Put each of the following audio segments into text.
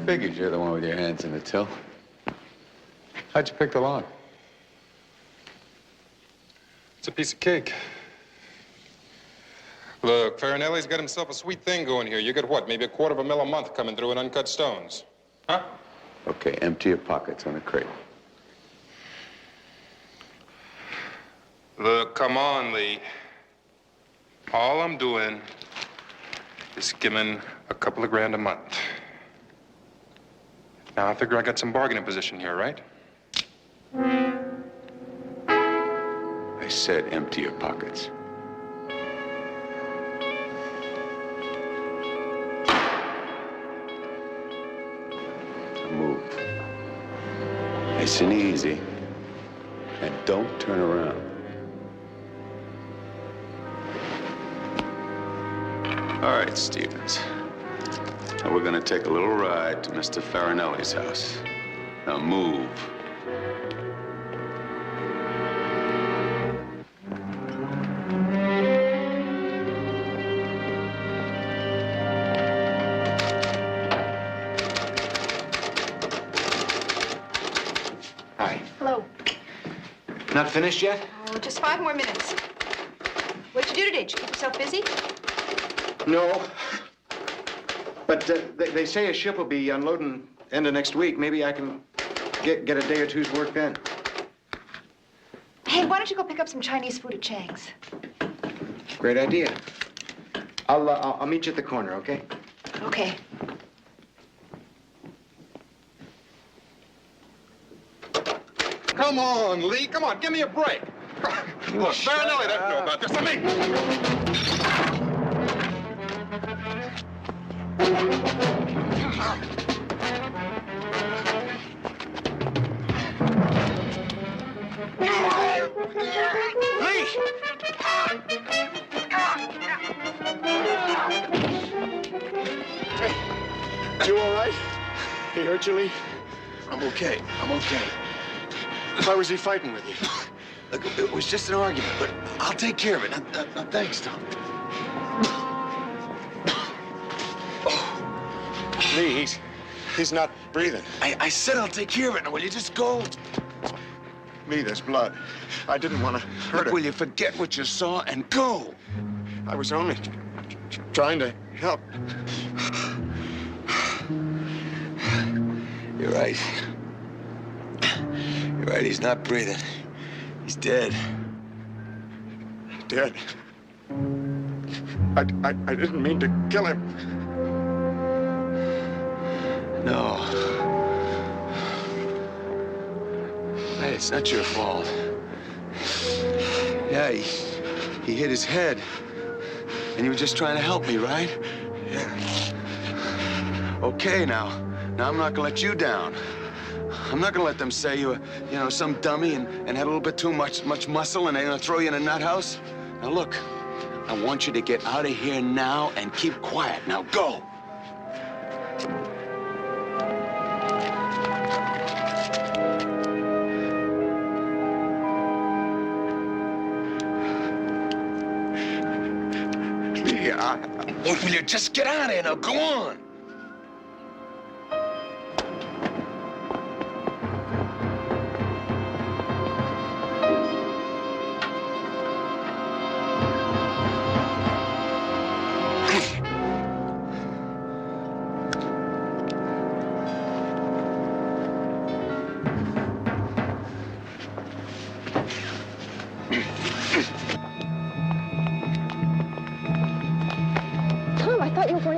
Figured you're the one with your hands in the till. How'd you pick the lock? It's a piece of cake. Look, Farinelli's got himself a sweet thing going here. You get what, maybe $250,000 a month coming through in uncut stones? Huh? Okay, empty your pockets on a crate. Look, come on, Lee. All I'm doing is skimming a couple of grand a month. Now, I figure I got some bargaining position here, right? I said empty your pockets. Now move. Nice and easy. And don't turn around. All right, Stevens. Now we're gonna take a little ride to Mr. Farinelli's house. Now move. Hi. Hello. Not finished yet? Oh, just 5 more minutes. What'd you do today? Did you keep yourself busy? No. But they say a ship will be unloading end of next week. Maybe I can get a day or two's work then. Hey, why don't you go pick up some Chinese food at Chang's? Great idea. I'll meet you at the corner, okay? Okay. Come on, Lee. Come on, give me a break. Look, Farinelli doesn't know about this. I mean... You all right? He hurt you, Lee? I'm okay. I'm okay. Why was he fighting with you? Look, it was just an argument, but I'll take care of it. Now, thanks, Tom. Lee, he's not breathing. I said I'll take care of it. Now, will you just go? Lee, there's blood. I didn't want to hurt him. Will you forget what you saw and go? I was only trying to help. You're right. You're right, he's not breathing. He's dead. Dead. I didn't mean to kill him. No. Hey, it's not your fault. Yeah, he hit his head. And you were just trying to help me, right? Yeah. Okay, now I'm not gonna let you down. I'm not gonna let them say you were, some dummy and had a little bit too much muscle and they're gonna throw you in a nut house. Now look, I want you to get out of here now and keep quiet. Now go. Will you just get out of here now? Go on.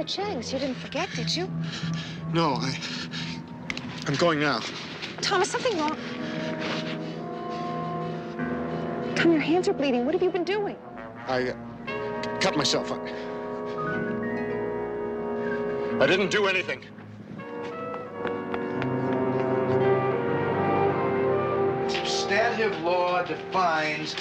Chang's. You didn't forget, did you? No, I'm going now. Tom, is something wrong? Tom, your hands are bleeding. What have you been doing? I cut myself up. I didn't do anything. Stand Substantive law defines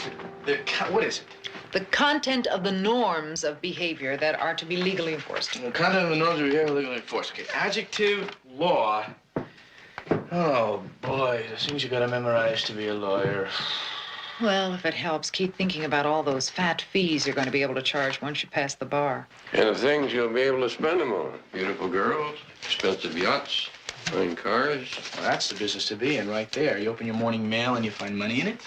what is it? The content of the norms of behavior that are to be legally enforced. The content of the norms of behavior legally enforced. Okay, adjective, law. Oh, boy, the things you gotta memorize to be a lawyer. Well, if it helps, keep thinking about all those fat fees you're going to be able to charge once you pass the bar. And the things you'll be able to spend them on. Beautiful girls, expensive yachts, fine cars. Well, that's the business to be in right there. You open your morning mail and you find money in it.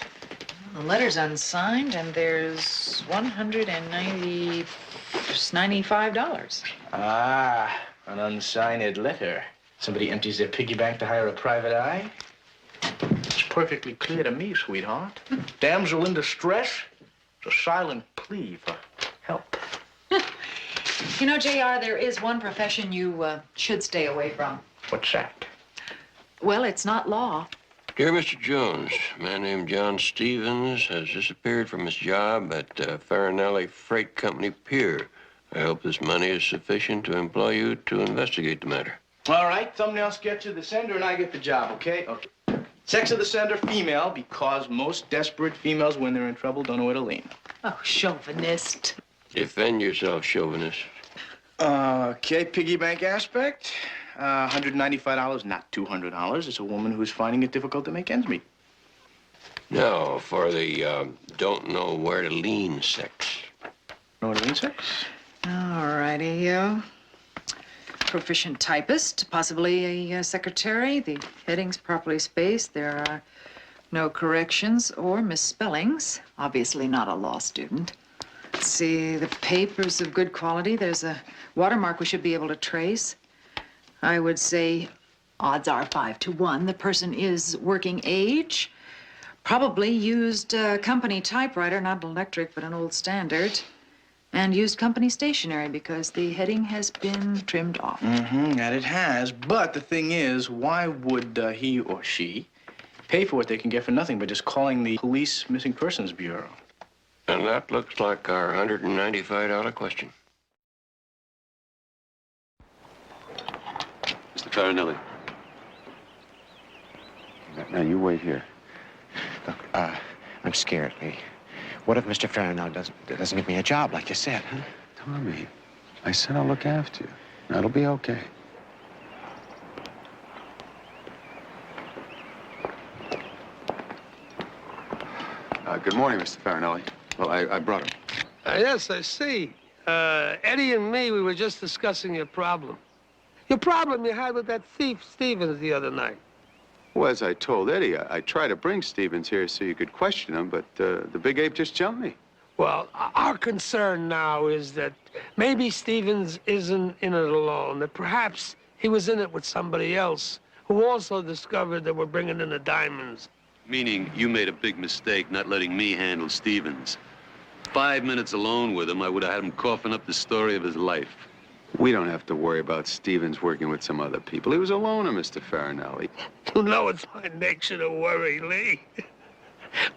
The letter's unsigned, and there's $195. Ah, an unsigned letter. Somebody empties their piggy bank to hire a private eye? It's perfectly clear to me, sweetheart. Damsel in distress. It's a silent plea for help. You know, JR, there is one profession you should stay away from. What's that? Well, it's not law. Dear Mr. Jones, a man named John Stevens has disappeared from his job at Farinelli Freight Company Pier. I hope this money is sufficient to employ you to investigate the matter. All right, thumbnail sketch of the sender and I get the job, okay? Okay. Sex of the sender, female, because most desperate females, when they're in trouble, don't know where to lean. Oh, chauvinist. Defend yourself, chauvinist. Okay, piggy bank aspect. $195, not $200. It's a woman who's finding it difficult to make ends meet. Now, for the don't know where to lean sex. Know what I mean, sex? All righty, proficient typist, possibly a secretary. The heading's properly spaced. There are no corrections or misspellings. Obviously not a law student. Let's see, the paper's of good quality. There's a watermark we should be able to trace. I would say odds are 5 to 1. The person is working age. Probably used a company typewriter, not electric, but an old standard. And used company stationery because the heading has been trimmed off. Mm-hmm, that it has. But the thing is, why would he or she pay for what they can get for nothing by just calling the Police Missing Persons Bureau? And that looks like our $195 question. Mr. Farinelli. Now, you wait here. Look, I'm scared, Lee. What if Mr. Farinelli doesn't give me a job like you said, huh? Tommy, I said I'll look after you. That'll be okay. Good morning, Mr. Farinelli. Well, I brought him. Yes, I see. Eddie and me, we were just discussing your problem. Your problem you had with that thief, Stevens, the other night. Well, as I told Eddie, I tried to bring Stevens here so you could question him, but the big ape just jumped me. Well, our concern now is that maybe Stevens isn't in it alone, that perhaps he was in it with somebody else who also discovered that we're bringing in the diamonds. Meaning you made a big mistake not letting me handle Stevens. 5 minutes alone with him, I would have had him coughing up the story of his life. We don't have to worry about Stevens working with some other people. He was a loner, Mr. Farinelli. You know it's my nature to worry, Lee.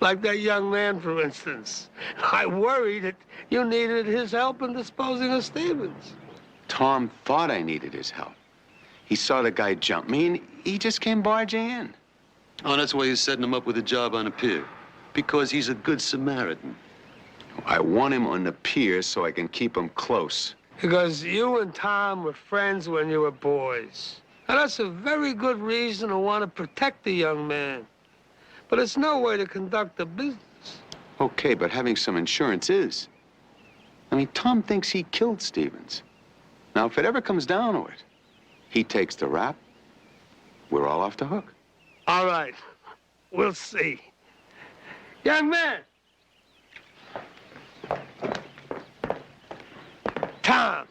Like that young man, for instance. I worried that you needed his help in disposing of Stevens. Tom thought I needed his help. He saw the guy jump me, and he just came barging in. Oh, that's why you're setting him up with a job on a pier. Because he's a good Samaritan. I want him on the pier so I can keep him close. Because you and Tom were friends when you were boys. And that's a very good reason to want to protect the young man. But it's no way to conduct a business. Okay, but having some insurance is. I mean, Tom thinks he killed Stevens. Now, if it ever comes down to it, he takes the rap, we're all off the hook. All right. We'll see. Young man. Tom,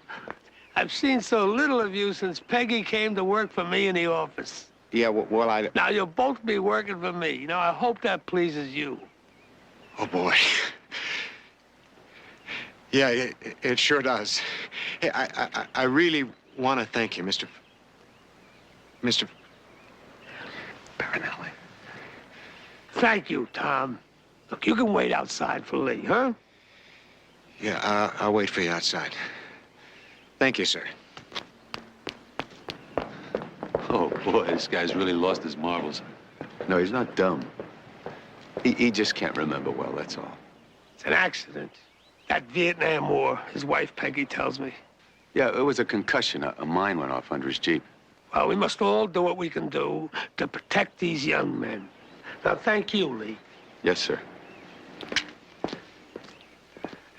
I've seen so little of you since Peggy came to work for me in the office. Yeah, well, I... Now, you'll both be working for me. Now, I hope that pleases you. Oh, boy. Yeah, it sure does. Hey, I really want to thank you, Mr. Barnaby. Thank you, Tom. Look, you can wait outside for Lee, huh? Yeah, I'll wait for you outside. Thank you, sir. Oh, boy, this guy's really lost his marbles. No, he's not dumb. He just can't remember well, that's all. It's an accident. That Vietnam War, his wife Peggy tells me. Yeah, it was a concussion. A mine went off under his Jeep. Well, we must all do what we can do to protect these young men. Now, thank you, Lee. Yes, sir.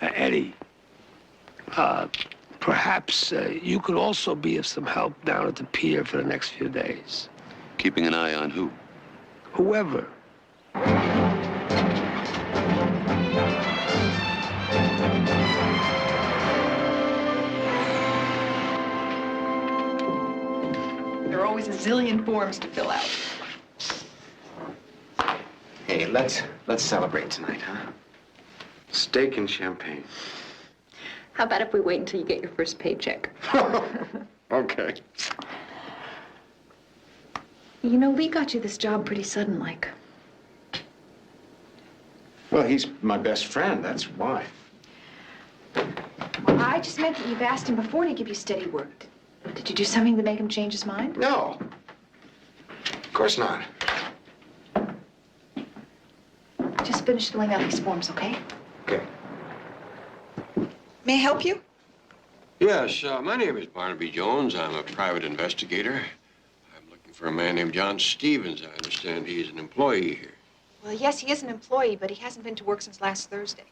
Eddie, perhaps you could also be of some help down at the pier for the next few days. Keeping an eye on who? Whoever. There are always a zillion forms to fill out. Hey, let's celebrate tonight, huh? Steak and champagne. How about if we wait until you get your first paycheck? Okay. You know, Lee got you this job pretty sudden-like. Well, he's my best friend, that's why. Well, I just meant that you've asked him before to give you steady work. Did you do something to make him change his mind? No. Of course not. Just finish filling out these forms, okay? Okay. May I help you? Yes, my name is Barnaby Jones. I'm a private investigator. I'm looking for a man named John Stevens. I understand he's an employee here. Well, yes, he is an employee, but he hasn't been to work since last Thursday.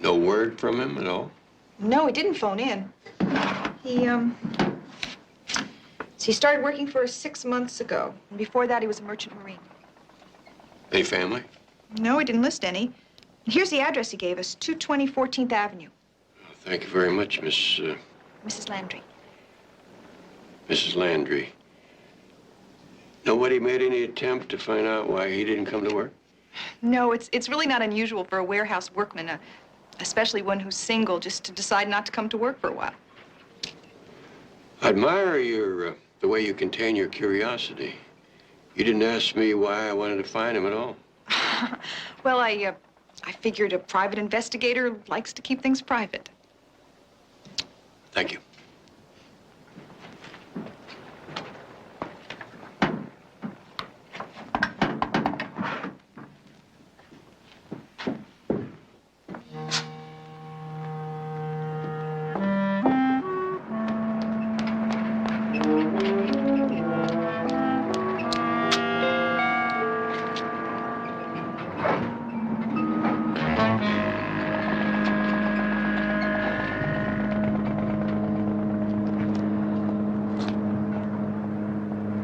No word from him at all? No, he didn't phone in. He started working for us 6 months ago. And before that, he was a merchant marine. Any family? No, he didn't list any. Here's the address he gave us, 220 14th Avenue. Thank you very much, Mrs. Landry. Mrs. Landry. Nobody made any attempt to find out why he didn't come to work? No, it's really not unusual for a warehouse workman, especially one who's single, just to decide not to come to work for a while. I admire the way you contain your curiosity. You didn't ask me why I wanted to find him at all. Well, I figured a private investigator likes to keep things private. Thank you.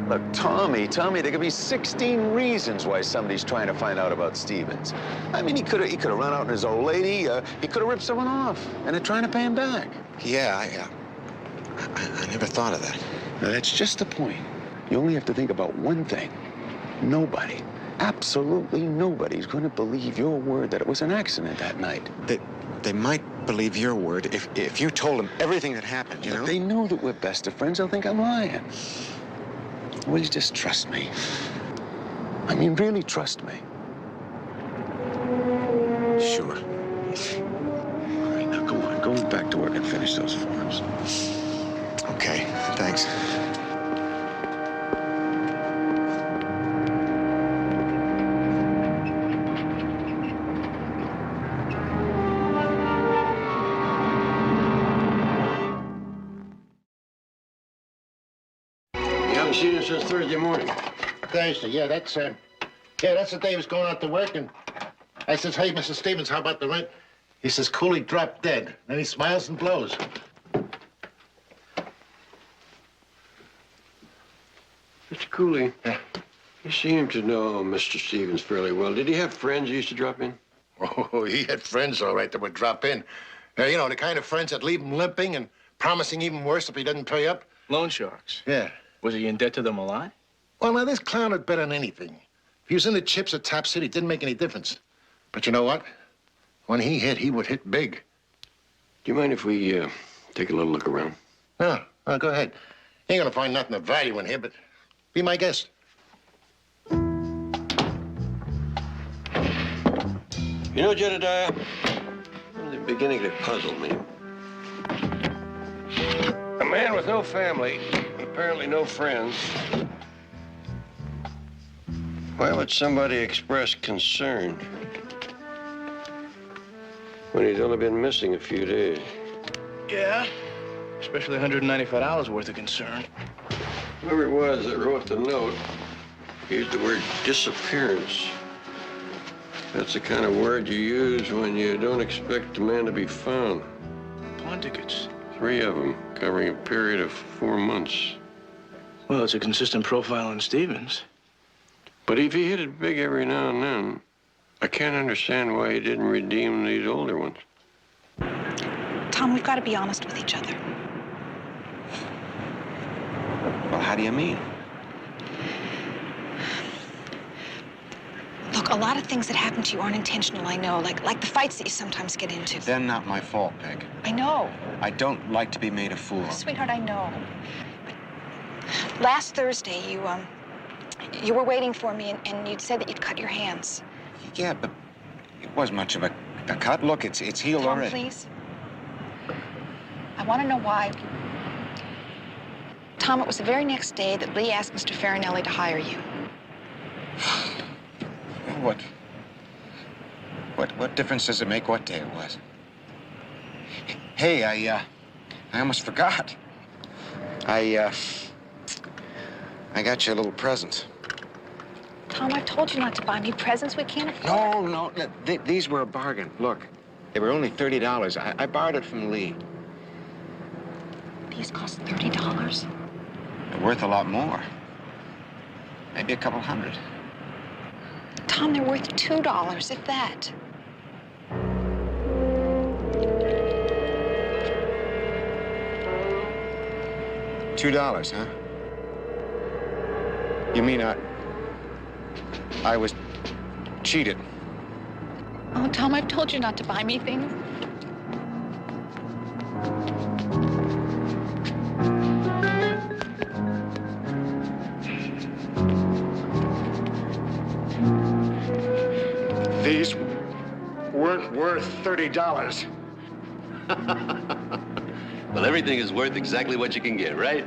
Look, Tommy, there could be 16 reasons why somebody's trying to find out about Stevens. I mean, he could have run out on his old lady. He could have ripped someone off, and they're trying to pay him back. Yeah, I never thought of that. Now, that's just the point. You only have to think about one thing. Nobody, absolutely nobody's going to believe your word that it was an accident that night. They might believe your word if you told them everything that happened, you know? If they know that we're best of friends, they'll think I'm lying. Will you just trust me? I mean, really trust me. Sure. All right, now come on. Go back to work and finish those forms. Okay, thanks. You haven't seen him since Thursday morning. Thursday, yeah, that's the day he was going out to work, and I says, hey, Mrs. Stevens, how about the rent? He says, Cooley dropped dead. Then he smiles and blows. Mr. Cooley, Yeah. you seem to know Mr. Stevens fairly well. Did he have friends who used to drop in? Oh, he had friends, all right, that would drop in. You know, the kind of friends that leave him limping and promising even worse if he doesn't pay up. Loan sharks. Yeah. Was he in debt to them a lot? Well, now, this clown had bet on anything. If he was in the chips at Top City, it didn't make any difference. But you know what? When he hit, he would hit big. Do you mind if we take a little look around? No, go ahead. You ain't gonna find nothing of value in here, but be my guest. You know, Jedediah, from the beginning it puzzled me. A man with no family, apparently no friends. Why would somebody express concern? when he's only been missing a few days. Yeah, especially $195 worth of concern. Whoever it was that wrote the note used the word disappearance. That's the kind of word you use when you don't expect a man to be found. Pawn tickets. 3 of them, covering a period of 4 months. Well, it's a consistent profile on Stevens. But if he hit it big every now and then, I can't understand why he didn't redeem these older ones. Tom, we've got to be honest with each other. Well, how do you mean? Look, a lot of things that happen to you aren't intentional, I know, like the fights that you sometimes get into. They're not my fault, Peg. I know. I don't like to be made a fool of. Sweetheart, I know. But last Thursday, you were waiting for me, and you'd said that you'd cut your hands. Yeah, but it wasn't much of a cut. Look, it's healed Tom, already. please. I want to know why. Tom, it was the very next day that Lee asked Mr. Farinelli to hire you. What difference does it make what day it was? Hey, I almost forgot. I got you a little present. Tom, I've told you not to buy me presents we can't afford. No, these were a bargain. Look, they were only $30. I borrowed it from Lee. These cost $30. They're worth a lot more. Maybe a couple hundred. Tom, they're worth $2, if that. $2, huh? You mean I was cheated? Oh, Tom, I've told you not to buy me things. These weren't worth $30. Well, everything is worth exactly what you can get, right?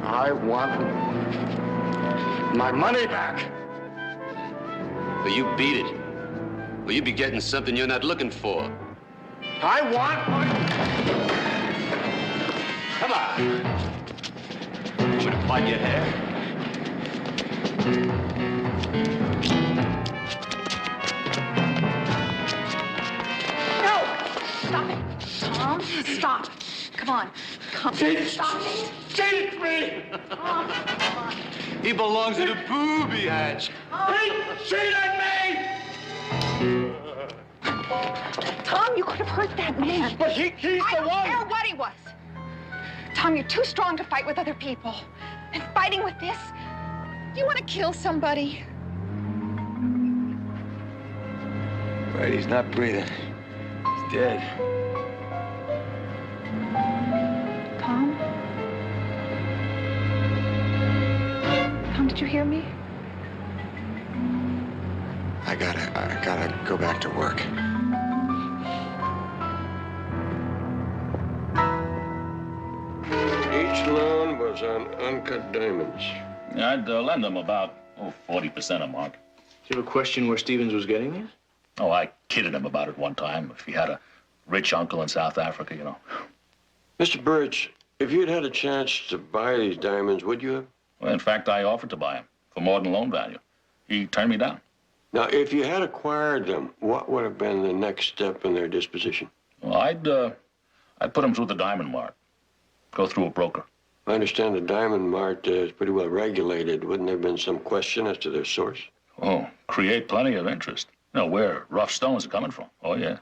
I want my money back. But you beat it. Well, you be getting something you're not looking for. I want my... Come on. Want me to part your hair? Stop it. Tom, stop. Come on. Come. Stop it. Cheat me! Tom, come on. He belongs in a booby hatch. He cheated me! Tom, you could have hurt that man. But he's the one. I don't care what he was. Tom, you're too strong to fight with other people. And fighting with this, you want to kill somebody. Right, he's not breathing. He's dead. Tom? Tom, did you hear me? I gotta go back to work. Each loan was on uncut diamonds. I'd lend them about 40% a month. Do you have a question where Stevens was getting these? Oh, I kidded him about it one time. If he had a rich uncle in South Africa, you know. Mr. Birch, if you'd had a chance to buy these diamonds, would you have? Well, in fact, I offered to buy him for more than loan value. He turned me down. Now, if you had acquired them, what would have been the next step in their disposition? Well, I'd put him through the Diamond Mart. Go through a broker. I understand the Diamond Mart is pretty well regulated. Wouldn't there have been some question as to their source? Oh, create plenty of interest. You know, where rough stones are coming from. Oh, yeah.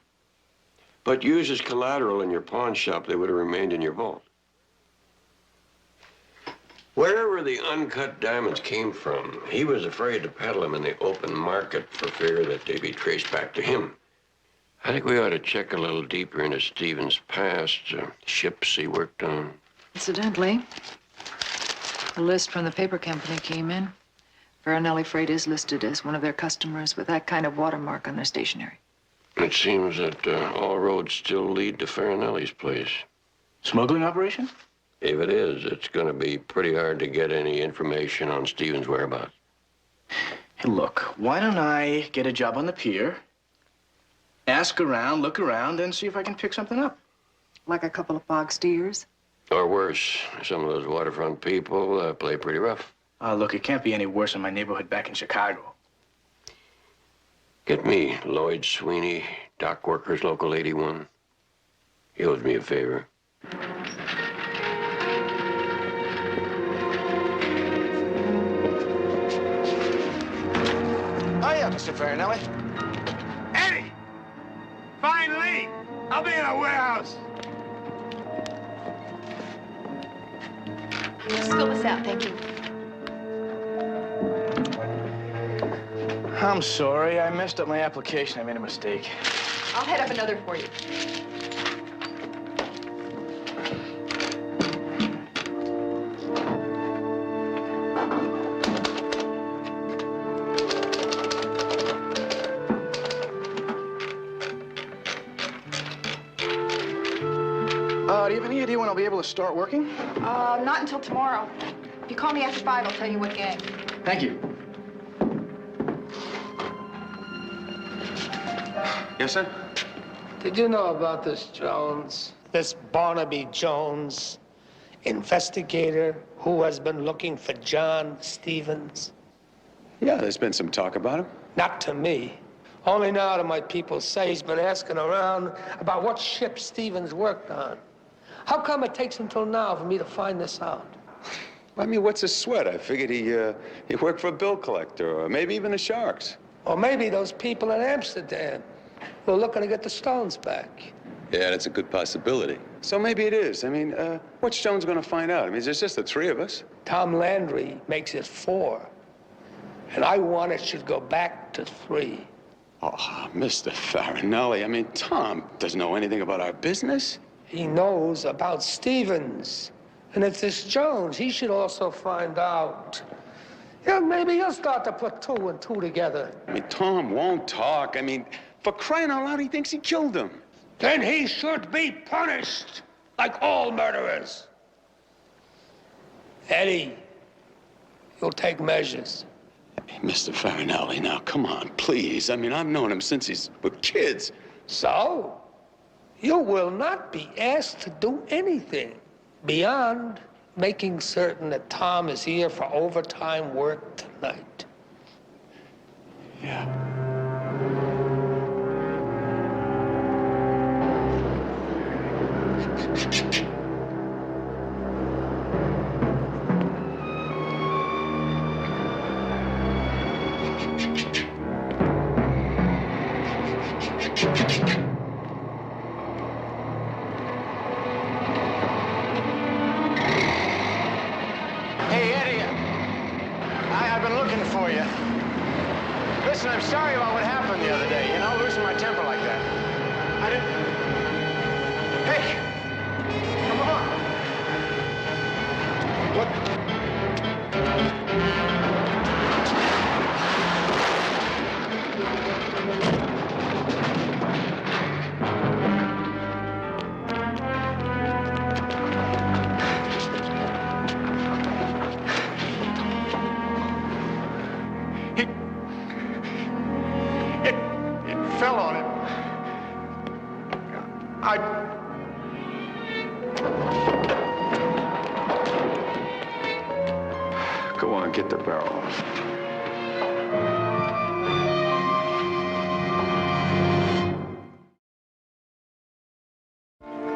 But used as collateral in your pawn shop, they would have remained in your vault. Wherever the uncut diamonds came from, he was afraid to peddle them in the open market for fear that they'd be traced back to him. I think we ought to check a little deeper into Stevens' past, ships he worked on. Incidentally, a list from the paper company came in. Farinelli Freight is listed as one of their customers with that kind of watermark on their stationery. It seems that all roads still lead to Farinelli's place. Smuggling operation? If it is, it's going to be pretty hard to get any information on Stevens' whereabouts. Hey, look, why don't I get a job on the pier, Ask around, look around, and see if I can pick something up. Like a couple of box steers? Or worse, some of those waterfront people play pretty rough. Look, it can't be any worse in my neighborhood back in Chicago. Get me Lloyd Sweeney, dock workers, local 81. He owes me a favor. Hiya, Mr. Farinelli. Eddie! Finally! I'll be in a warehouse. Just fill this out, thank you. I'm sorry. I messed up my application. I made a mistake. I'll head up another for you. Do you have any idea when I'll be able to start working? Not until tomorrow. If you call me after 5, I'll tell you what gang. Thank you. Yes, sir? Did you know about this Jones? This Barnaby Jones, investigator who has been looking for John Stevens? Yeah, there's been some talk about him. Not to me. Only now do my people say he's been asking around about what ship Stevens worked on. How come it takes until now for me to find this out? I mean, what's a sweat? I figured he worked for a bill collector, or maybe even the Sharks. Or maybe those people in Amsterdam who are looking to get the stones back. Yeah, that's a good possibility. So maybe it is. I mean, what's Jones going to find out? I mean, there's just the 3 of us. Tom Landry makes it 4. And I want it should go back to 3. Oh, Mr. Farinelli, I mean, Tom doesn't know anything about our business. He knows about Stevens. And if this Jones, he should also find out. Yeah, maybe he'll start to put 2 and 2 together. I mean, Tom won't talk. I mean, for crying out loud, he thinks he killed him. Then he should be punished, like all murderers. Eddie, you'll take measures. Hey, Mr. Farinelli, now, come on, please. I mean, I've known him since he's with kids. So, you will not be asked to do anything beyond making certain that Tom is here for overtime work tonight. Yeah. Hey, Eddie, I've been looking for you. Listen, I'm sorry about what happened the other day, you know, losing my temper like that. I didn't... Hey! Come on! It fell on him. Go on, get the barrel.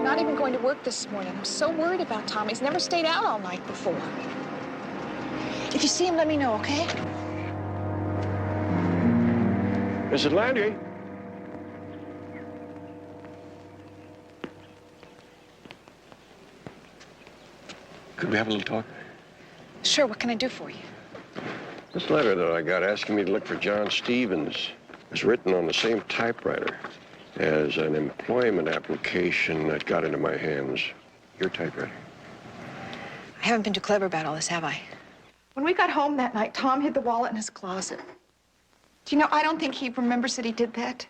Not even going to work this morning. I'm so worried about Tom. He's never stayed out all night before. If you see him, let me know, okay? Mrs. Landry? Could we have a little talk? Sure, what can I do for you? This letter that I got asking me to look for John Stevens is written on the same typewriter as an employment application that got into my hands. Your typewriter. I haven't been too clever about all this, have I? When we got home that night, Tom hid the wallet in his closet. Do you know, I don't think he remembers that he did that.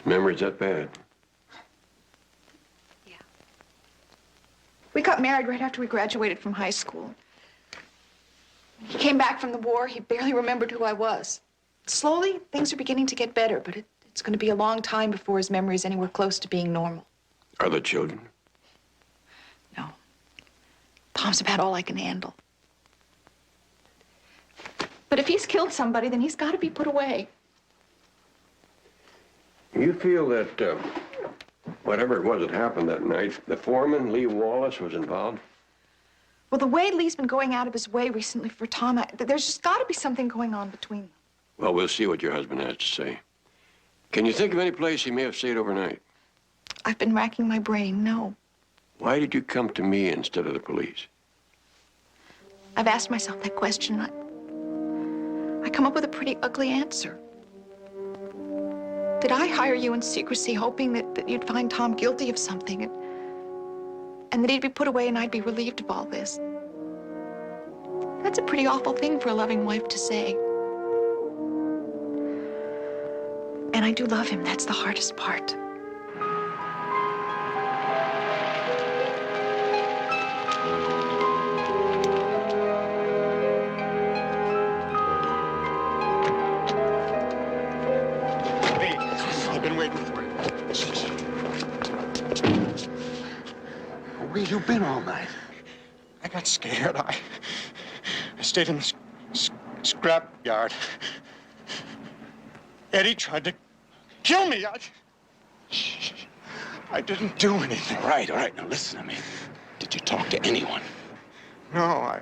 Memory's that bad. Yeah. We got married right after we graduated from high school. When he came back from the war, he barely remembered who I was. Slowly, things are beginning to get better, but it It's going to be a long time before his memory is anywhere close to being normal. Are the children? No. Tom's about all I can handle. But if he's killed somebody, then he's got to be put away. You feel that whatever it was that happened that night, the foreman, Lee Wallace, was involved? Well, the way Lee's been going out of his way recently for Tom, there's just got to be something going on between them. Well, we'll see what your husband has to say. Can you think of any place he may have stayed overnight? I've been racking my brain, no. Why did you come to me instead of the police? I've asked myself that question. I come up with a pretty ugly answer. Did I hire you in secrecy, hoping that you'd find Tom guilty of something and that he'd be put away and I'd be relieved of all this? That's a pretty awful thing for a loving wife to say. And I do love him. That's the hardest part. I've been waiting for you. Where you been all night? I got scared. I stayed in the scrap yard. Eddie tried to kill me. I didn't do anything. All right. Now listen to me. Did you talk to anyone? No,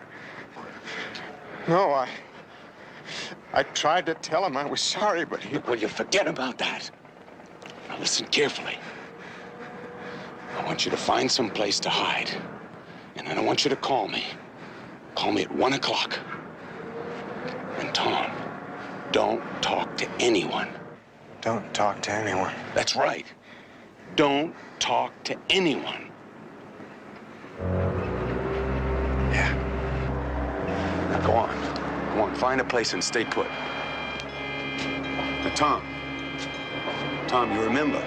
I tried to tell him I was sorry, but he... Will you forget about that? Now listen carefully. I want you to find some place to hide. And then I want you to call me. Call me at 1 o'clock. And Tom, don't talk to anyone. Don't talk to anyone. That's right. Don't talk to anyone. Yeah. Now go on. Go on, find a place and stay put. Now, Tom, you remember,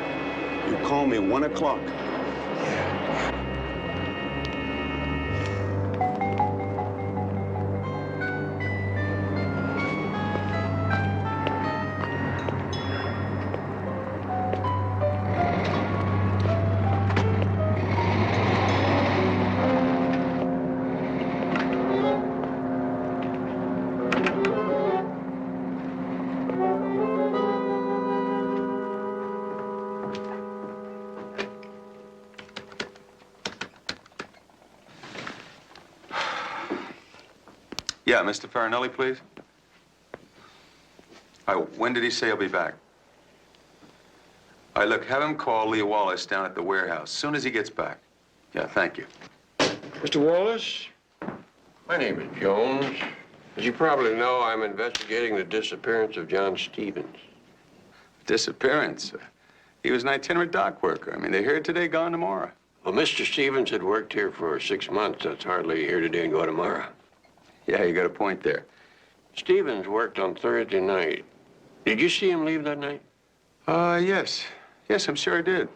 you call me 1 o'clock. Yeah, Mr. Farinelli, please. All right, when did he say he'll be back? All right, look, have him call Lee Wallace down at the warehouse as soon as he gets back. Yeah, thank you. Mr. Wallace, my name is Jones. As you probably know, I'm investigating the disappearance of John Stevens. Disappearance? He was an itinerant dock worker. I mean, they're here today, gone tomorrow. Well, Mr. Stevens had worked here for 6 months. That's hardly here today and go tomorrow. Yeah, you got a point there. Stevens worked on Thursday night. Did you see him leave that night? Yes. Yes, I'm sure I did.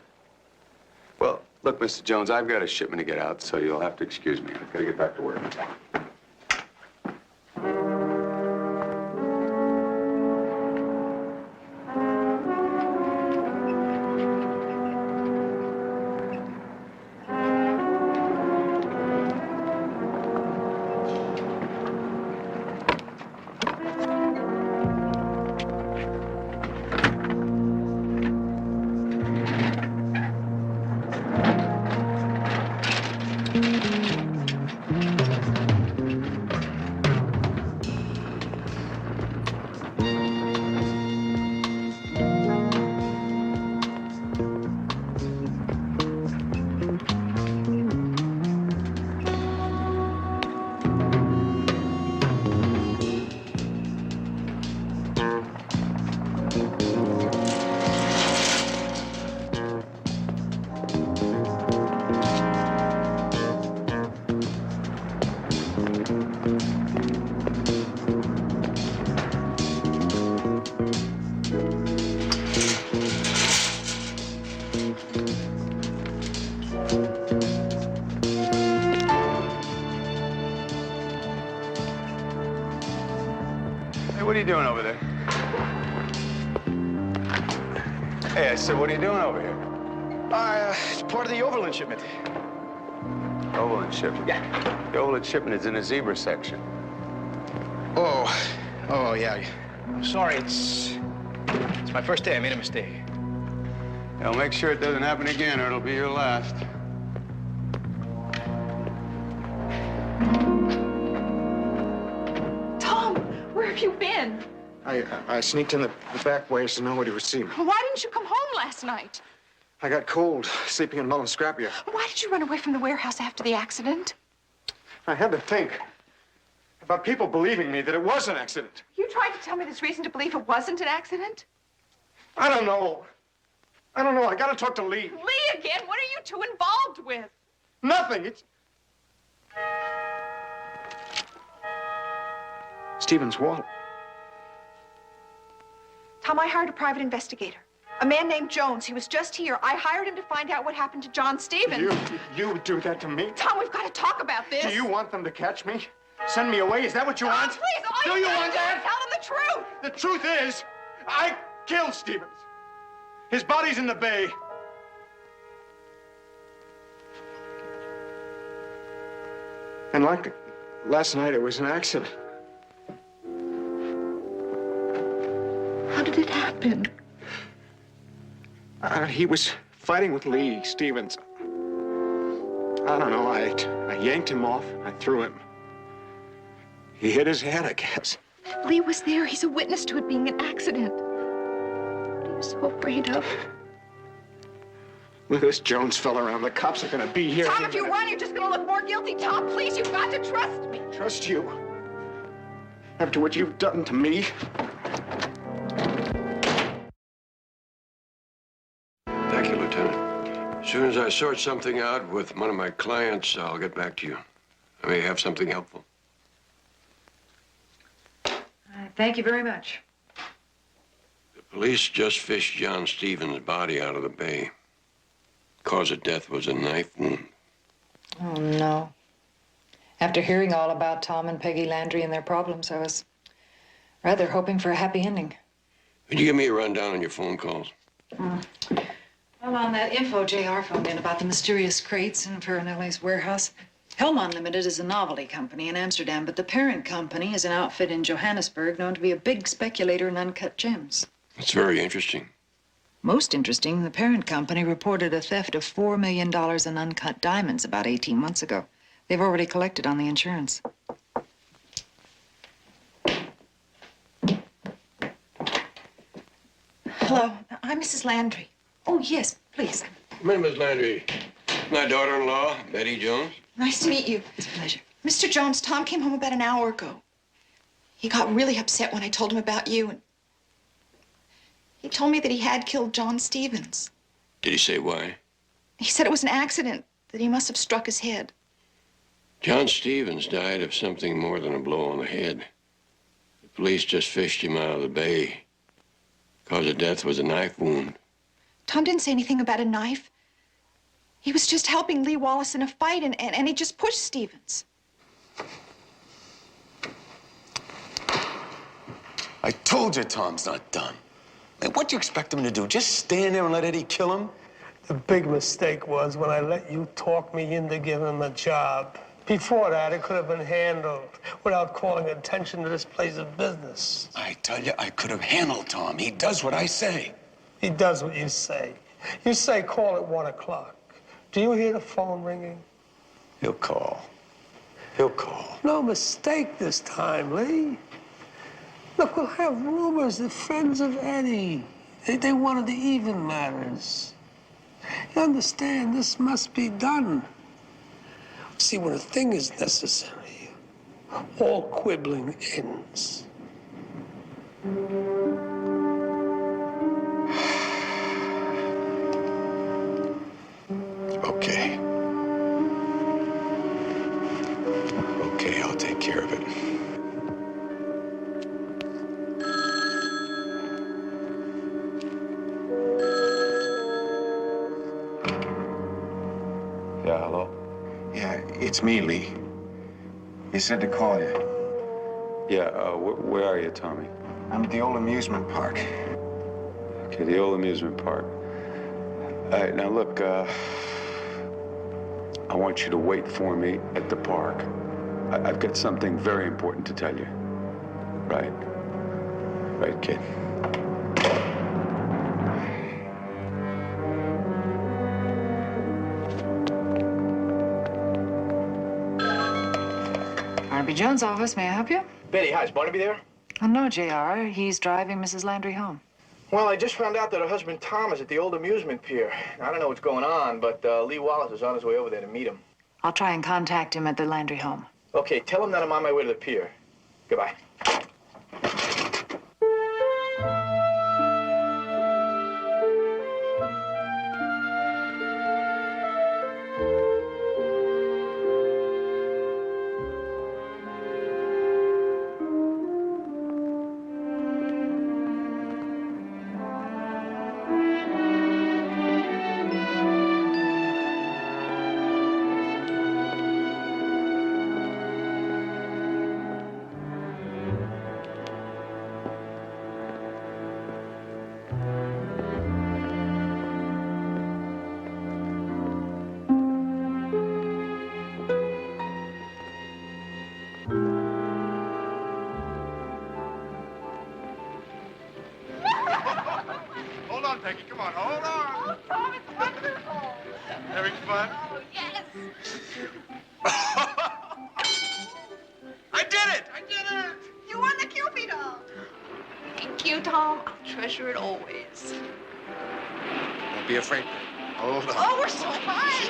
Well, look, Mr. Jones, I've got a shipment to get out, so you'll have to excuse me. I've got to get back to work. Hey, what are you doing over there? Hey, I said, what are you doing over here? It's part of the overland shipment. Overland shipment? Yeah. The overland shipment is in the zebra section. Oh, yeah. I'm sorry, it's my first day. I made a mistake. Now, make sure it doesn't happen again, or it'll be your last. Tom, where have you been? I sneaked in the back way so nobody would see me. Why didn't you come home last night? I got cold sleeping in Mullen's scrapyard. Why did you run away from the warehouse after the accident? I had to think about people believing me that it was an accident. You tried to tell me there's reason to believe it wasn't an accident? I don't know. I gotta talk to Lee. Lee again? What are you two involved with? Nothing. It's Stevens' wallet. Tom, I hired a private investigator. A man named Jones. He was just here. I hired him to find out what happened to John Stevens. You do that to me? Tom, we've got to talk about this. Do you want them to catch me? Send me away? Is that what you want? Please, all do you gotta want do is that? tell them the truth. The truth is, I killed Stevens. His body's in the bay. And like last night, it was an accident. How did it happen? He was fighting with Lee Stevens. I don't know. I yanked him off. I threw him. He hit his head, I guess. Lee was there. He's a witness to it being an accident. What are you so afraid of? With this Jones fella around, the cops are gonna be here. Tom, if you run, you're just gonna look more guilty. Tom, please, you've got to trust me. Trust you? After what you've done to me? Thank you, Lieutenant. As soon as I sort something out with one of my clients, I'll get back to you. I may have something helpful. Thank you very much. The police just fished John Stevens' body out of the bay. Cause of death was a knife wound. Oh, no. After hearing all about Tom and Peggy Landry and their problems, I was rather hoping for a happy ending. Could you give me a rundown on your phone calls? Well, on that info JR phoned in about the mysterious crates in Farinelli's warehouse. Hellman Limited is a novelty company in Amsterdam, but the parent company is an outfit in Johannesburg known to be a big speculator in uncut gems. That's very interesting. Most interesting, the parent company reported a theft of $4 million in uncut diamonds about 18 months ago. They've already collected on the insurance. Hello, I'm Mrs. Landry. Oh, yes, please. Come in, Miss Landry. My daughter-in-law, Betty Jones. Nice to meet you. It's a pleasure. Mr. Jones, Tom came home about an hour ago. He got really upset when I told him about you, and he told me that he had killed John Stevens. Did he say why? He said it was an accident, that he must have struck his head. John Stevens died of something more than a blow on the head. The police just fished him out of the bay. Cause of death was a knife wound. Tom didn't say anything about a knife. He was just helping Lee Wallace in a fight, and he just pushed Stevens. I told you Tom's not done. Man, what do you expect him to do? Just stand there and let Eddie kill him? The big mistake was when I let you talk me into giving him a job. Before that, it could have been handled without calling attention to this place of business. I tell you, I could have handled Tom. He does what I say. He does what you say. You say call at 1 o'clock. Do you hear the phone ringing? He'll call. He'll call. No mistake this time, Lee. Look, we'll have rumors that friends of Eddie, they wanted to even matters. You understand, this must be done. See, when a thing is necessary, all quibbling ends. Okay. Okay, I'll take care of it. Yeah, hello? Yeah, it's me, Lee. He said to call you. Yeah, where are you, Tommy? I'm at the old amusement park. Okay, the old amusement park. All right, now look, I want you to wait for me at the park. I've got something very important to tell you. Right? Right, kid? Barnaby Jones' office, may I help you? Betty, hi, is Barnaby there? Oh, no, JR. He's driving Mrs. Landry home. Well, I just found out that her husband Tom is at the old amusement pier. I don't know what's going on, but Lee Wallace is on his way over there to meet him. I'll try and contact him at the Landry home. Okay, tell him that I'm on my way to the pier. Goodbye. Hold on, Peggy. Come on, hold on. Oh, Tom, it's wonderful. Having fun? Oh, yes. I did it! I did it! You won the Cupid doll. Thank you, Tom. I'll treasure it always. Don't be afraid. Hold on. Oh, we're so high.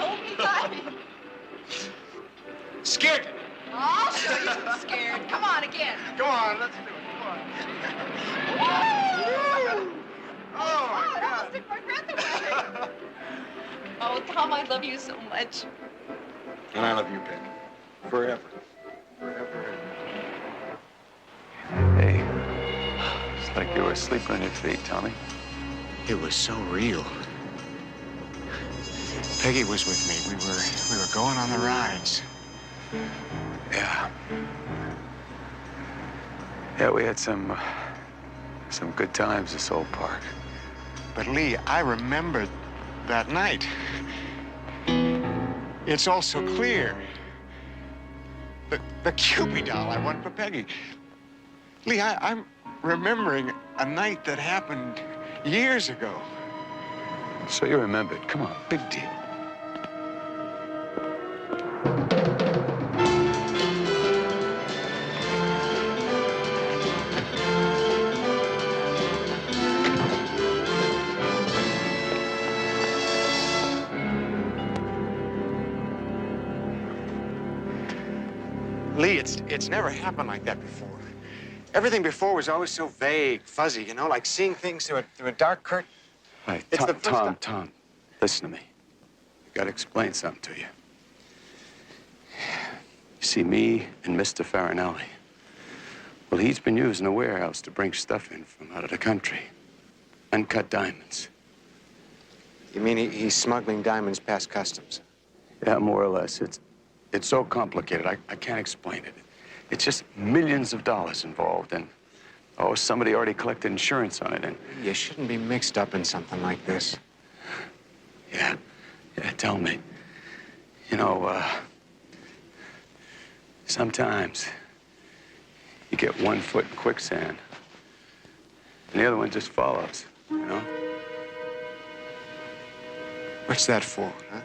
Hold me tight. Scared? I'll show you who's scared. Come on again. Come on, let's do it. Come on. Woo! Oh, my that God. almost took my breath away. Oh, Tom, I love you so much. And I love you, Peggy. Forever. Forever. Hey, it's like you were asleep on your feet, Tommy. It was so real. Peggy was with me. We were going on the rides. Yeah. Yeah, we had some good times this old park. But Lee, I remembered that night. It's all so clear. The Cupid doll I won for Peggy. Lee, I'm remembering a night that happened years ago. So you remembered. Come on, big deal. Lee, it's never happened like that before. Everything before was always so vague, fuzzy, you know, like seeing things through a dark curtain. Hey, It's Tom, the first Tom, listen to me. I gotta explain something to you. You see, me and Mr. Farinelli, well, he's been using a warehouse to bring stuff in from out of the country. Uncut diamonds. You mean he's smuggling diamonds past customs? Yeah, more or less. It's so complicated, I can't explain it. It's just millions of dollars involved, and, oh, somebody already collected insurance on it, and... You shouldn't be mixed up in something like this. Yeah, tell me. You know, sometimes you get one foot in quicksand, and the other one just follows, you know? What's that for, huh?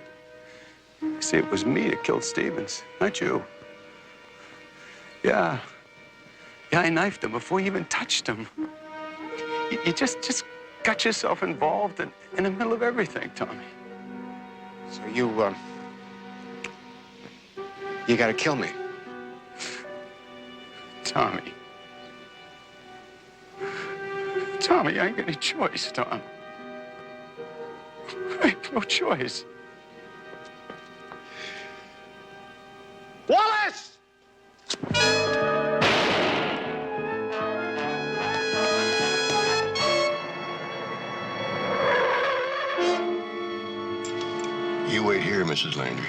You see, it was me that killed Stevens, not you. Yeah, I knifed him before you even touched him. You just got yourself involved in the middle of everything, Tommy. So you gotta kill me. Tommy, I ain't got any choice, Tom. I have no choice. Wallace! You wait here, Mrs. Landry.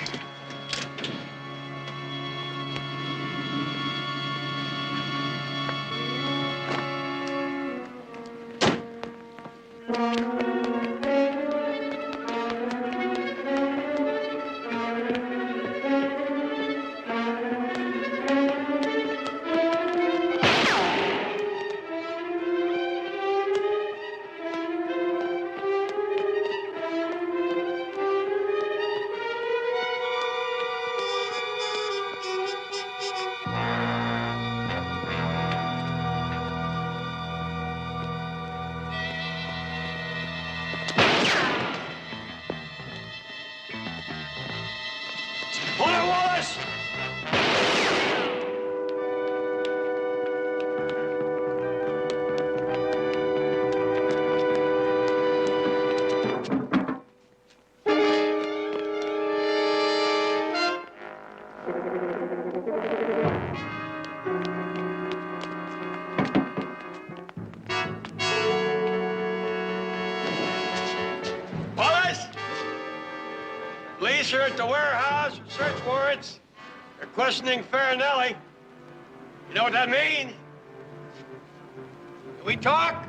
Boys! Wallace! Police are at the warehouse. Search warrants. They're questioning Farinelli. You know what that means? Can we talk?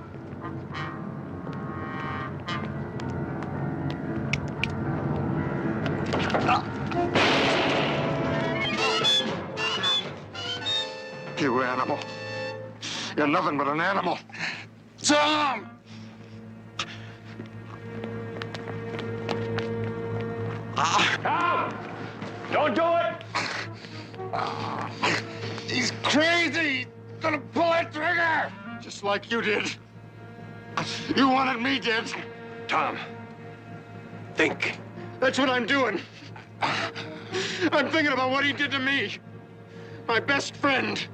You animal. You're nothing but an animal. Tom! Tom! Don't do it! He's crazy. He's gonna pull that trigger. Just like you did. You wanted me dead. Tom, think. That's what I'm doing. I'm thinking about what he did to me. My best friend.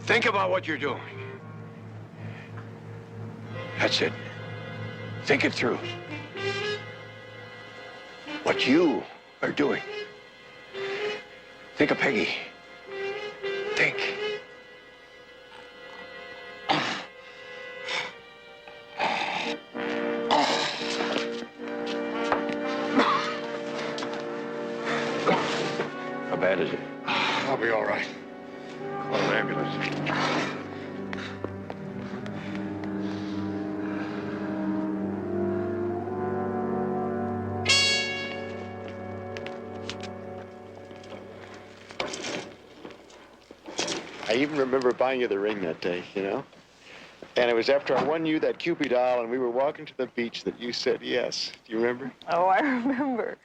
Think about what you're doing. That's it. Think it through. What you are doing. Think of Peggy. Think. How bad is it? I'll be all right. Call an ambulance. I even remember buying you the ring that day, you know? And it was after I won you that Cupid doll and we were walking to the beach that you said yes. Do you remember? Oh, I remember.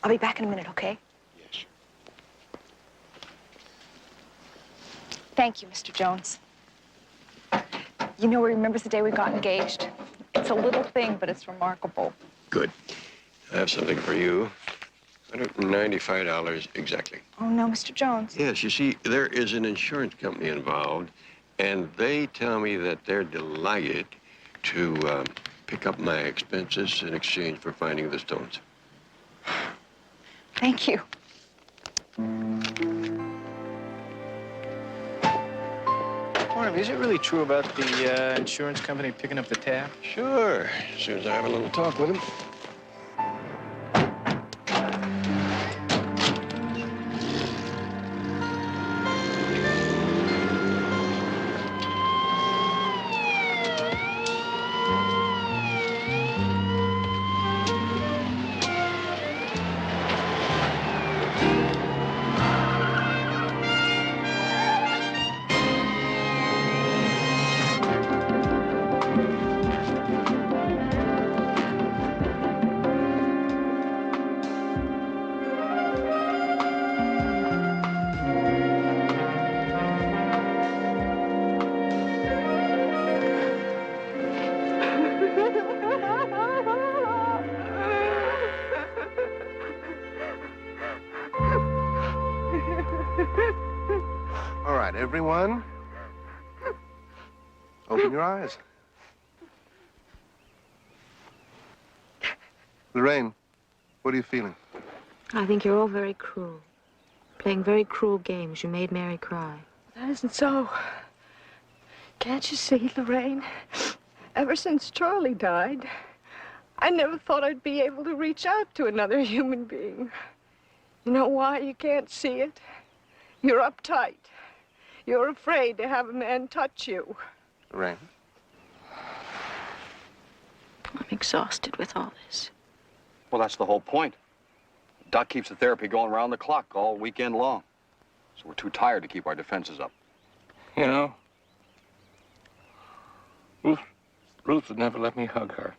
I'll be back in a minute, okay? Yeah, sure. Thank you, Mr. Jones. You know, he remembers the day we got engaged. It's a little thing, but it's remarkable. Good. I have something for you. $195 exactly. Oh, no, Mr. Jones. Yes, you see, there is an insurance company involved, and they tell me that they're delighted to pick up my expenses in exchange for finding the stones. Thank you. Barnaby, is it really true about the insurance company picking up the tab? Sure, as soon as I have a little talk with them. All right, everyone. Open your eyes. Lorraine, what are you feeling? I think you're all very cruel. Playing very cruel games. You made Mary cry. That isn't so. Can't you see, Lorraine? Ever since Charlie died, I never thought I'd be able to reach out to another human being. You know why you can't see it? You're uptight. You're afraid to have a man touch you. Lorraine. I'm exhausted with all this. Well, that's the whole point. Doc keeps the therapy going around the clock all weekend long. So we're too tired to keep our defenses up. You know, Ruth would never let me hug her.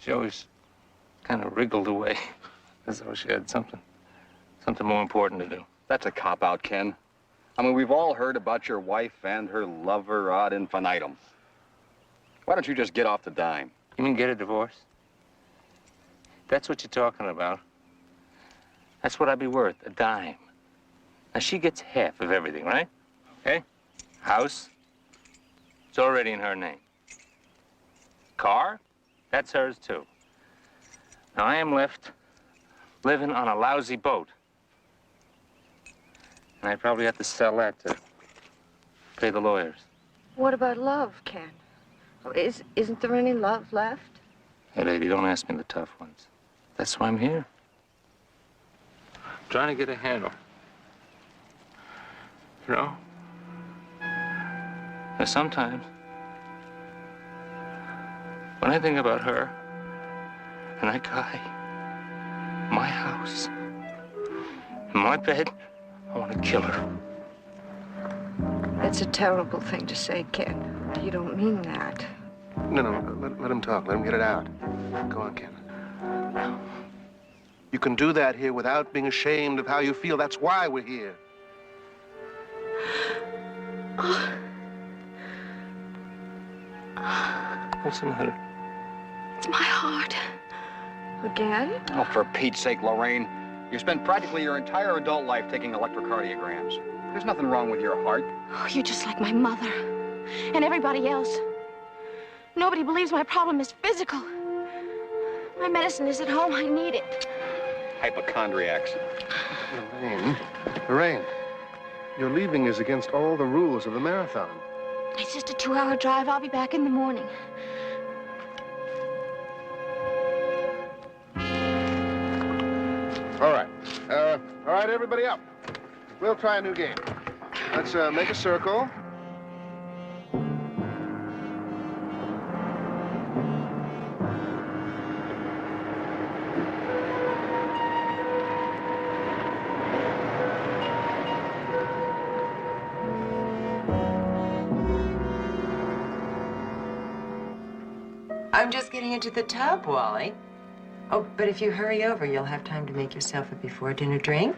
She always kind of wriggled away as though she had something more important to do. That's a cop-out, Ken. I mean, we've all heard about your wife and her lover ad infinitum. Why don't you just get off the dime? You mean get a divorce? That's what you're talking about. That's what I'd be worth, a dime. Now, she gets half of everything, right? Okay? House, it's already in her name. Car, that's hers, too. Now, I am left living on a lousy boat. And I probably have to sell that to pay the lawyers. What about love, Ken? Oh, isn't there any love left? Hey, lady, don't ask me the tough ones. That's why I'm here. I'm trying to get a handle. You know? Now, sometimes, when I think about her and that guy, my house, my bed, I want to kill her. It's a terrible thing to say, Ken. You don't mean that. No, let him talk. Let him get it out. Go on, Ken. You can do that here without being ashamed of how you feel. That's why we're here. What's the matter? It's my heart. Again? Oh, for Pete's sake, Lorraine. You spent practically your entire adult life taking electrocardiograms. There's nothing wrong with your heart. Oh, you're just like my mother and everybody else. Nobody believes my problem is physical. My medicine is at home. I need it. Hypochondriacs. Lorraine, your leaving is against all the rules of the marathon. It's just a 2-hour drive. I'll be back in the morning. All right, everybody up. We'll try a new game. Let's make a circle. I'm just getting into the tub, Wally. Oh, but if you hurry over, you'll have time to make yourself a before-dinner drink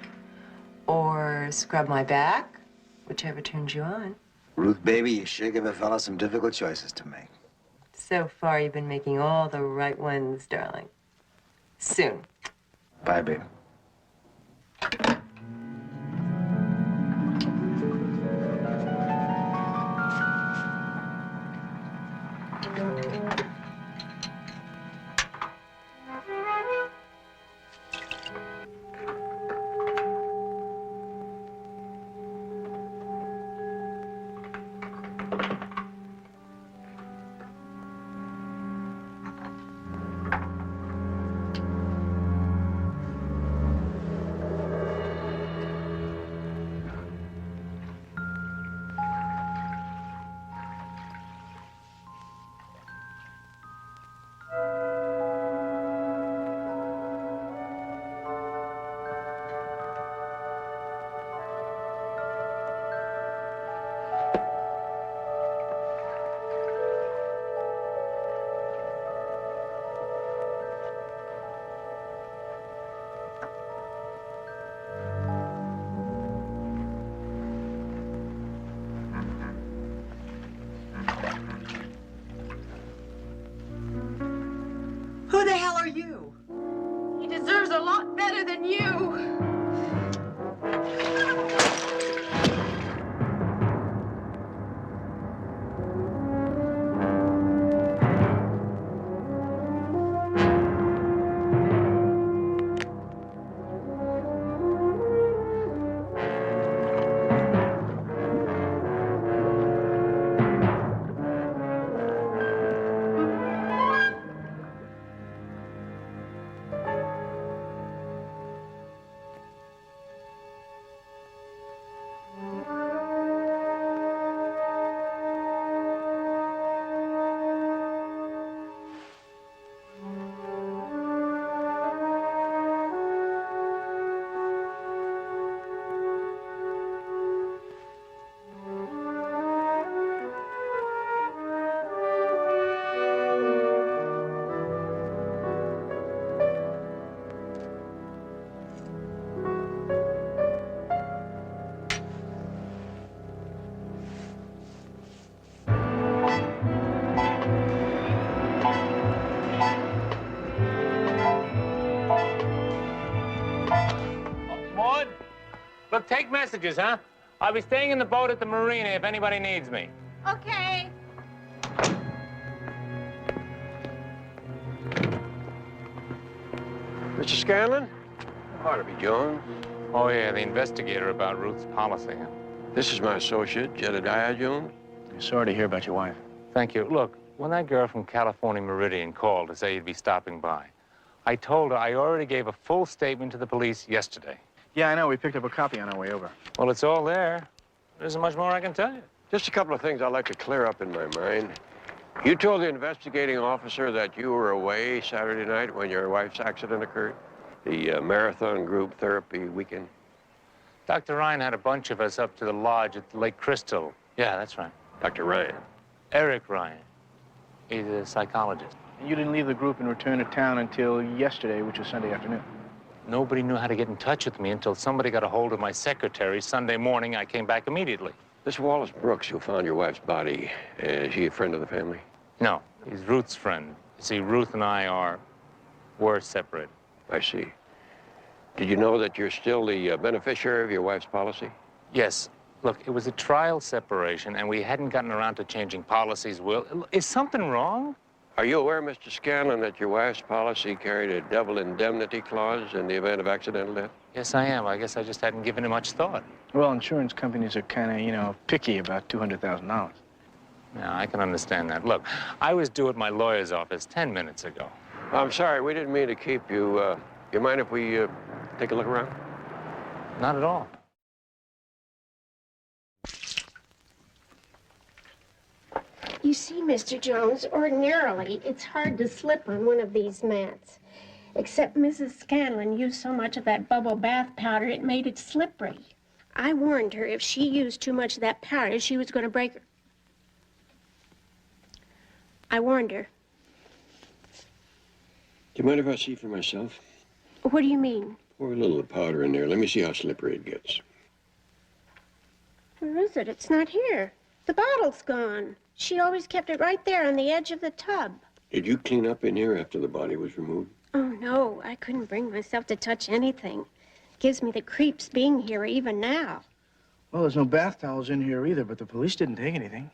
or scrub my back, whichever turns you on. Ruth, baby, you sure give a fella some difficult choices to make. So far, you've been making all the right ones, darling. Soon. Bye, baby. Who the hell are you? He deserves a lot better than you. Look, take messages, huh? I'll be staying in the boat at the marina if anybody needs me. Okay. Mr. Scanlon? Barnaby Jones. Oh, yeah, the investigator about Ruth's policy. This is my associate, Jedediah Jones. Sorry to hear about your wife. Thank you. Look, when that girl from California Meridian called to say you'd be stopping by, I told her I already gave a full statement to the police yesterday. Yeah, I know. We picked up a copy on our way over. Well, it's all there. There isn't much more I can tell you. Just a couple of things I'd like to clear up in my mind. You told the investigating officer that you were away Saturday night when your wife's accident occurred? The marathon group therapy weekend? Dr. Ryan had a bunch of us up to the lodge at Lake Crystal. Yeah, that's right. Dr. Ryan? Eric Ryan. He's a psychologist. And you didn't leave the group and return to town until yesterday, which was Sunday afternoon. Nobody knew how to get in touch with me until somebody got a hold of my secretary. Sunday morning, I came back immediately. This Wallace Brooks who found your wife's body, is he a friend of the family? No, he's Ruth's friend. You see, Ruth and I were separated. I see. Did you know that you're still the beneficiary of your wife's policy? Yes. Look, it was a trial separation, and we hadn't gotten around to changing policies. Will, is something wrong? Are you aware, Mr. Scanlon, that your wife's policy carried a double indemnity clause in the event of accidental death? Yes, I am. I guess I just hadn't given it much thought. Well, insurance companies are kind of, you know, picky about $200,000. Yeah, I can understand that. Look, I was due at my lawyer's office 10 minutes ago. I'm sorry, we didn't mean to keep you. You mind if we take a look around? Not at all. You see, Mr. Jones, ordinarily, it's hard to slip on one of these mats. Except Mrs. Scanlon used so much of that bubble bath powder, it made it slippery. I warned her if she used too much of that powder, she was going to break her. I warned her. Do you mind if I see for myself? What do you mean? Pour a little of powder in there. Let me see how slippery it gets. Where is it? It's not here. The bottle's gone. She always kept it right there on the edge of the tub. Did you clean up in here after the body was removed? Oh, no. I couldn't bring myself to touch anything. Gives me the creeps being here even now. Well, there's no bath towels in here either, but the police didn't take anything.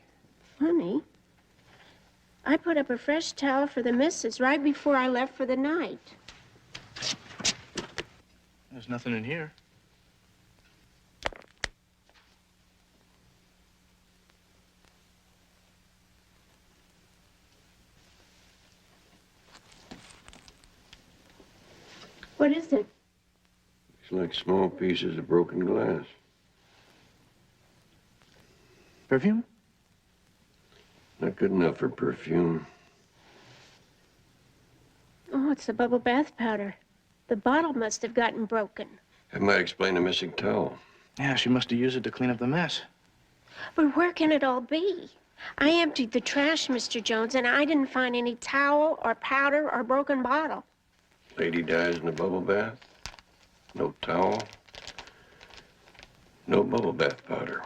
Funny. I put up a fresh towel for the missus right before I left for the night. There's nothing in here. What is it? It's like small pieces of broken glass. Perfume? Not good enough for perfume. Oh, it's the bubble bath powder. The bottle must have gotten broken. That might explain the missing towel. Yeah, she must have used it to clean up the mess. But where can it all be? I emptied the trash, Mr. Jones, and I didn't find any towel or powder or broken bottle. Lady dies in a bubble bath. No towel. No bubble bath powder.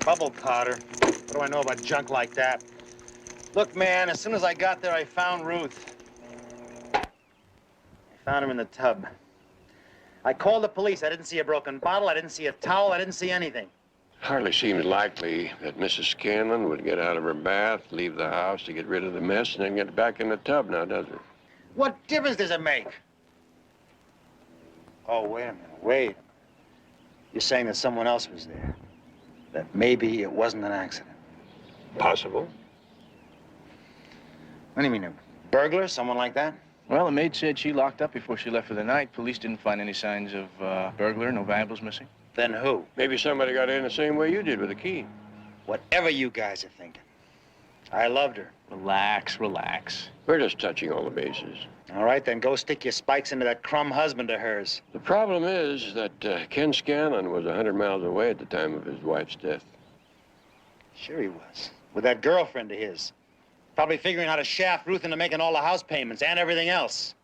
Bubble powder? What do I know about junk like that? Look, man, as soon as I got there, I found Ruth. I found her in the tub. I called the police. I didn't see a broken bottle. I didn't see a towel. I didn't see anything. Hardly seems likely that Mrs. Scanlon would get out of her bath, leave the house to get rid of the mess, and then get back in the tub now, does it? What difference does it make? Oh, wait a minute. Wait a minute. You're saying that someone else was there? That maybe it wasn't an accident? Possible. What do you mean, a burglar? Someone like that? Well, the maid said she locked up before she left for the night. Police didn't find any signs of burglar, no valuables missing. Then who? Maybe somebody got in the same way you did with a key. Whatever you guys are thinking. I loved her. Relax, relax. We're just touching all the bases. All right, then go stick your spikes into that crumb husband of hers. The problem is that Ken Scanlon was 100 miles away at the time of his wife's death. Sure he was. With that girlfriend of his. Probably figuring how to shaft Ruth into making all the house payments and everything else.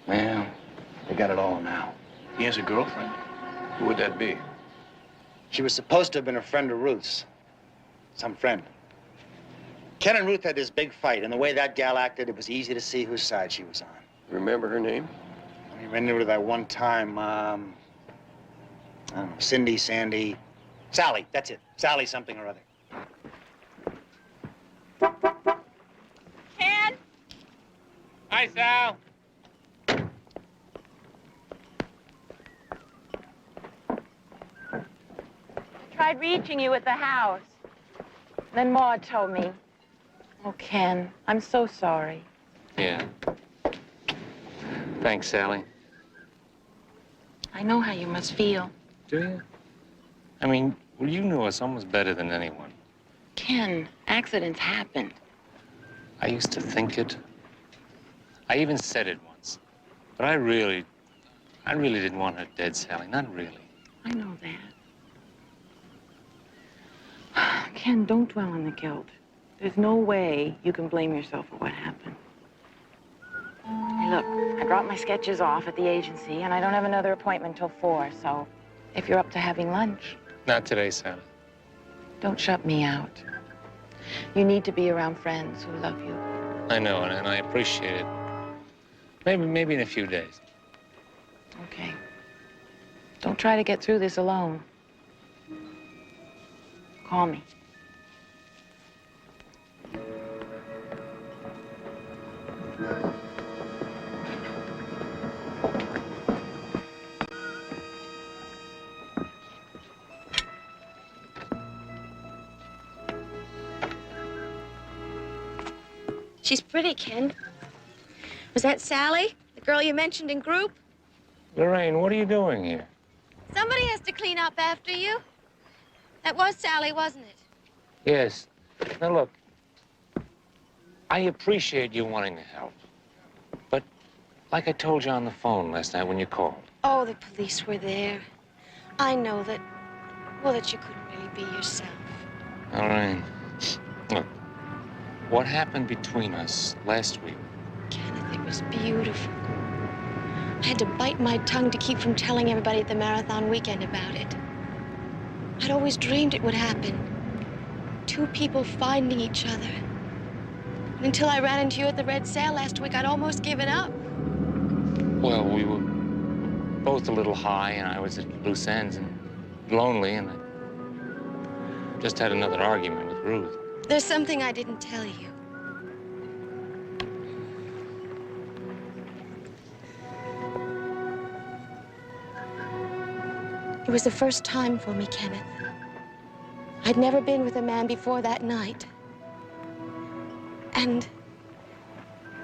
Well, they got it all now. He has a girlfriend. Who would that be? She was supposed to have been a friend of Ruth's. Some friend. Ken and Ruth had this big fight, and the way that gal acted, it was easy to see whose side she was on. Remember her name? He ran into that one time, I don't know, Cindy, Sandy, Sally, that's it. Sally something or other. Ken? Hi, Sal. Tried reaching you at the house. Then Maud told me. Oh, Ken, I'm so sorry. Yeah. Thanks, Sally. I know how you must feel. Do you? I mean, well, you knew us almost better than anyone. Ken, accidents happen. I used to think it. I even said it once. But I really didn't want her dead, Sally. Not really. I know that. Ken, don't dwell on the guilt. There's no way you can blame yourself for what happened. Hey, look, I dropped my sketches off at the agency, and I don't have another appointment till 4, so if you're up to having lunch. Not today, Sally. Don't shut me out. You need to be around friends who love you. I know, and I appreciate it. Maybe in a few days. Okay. Don't try to get through this alone. Call me. She's pretty, Ken. Was that Sally, the girl you mentioned in group? Lorraine, what are you doing here? Somebody has to clean up after you. That was Sally, wasn't it? Yes. Now, look, I appreciate you wanting to help. But like I told you on the phone last night when you called, Oh, the police were there. I know that, well, that you couldn't really be yourself. Lorraine, look, what happened between us last week? Kenneth, it was beautiful. I had to bite my tongue to keep from telling everybody at the marathon weekend about it. I'd always dreamed it would happen. Two people finding each other. And until I ran into you at the Red Sail last week, I'd almost given up. Well, we were both a little high, and I was at loose ends and lonely, and I just had another argument with Ruth. There's something I didn't tell you. It was the first time for me, Kenneth. I'd never been with a man before that night. And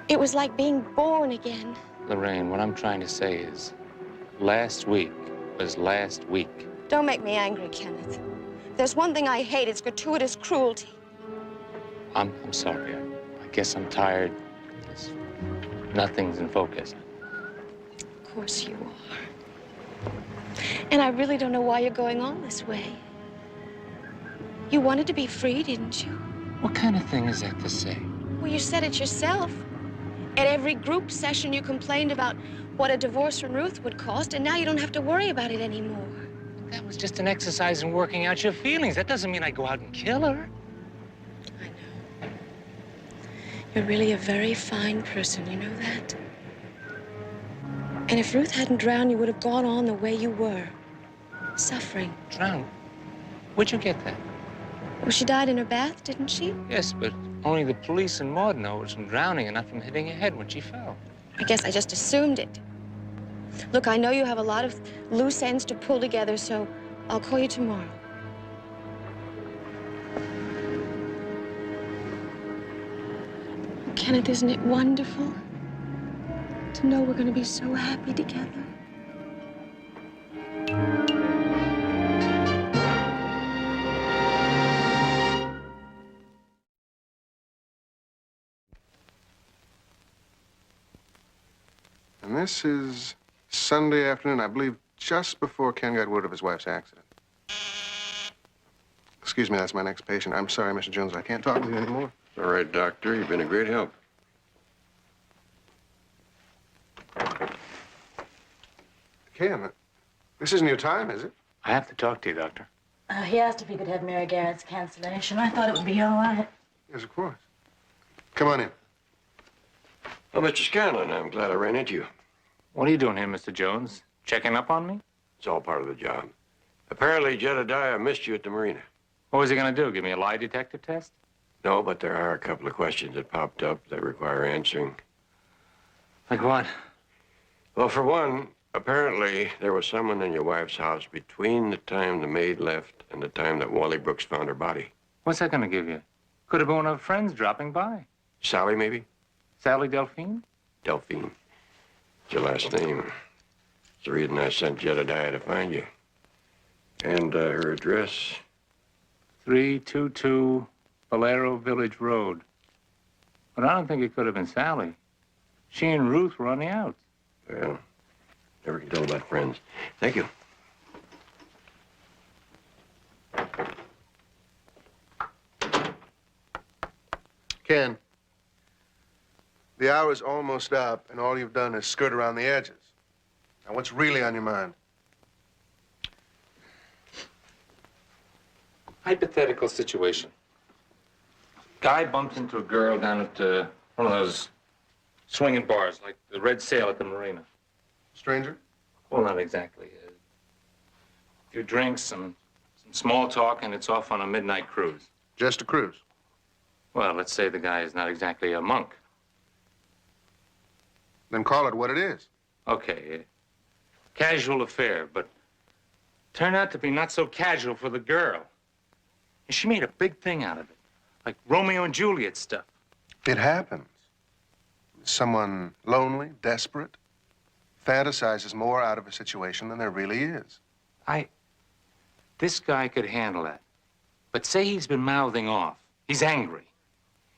it was like being born again. Lorraine, what I'm trying to say is, last week was last week. Don't make me angry, Kenneth. If there's one thing I hate, it's gratuitous cruelty. I'm sorry. I guess I'm tired. Nothing's in focus. Of course you are. And I really don't know why you're going on this way. You wanted to be free, didn't you? What kind of thing is that to say? Well, you said it yourself. At every group session, you complained about what a divorce from Ruth would cost, and now you don't have to worry about it anymore. That was just an exercise in working out your feelings. That doesn't mean I go out and kill her. I know. You're really a very fine person, you know that? And if Ruth hadn't drowned, you would have gone on the way you were, suffering. Drowned? Where'd you get that? Well, she died in her bath, didn't she? Yes, but only the police and Maud know it was from drowning and not from hitting her head when she fell. I guess I just assumed it. Look, I know you have a lot of loose ends to pull together, so I'll call you tomorrow. Kenneth, isn't it wonderful to know we're going to be so happy together? And this is Sunday afternoon, I believe, just before Ken got word of his wife's accident. Excuse me, that's my next patient. I'm sorry, Mr. Jones, I can't talk with you anymore. All right, Doctor, you've been a great help. Ken, this isn't your time, is it? I have to talk to you, Doctor. He asked if he could have Mary Garrett's cancellation. I thought it would be all right. Yes, of course. Come on in. Well, Mr. Scanlon, I'm glad I ran into you. What are you doing here, Mr. Jones? Checking up on me? It's all part of the job. Apparently, Jedediah missed you at the marina. What was he gonna do, give me a lie detector test? No, but there are a couple of questions that popped up that require answering. Like what? Well, for one, apparently there was someone in your wife's house between the time the maid left and the time that Wally Brooks found her body. What's that gonna give you? Could have been one of her friends dropping by. Sally, maybe? Sally Delphine? Delphine. It's your last name. It's the reason I sent Jedediah to find you. And her address. 322 Valero Village Road. But I don't think it could have been Sally. She and Ruth were on the outs. Well, never can tell about friends. Thank you. Ken, the hour's almost up, and all you've done is skirt around the edges. Now, what's really on your mind? Hypothetical situation. Guy bumped into a girl down at one of those swinging bars, like the Red Sail at the marina. Stranger? Well, not exactly. A few drinks, some small talk, and it's off on a midnight cruise. Just a cruise? Well, let's say the guy is not exactly a monk. Then call it what it is. Okay, casual affair, but turned out to be not so casual for the girl. And she made a big thing out of it, like Romeo and Juliet stuff. It happens. Someone lonely, desperate, fantasizes more out of a situation than there really is. This guy could handle that. But say he's been mouthing off. He's angry.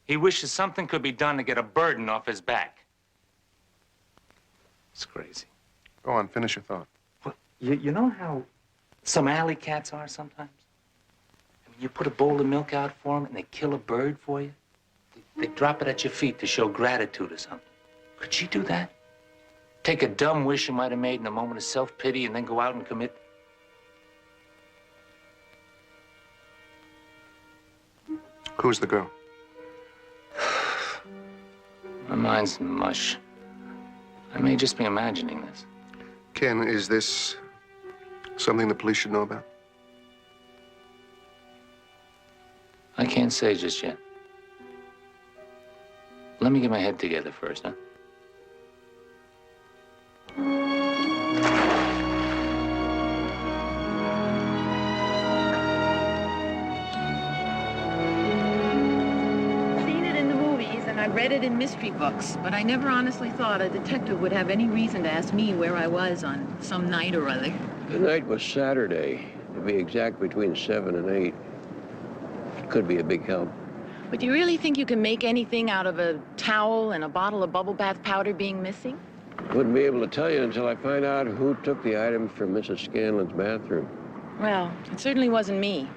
He wishes something could be done to get a burden off his back. It's crazy. Go on, finish your thought. Well, you know how some alley cats are sometimes? I mean, you put a bowl of milk out for them and they kill a bird for you. They drop it at your feet to show gratitude or something. Could she do that? Take a dumb wish you might have made in a moment of self-pity and then go out and commit? Who's the girl? My mind's mush. I may just be imagining this. Ken, is this something the police should know about? I can't say just yet. Let me get my head together first, huh? Seen it in the movies, and I read it in mystery books, but I never honestly thought a detective would have any reason to ask me where I was on some night or other. The night was Saturday, to be exact, between 7 and 8. It could be a big help. But do you really think you can make anything out of a towel and a bottle of bubble bath powder being missing? Wouldn't be able to tell you until I find out who took the items from Mrs. Scanlon's bathroom. Well, it certainly wasn't me.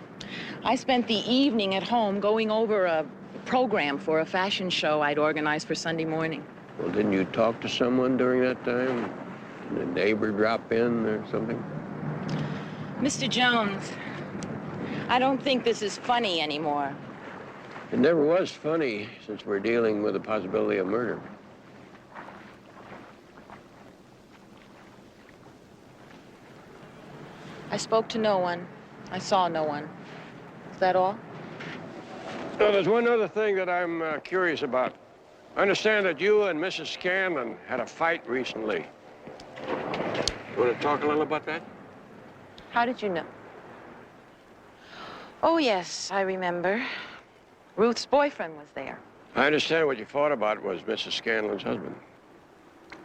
I spent the evening at home going over a program for a fashion show I'd organized for Sunday morning. Well, didn't you talk to someone during that time? Did a neighbor drop in or something? Mr. Jones, I don't think this is funny anymore. It never was funny, since we're dealing with the possibility of murder. I spoke to no one. I saw no one. Is that all? No, there's one other thing that I'm curious about. I understand that you and Mrs. Scanlon had a fight recently. You want to talk a little about that? How did you know? Oh, yes, I remember. Ruth's boyfriend was there. I understand what you fought about was Mrs. Scanlon's husband.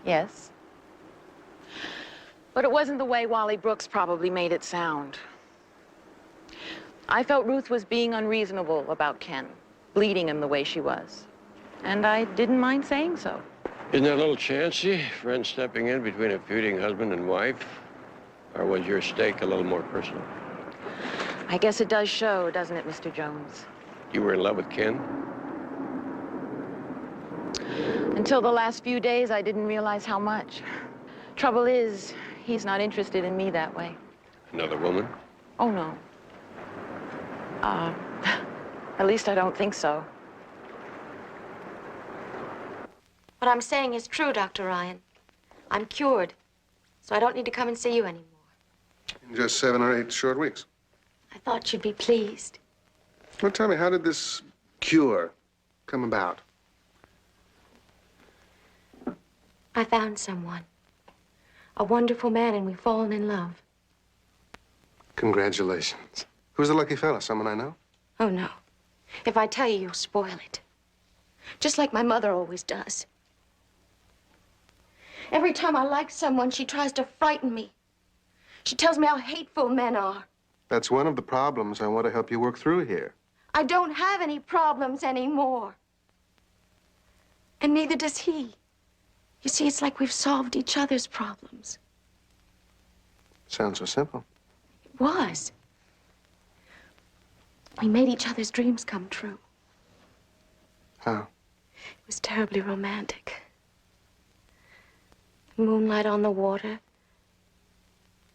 Yes. But it wasn't the way Wally Brooks probably made it sound. I felt Ruth was being unreasonable about Ken, bleeding him the way she was. And I didn't mind saying so. Isn't that a little chancy, friend stepping in between a feuding husband and wife? Or was your stake a little more personal? I guess it does show, doesn't it, Mr. Jones? You were in love with Ken? Until the last few days, I didn't realize how much. Trouble is, he's not interested in me that way. Another woman? Oh, no. At least I don't think so. What I'm saying is true, Dr. Ryan. I'm cured, so I don't need to come and see you anymore. In just 7 or 8 short weeks. I thought you'd be pleased. Well, tell me, how did this cure come about? I found someone. A wonderful man, and we've fallen in love. Congratulations. Who's the lucky fella? Someone I know? Oh, no. If I tell you, you'll spoil it. Just like my mother always does. Every time I like someone, she tries to frighten me. She tells me how hateful men are. That's one of the problems I want to help you work through here. I don't have any problems anymore. And neither does he. You see, it's like we've solved each other's problems. Sounds so simple. It was. We made each other's dreams come true. How? It was terribly romantic. The moonlight on the water,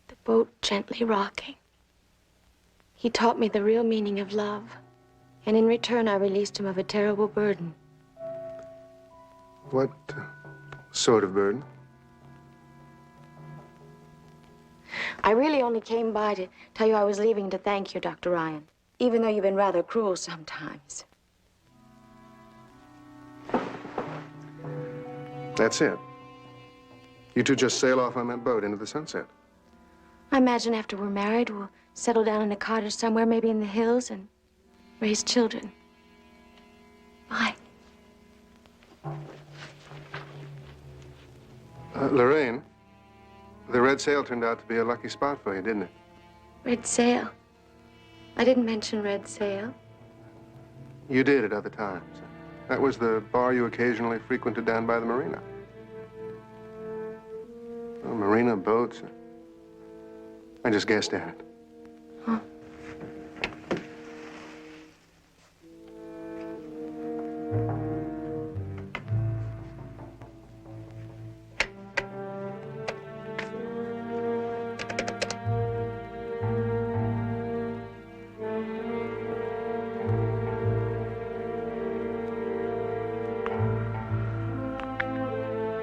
the boat gently rocking. He taught me the real meaning of love, and in return, I released him of a terrible burden. What sort of burden? I really only came by to tell you I was leaving to thank you, Dr. Ryan, even though you've been rather cruel sometimes. That's it. You two just sail off on that boat into the sunset. I imagine after we're married, we'll settle down in a cottage somewhere, maybe in the hills, and raise children. Bye. Lorraine, the red sail turned out to be a lucky spot for you, didn't it? Red sail. I didn't mention red sail. You did at other times. That was the bar you occasionally frequented down by the marina. Oh, marina, boats. I just guessed at it. Huh.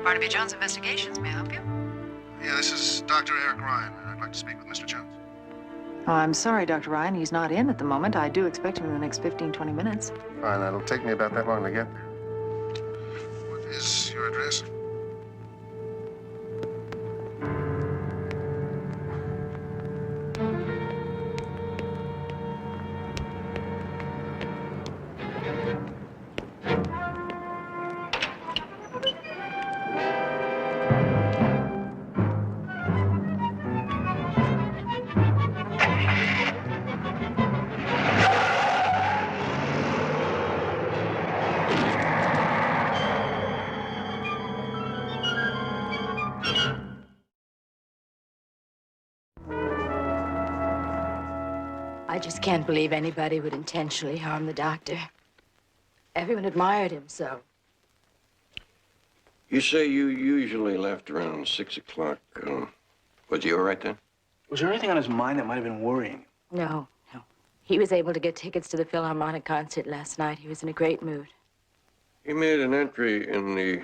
Barnaby Jones Investigations, may I help you? Yeah, this is Dr. Eric Ryan. I'd like to speak with Mr. Jones. Oh, I'm sorry, Dr. Ryan. He's not in at the moment. I do expect him in the next 15, 20 minutes. Fine, that'll take me about that long to get there. What is your address? I just can't believe anybody would intentionally harm the doctor. Everyone admired him so. You say you usually left around 6 o'clock. Was he all right then? Was there anything on his mind that might have been worrying? No. He was able to get tickets to the Philharmonic concert last night. He was in a great mood. He made an entry in the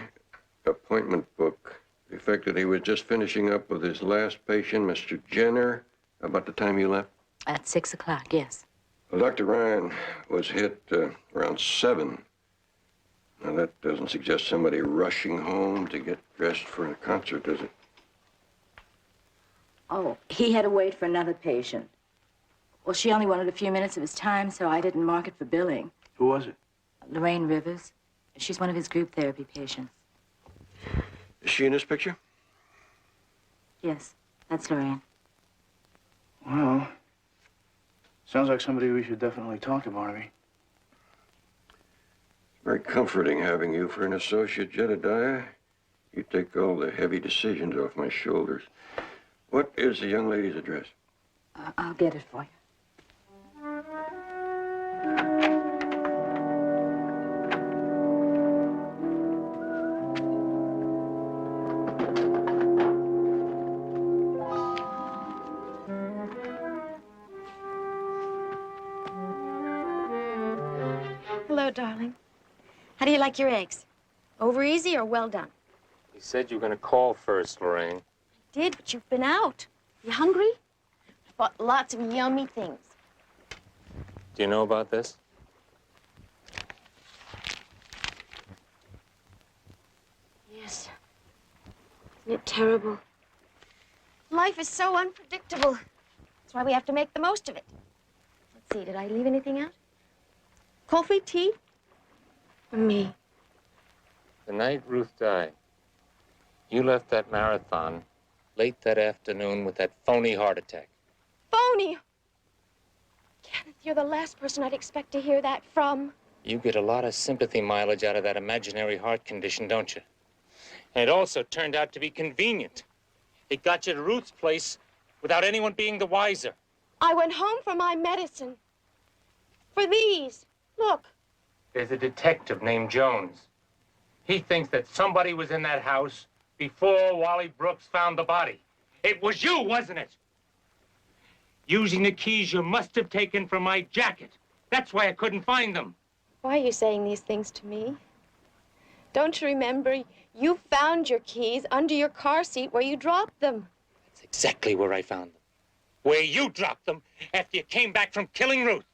appointment book, the fact that he was just finishing up with his last patient, Mr. Jenner, about the time you left. At 6 o'clock, yes. Well, Dr. Ryan was hit around 7. Now, that doesn't suggest somebody rushing home to get dressed for a concert, does it? Oh, he had to wait for another patient. Well, she only wanted a few minutes of his time, so I didn't mark it for billing. Who was it? Lorraine Rivers. She's one of his group therapy patients. Is she in this picture? Yes, that's Lorraine. Well, sounds like somebody we should definitely talk to, Barnaby. Very comforting having you for an associate, Jedediah. You take all the heavy decisions off my shoulders. What is the young lady's address? I'll get it for you. Hello, darling. How do you like your eggs? Over easy or well done? You said you were going to call first, Lorraine. Did, but you've been out. You hungry? I bought lots of yummy things. Do you know about this? Yes. Isn't it terrible? Life is so unpredictable. That's why we have to make the most of it. Let's see, did I leave anything out? Coffee, tea? For me. The night Ruth died, you left that marathon late that afternoon with that phony heart attack. Phony! Kenneth, you're the last person I'd expect to hear that from. You get a lot of sympathy mileage out of that imaginary heart condition, don't you? And it also turned out to be convenient. It got you to Ruth's place without anyone being the wiser. I went home for my medicine. For these. Look. There's a detective named Jones. He thinks that somebody was in that house before Wally Brooks found the body. It was you, wasn't it? Using the keys you must have taken from my jacket. That's why I couldn't find them. Why are you saying these things to me? Don't you remember? You found your keys under your car seat where you dropped them. That's exactly where I found them. Where you dropped them after you came back from killing Ruth.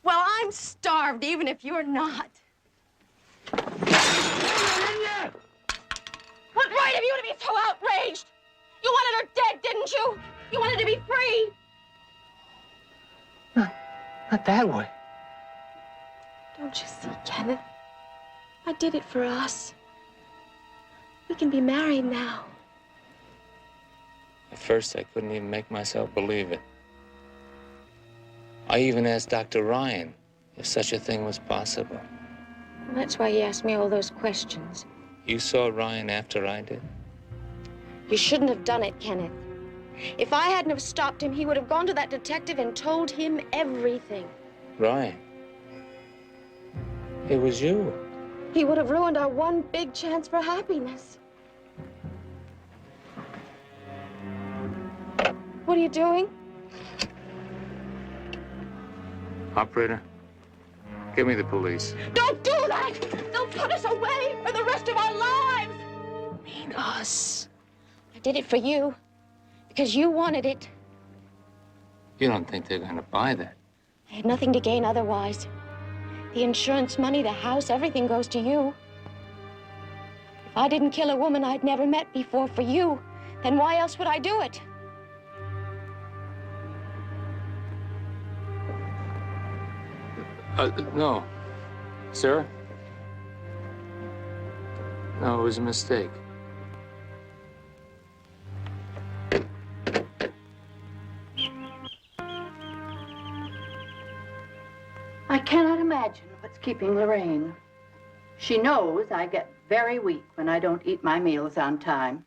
Well, I'm starved, even if you're not. What right have you to be so outraged? You wanted her dead, didn't you? You wanted to be free. Not that way. Don't you see, Kenneth? I did it for us. We can be married now. At first, I couldn't even make myself believe it. I even asked Dr. Ryan if such a thing was possible. Well, that's why he asked me all those questions. You saw Ryan after I did? You shouldn't have done it, Kenneth. If I hadn't have stopped him, he would have gone to that detective and told him everything. Ryan. It was you. He would have ruined our one big chance for happiness. What are you doing? Operator, give me the police. Don't do that! They'll put us away for the rest of our lives! I mean us. I did it for you. Because you wanted it. You don't think they're going to buy that? I had nothing to gain otherwise. The insurance money, the house, everything goes to you. If I didn't kill a woman I'd never met before for you, then why else would I do it? No. Sir? No, it was a mistake. I cannot imagine what's keeping Lorraine. She knows I get very weak when I don't eat my meals on time.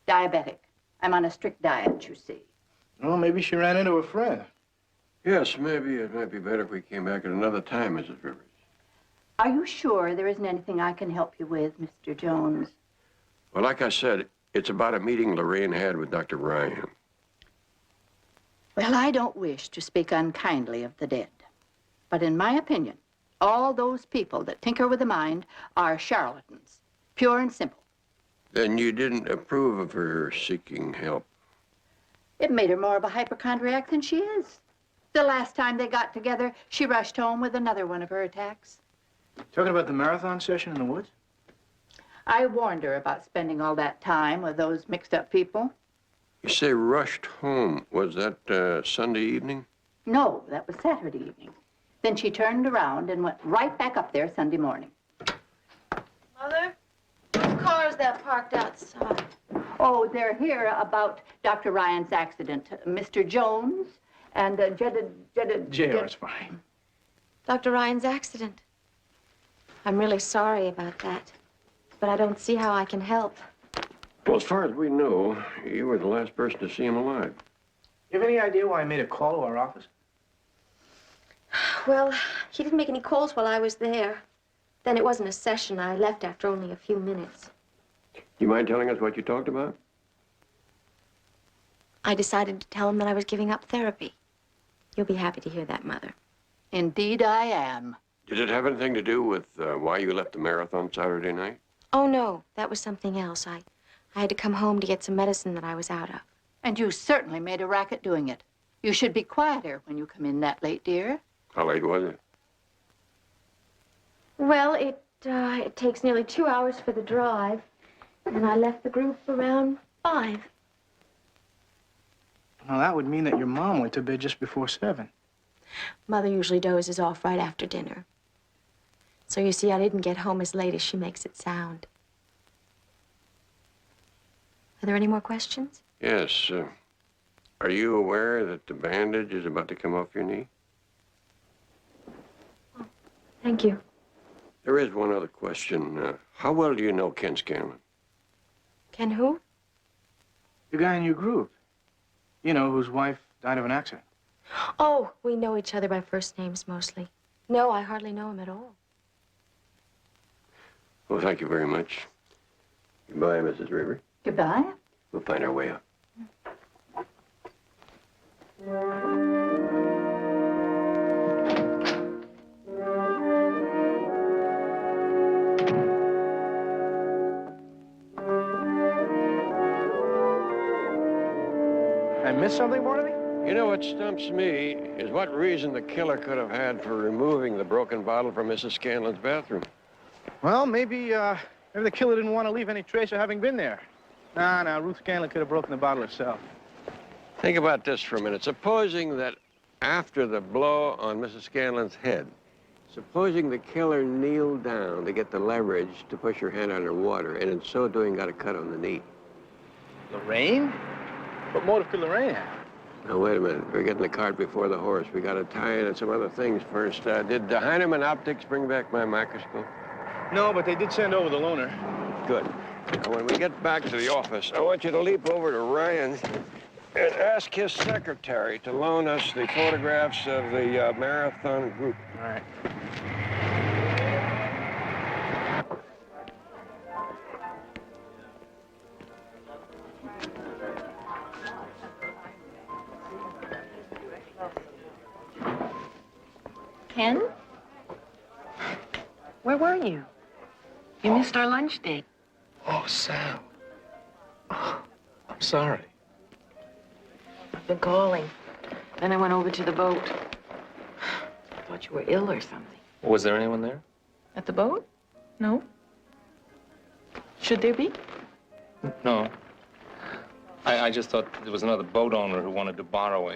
Diabetic. I'm on a strict diet, you see. Well, maybe she ran into a friend. Yes, maybe it might be better if we came back at another time, Mrs. Rivers. Are you sure there isn't anything I can help you with, Mr. Jones? Well, like I said, it's about a meeting Lorraine had with Dr. Ryan. Well, I don't wish to speak unkindly of the dead. But in my opinion, all those people that tinker with the mind are charlatans, pure and simple. Then you didn't approve of her seeking help? It made her more of a hypochondriac than she is. The last time they got together, she rushed home with another one of her attacks. Talking about the marathon session in the woods? I warned her about spending all that time with those mixed-up people. You say rushed home. Was that Sunday evening? No, that was Saturday evening. Then she turned around and went right back up there Sunday morning. Mother, whose car is that parked outside? Oh, they're here about Dr. Ryan's accident. Mr. Jones and JR's fine. Dr. Ryan's accident. I'm really sorry about that, but I don't see how I can help. Well, as far as we know, you were the last person to see him alive. You have any idea why I made a call to our office? Well, he didn't make any calls while I was there. Then it wasn't a session. I left after only a few minutes. You mind telling us what you talked about? I decided to tell him that I was giving up therapy. You'll be happy to hear that, Mother. Indeed I am. Did it have anything to do with why you left the marathon Saturday night? Oh, no, that was something else. I had to come home to get some medicine that I was out of. And you certainly made a racket doing it. You should be quieter when you come in that late, dear. How late was it? Well, it takes nearly 2 hours for the drive, and I left the group around 5. Well, that would mean that your mom went to bed just before 7. Mother usually dozes off right after dinner. So you see, I didn't get home as late as she makes it sound. Are there any more questions? Yes. Are you aware that the bandage is about to come off your knee? Thank you. There is one other question. How well do you know Ken Scanlon? Ken who? The guy in your group. You know, whose wife died of an accident. Oh, we know each other by first names mostly. No, I hardly know him at all. Well, thank you very much. Goodbye, Mrs. Reaver. Goodbye. We'll find our way up. I missed something, Barnaby? You know what stumps me is what reason the killer could have had for removing the broken bottle from Mrs. Scanlon's bathroom. Well, maybe the killer didn't want to leave any trace of having been there. Nah, Ruth Scanlon could have broken the bottle herself. Think about this for a minute. Supposing that after the blow on Mrs. Scanlon's head, supposing the killer kneeled down to get the leverage to push her hand underwater, and in so doing got a cut on the knee. Lorraine? What motive could Lorraine have? Now, wait a minute. We're getting the cart before the horse. We got to tie in on some other things first. Did Heinemann Optics bring back my microscope? No, but they did send over the loaner. Good. Now, when we get back to the office, I want you to leap over to Ryan and ask his secretary to loan us the photographs of the marathon group. All right. Ken? Where were you? You missed our lunch date. Oh, Sam. Oh, I'm sorry. I've been calling. Then I went over to the boat. I thought you were ill or something. Was there anyone there? At the boat? No. Should there be? No. I just thought there was another boat owner who wanted to borrow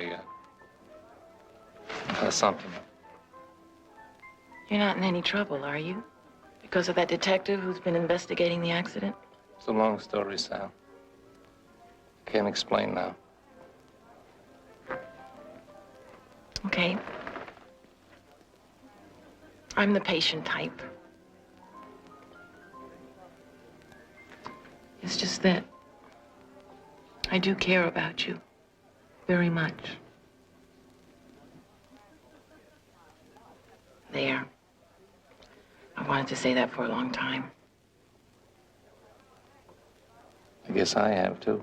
something. You're not in any trouble, are you? Because of that detective who's been investigating the accident? It's a long story, Sal. Can't explain now. Okay. I'm the patient type. It's just that I do care about you very much. There. I wanted to say that for a long time. I guess I have, too.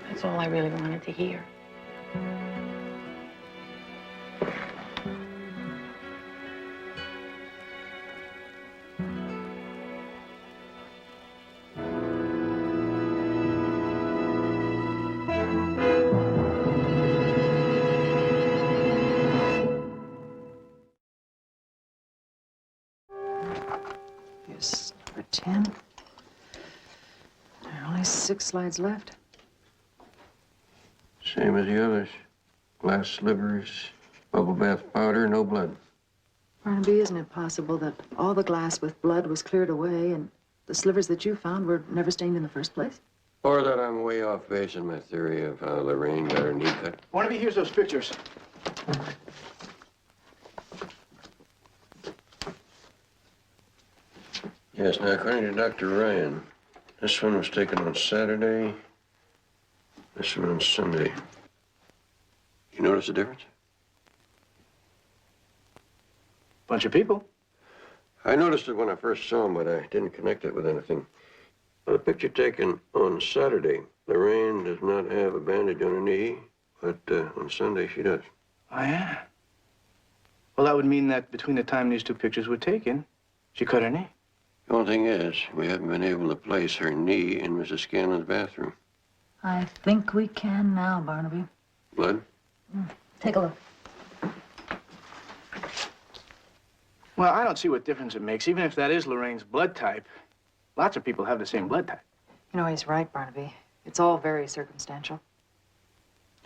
That's all I really wanted to hear. Here's number 10. There are only 6 slides left. Same as the others. Glass slivers, bubble bath powder, no blood. Barnaby, isn't it possible that all the glass with blood was cleared away and the slivers that you found were never stained in the first place? Or that I'm way off base in my theory of how Lorraine got her knee cut. Barnaby, here's those pictures. Yes, now, according to Dr. Ryan, this one was taken on Saturday, this one on Sunday. You notice the difference? Bunch of people. I noticed it when I first saw him, but I didn't connect it with anything. On the picture taken on Saturday, Lorraine does not have a bandage on her knee, but on Sunday she does. Oh, yeah? Well, that would mean that between the time these two pictures were taken, she cut her knee. The only thing is, we haven't been able to place her knee in Mrs. Scanlon's bathroom. I think we can now, Barnaby. Blood? Take a look. Well, I don't see what difference it makes, even if that is Lorraine's blood type. Lots of people have the same blood type. You know, he's right, Barnaby. It's all very circumstantial.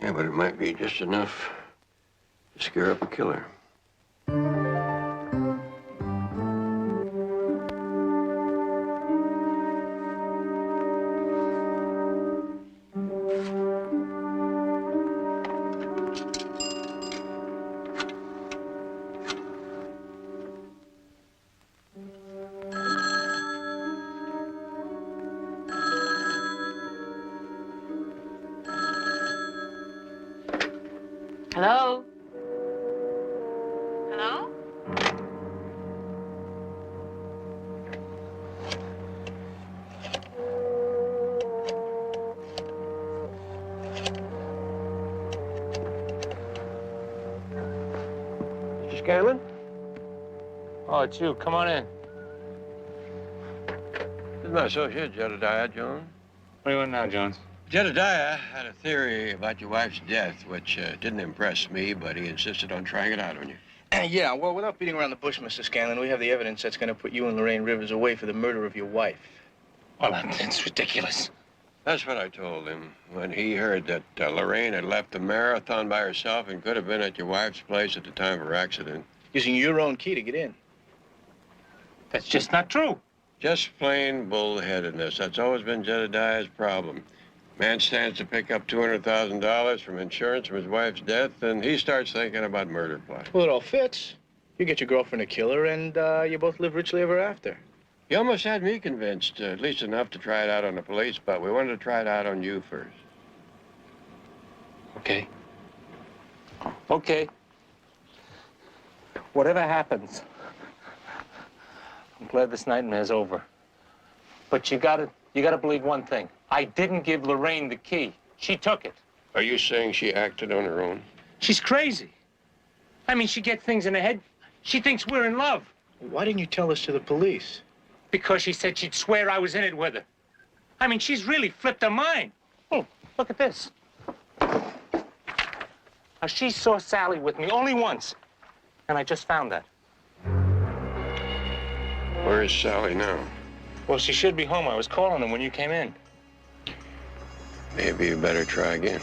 Yeah, but it might be just enough to scare up a killer. Hello? Hello? Mr. Scanlon? Oh, it's you. Come on in. This is my associate, Jedediah Jones. What do you want now, Jones? Jedediah had a theory about your wife's death, which didn't impress me, but he insisted on trying it out on you. Yeah, well, without beating around the bush, Mr. Scanlon, we have the evidence that's going to put you and Lorraine Rivers away for the murder of your wife. Well, that's ridiculous. That's what I told him when he heard that Lorraine had left the marathon by herself and could have been at your wife's place at the time of her accident. Using your own key to get in. That's just not true. Just plain bullheadedness. That's always been Jedediah's problem. Man stands to pick up $200,000 from insurance from his wife's death, and he starts thinking about murder plot. Well, it all fits. You get your girlfriend a killer, and you both live richly ever after. You almost had me convinced, at least enough to try it out on the police, but we wanted to try it out on you first. Okay. Okay. Whatever happens, I'm glad this nightmare's over. But you gotta believe one thing. I didn't give Lorraine the key. She took it. Are you saying she acted on her own? She's crazy. I mean, she gets things in her head. She thinks we're in love. Why didn't you tell this to the police? Because she said she'd swear I was in it with her. I mean, she's really flipped her mind. Oh, look at this. Now, she saw Sally with me only once, and I just found that. Where is Sally now? Well, she should be home. I was calling her when you came in. Maybe you better try again.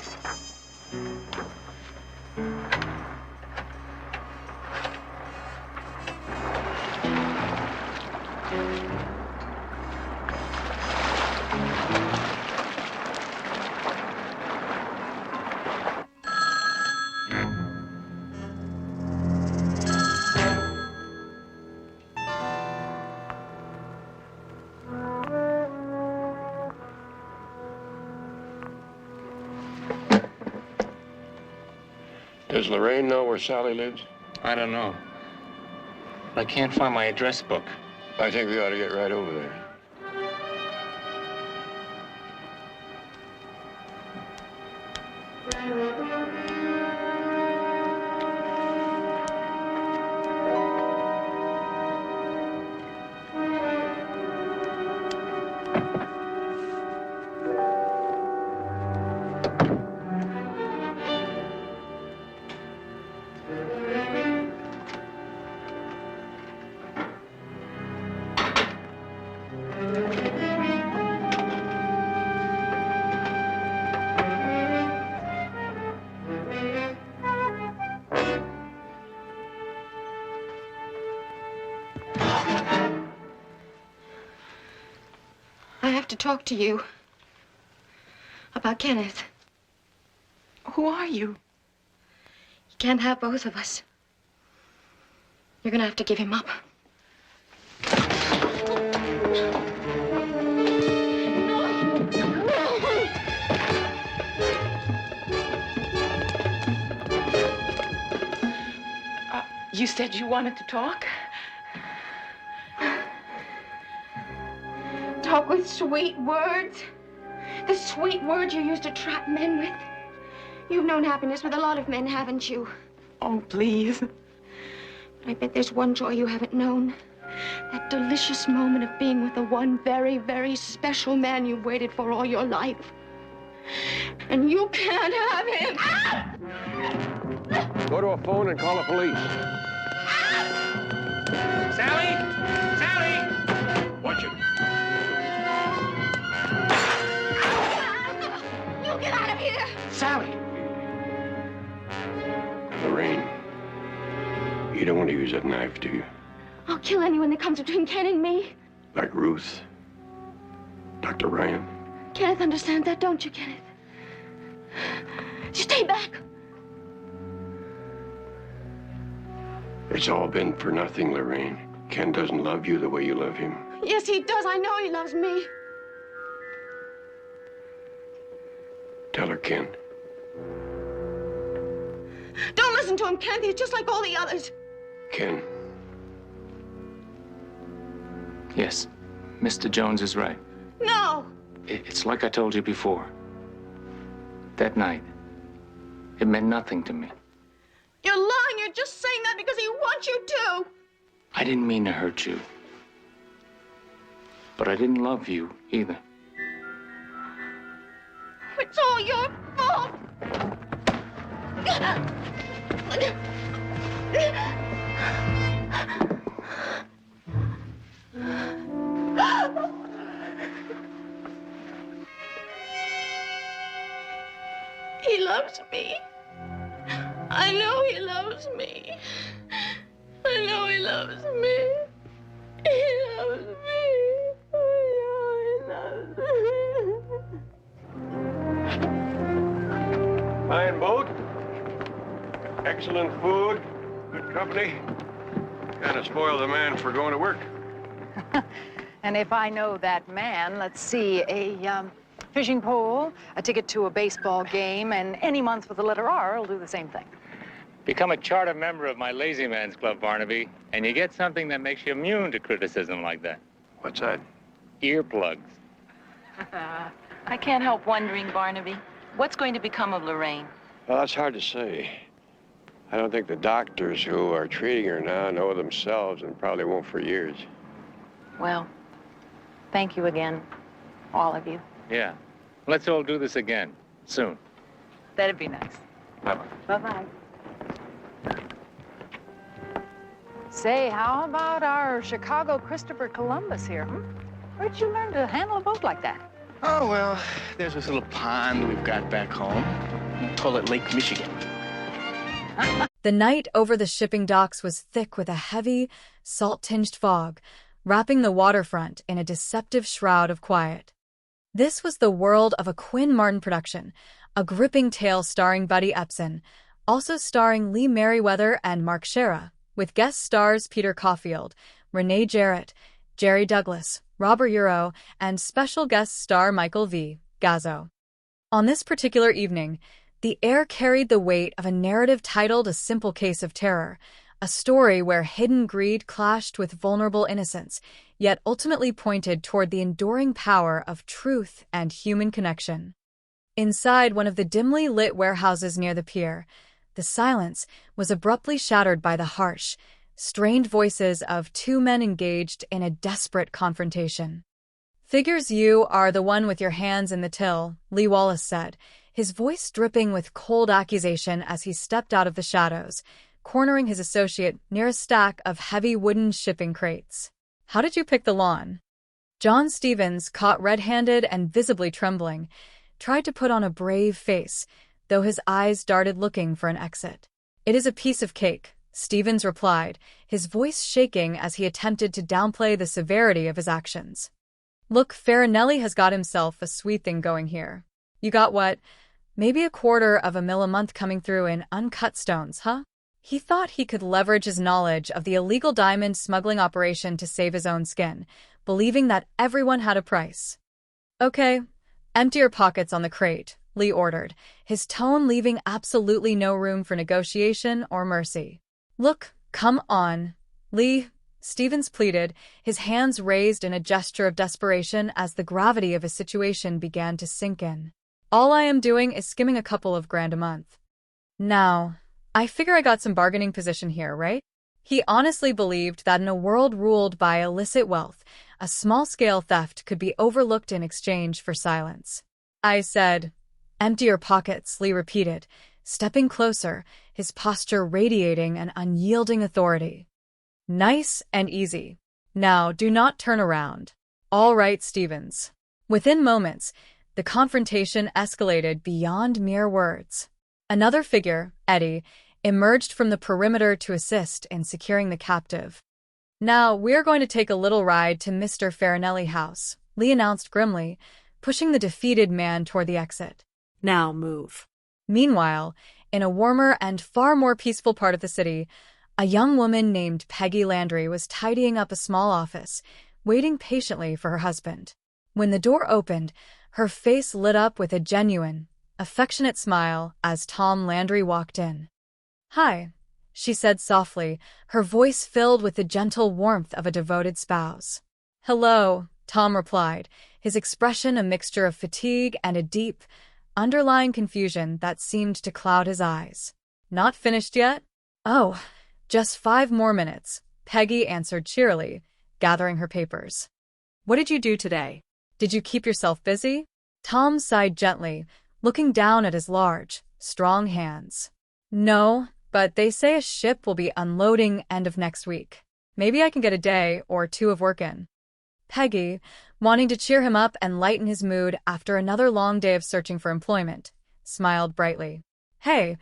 Does Lorraine know where Sally lives? I don't know. I can't find my address book. I think we ought to get right over there. I have to talk to you about Kenneth. Who are you? You can't have both of us. You're gonna have to give him up. You said you wanted to talk? Talk with sweet words. The sweet words you used to trap men with. You've known happiness with a lot of men, haven't you? Oh, please. I bet there's one joy you haven't known. That delicious moment of being with the one very, very special man you've waited for all your life. And you can't have him. Go to a phone and call the police. Sally! Sally! Watch it. You get out of here! Sally! Lorraine, you don't want to use that knife, do you? I'll kill anyone that comes between Ken and me. Like Ruth? Dr. Ryan? Kenneth understands that, don't you, Kenneth? Stay back. It's all been for nothing, Lorraine. Ken doesn't love you the way you love him. Yes, he does. I know he loves me. Tell her, Ken. Don't listen to him, Kenneth. He's just like all the others. Ken. Yes, Mr. Jones is right. No. It's like I told you before. That night, it meant nothing to me. You're lying. You're just saying that because he wants you to. I didn't mean to hurt you. But I didn't love you either. It's all your fault. He loves me. I know he loves me. I know he loves me. He loves me. I know he loves me. Fine boat. Excellent food. Good company. Kind of spoil the man for going to work. And if I know that man, let's see, a fishing pole, a ticket to a baseball game, and any month with the letter R will do the same thing. Become a charter member of my Lazy Man's Club, Barnaby, and you get something that makes you immune to criticism like that. What's that? Earplugs. I can't help wondering, Barnaby, what's going to become of Lorraine? Well, that's hard to say. I don't think the doctors who are treating her now know themselves and probably won't for years. Well, thank you again, all of you. Yeah. Let's all do this again, soon. That'd be nice. Bye-bye. Bye-bye. Say, how about our Chicago Christopher Columbus here, Where'd you learn to handle a boat like that? Oh, well, there's this little pond we've got back home. We call it Lake Michigan. The night over the shipping docks was thick with a heavy, salt-tinged fog, wrapping the waterfront in a deceptive shroud of quiet. This was the world of a Quinn Martin production, a gripping tale starring Buddy Epson, also starring Lee Merriweather and Mark Shera, with guest stars Peter Caulfield, Renee Jarrett, Jerry Douglas, Robert Euro, and special guest star Michael V. Gazzo. On this particular evening, the air carried the weight of a narrative titled A Simple Case of Terror, a story where hidden greed clashed with vulnerable innocence, yet ultimately pointed toward the enduring power of truth and human connection. Inside one of the dimly lit warehouses near the pier, the silence was abruptly shattered by the harsh, strained voices of two men engaged in a desperate confrontation. "Figures you are the one with your hands in the till," Lee Wallace said, his voice dripping with cold accusation as he stepped out of the shadows, cornering his associate near a stack of heavy wooden shipping crates. "How did you pick the lawn?" John Stevens, caught red-handed and visibly trembling, tried to put on a brave face, though his eyes darted looking for an exit. "It is a piece of cake," Stevens replied, his voice shaking as he attempted to downplay the severity of his actions. "Look, Farinelli has got himself a sweet thing going here. You got what? Maybe $250,000 a month coming through in uncut stones, huh?" He thought he could leverage his knowledge of the illegal diamond smuggling operation to save his own skin, believing that everyone had a price. "Okay, empty your pockets on the crate," Lee ordered, his tone leaving absolutely no room for negotiation or mercy. "Look, come on, Lee," Stevens pleaded, his hands raised in a gesture of desperation as the gravity of his situation began to sink in. "All I am doing is skimming a couple of grand a month." "Now, I figure I got some bargaining position here, right? He honestly believed that in a world ruled by illicit wealth, a small-scale theft could be overlooked in exchange for silence. I said, "Empty your pockets," Lee repeated, stepping closer, his posture radiating an unyielding authority. Nice and easy. Now, do not turn around. All right, Stevens. Within moments, the confrontation escalated beyond mere words. Another figure, Eddie, emerged from the perimeter to assist in securing the captive. Now, we're going to take a little ride to Mr. Farinelli House, Lee announced grimly, pushing the defeated man toward the exit. Now move. Meanwhile, in a warmer and far more peaceful part of the city, a young woman named Peggy Landry was tidying up a small office, waiting patiently for her husband. When the door opened, her face lit up with a genuine, affectionate smile as Tom Landry walked in. "Hi," she said softly, her voice filled with the gentle warmth of a devoted spouse. "Hello," Tom replied, his expression a mixture of fatigue and a deep, underlying confusion that seemed to cloud his eyes. "Not finished yet?" "Oh, just 5 more minutes," Peggy answered cheerily, gathering her papers. "What did you do today? Did you keep yourself busy?" Tom sighed gently, looking down at his large, strong hands. "No, but they say a ship will be unloading end of next week. Maybe I can get a day or 2 of work in." Peggy, wanting to cheer him up and lighten his mood after another long day of searching for employment, smiled brightly. "Hey,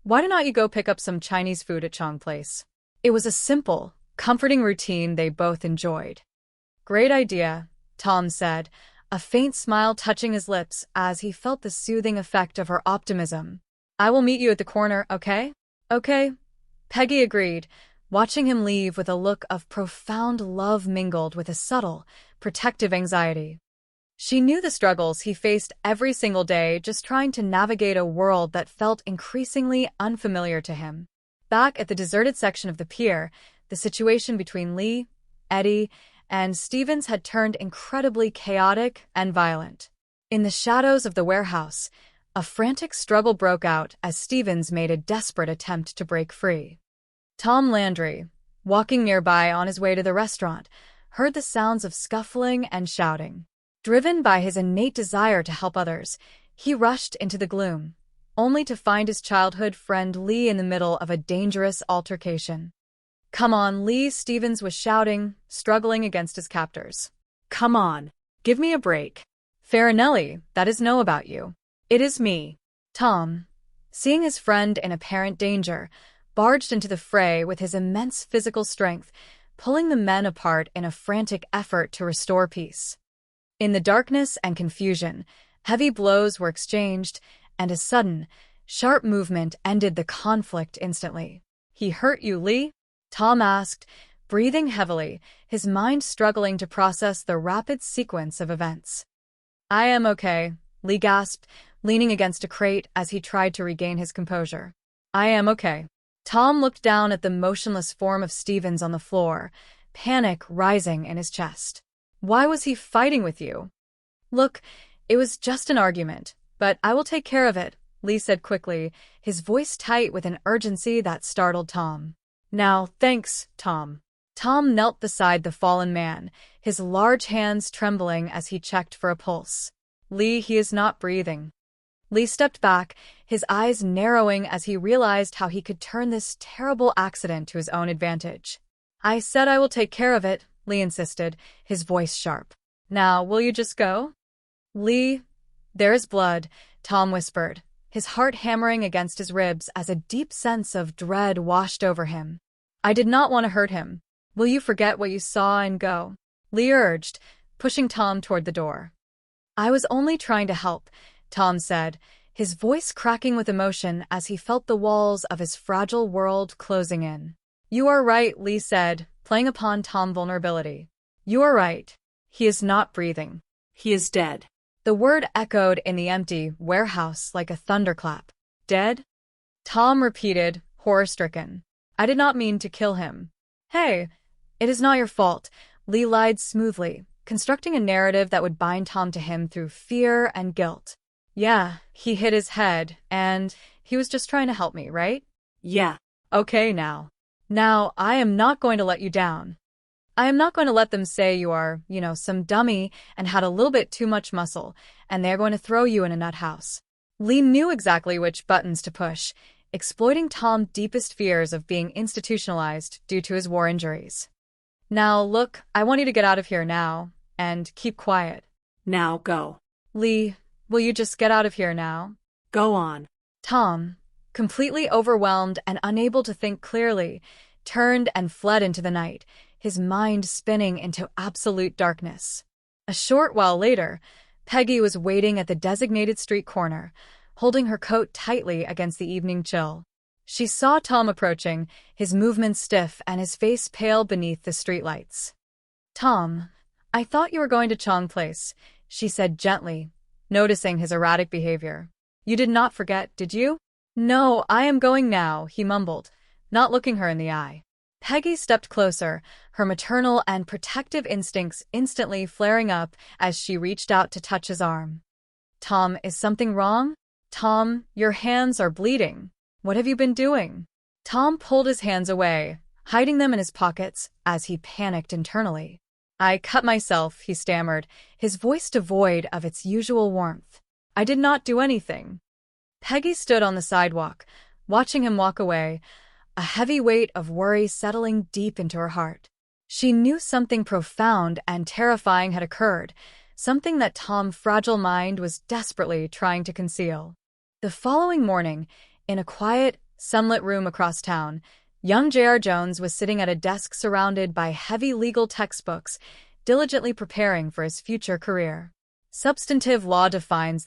why don't you go pick up some Chinese food at Chong Place?" It was a simple, comforting routine they both enjoyed. "Great idea," Tom said, a faint smile touching his lips as he felt the soothing effect of her optimism. "I will meet you at the corner, okay?" "Okay," Peggy agreed, watching him leave with a look of profound love mingled with a subtle, protective anxiety. She knew the struggles he faced every single day just trying to navigate a world that felt increasingly unfamiliar to him. Back at the deserted section of the pier, the situation between Lee, Eddie, and Stevens had turned incredibly chaotic and violent. In the shadows of the warehouse, a frantic struggle broke out as Stevens made a desperate attempt to break free. Tom Landry, walking nearby on his way to the restaurant, heard the sounds of scuffling and shouting. Driven by his innate desire to help others, he rushed into the gloom, only to find his childhood friend Lee in the middle of a dangerous altercation. "Come on, Lee," Stevens was shouting, struggling against his captors. "Come on, give me a break." "Farinelli, that is know about you." "It is me." Tom, seeing his friend in apparent danger, barged into the fray with his immense physical strength, pulling the men apart in a frantic effort to restore peace. In the darkness and confusion, heavy blows were exchanged, and a sudden, sharp movement ended the conflict instantly. "He hurt you, Lee?" Tom asked, breathing heavily, his mind struggling to process the rapid sequence of events. "I am okay," Lee gasped, leaning against a crate as he tried to regain his composure. "I am okay." Tom looked down at the motionless form of Stevens on the floor, panic rising in his chest. "Why was he fighting with you?" "Look, it was just an argument, but I will take care of it," Lee said quickly, his voice tight with an urgency that startled Tom. "Now, thanks, Tom." Tom knelt beside the fallen man, his large hands trembling as he checked for a pulse. "Lee, he is not breathing." Lee stepped back, his eyes narrowing as he realized how he could turn this terrible accident to his own advantage. "I said I will take care of it," Lee insisted, his voice sharp. "Now, will you just go?" "Lee, there is blood," Tom whispered, his heart hammering against his ribs as a deep sense of dread washed over him. "I did not want to hurt him. Will you forget what you saw and go?" Lee urged, pushing Tom toward the door. "I was only trying to help," Tom said, his voice cracking with emotion as he felt the walls of his fragile world closing in. "You are right," Lee said, playing upon Tom's vulnerability. "You are right. He is not breathing. He is dead." The word echoed in the empty warehouse like a thunderclap. "Dead?" Tom repeated, horror-stricken. "I did not mean to kill him." "Hey, it is not your fault," Lee lied smoothly, constructing a narrative that would bind Tom to him through fear and guilt. "Yeah, he hit his head, and he was just trying to help me, right?" Yeah. Okay now. Now, I am not going to let you down. I am not going to let them say you are, some dummy and had a little bit too much muscle, and they're going to throw you in a nut house. Lee knew exactly which buttons to push, exploiting Tom's deepest fears of being institutionalized due to his war injuries. Now, look, I want you to get out of here now, and keep quiet. Now go. Lee, will you just get out of here now? Go on. Tom, completely overwhelmed and unable to think clearly, turned and fled into the night, his mind spinning into absolute darkness. A short while later, Peggy was waiting at the designated street corner, holding her coat tightly against the evening chill. She saw Tom approaching, his movements stiff and his face pale beneath the streetlights. Tom, I thought you were going to Chong Place, she said gently, noticing his erratic behavior. You did not forget, did you? No, I am going now, he mumbled, not looking her in the eye. Peggy stepped closer, her maternal and protective instincts instantly flaring up as she reached out to touch his arm. Tom, is something wrong? Tom, your hands are bleeding. What have you been doing? Tom pulled his hands away, hiding them in his pockets as he panicked internally. I cut myself, he stammered, his voice devoid of its usual warmth. I did not do anything. Peggy stood on the sidewalk, watching him walk away, a heavy weight of worry settling deep into her heart. She knew something profound and terrifying had occurred, something that Tom's fragile mind was desperately trying to conceal. The following morning, in a quiet, sunlit room across town, young J.R. Jones was sitting at a desk surrounded by heavy legal textbooks, diligently preparing for his future career. Substantive law defines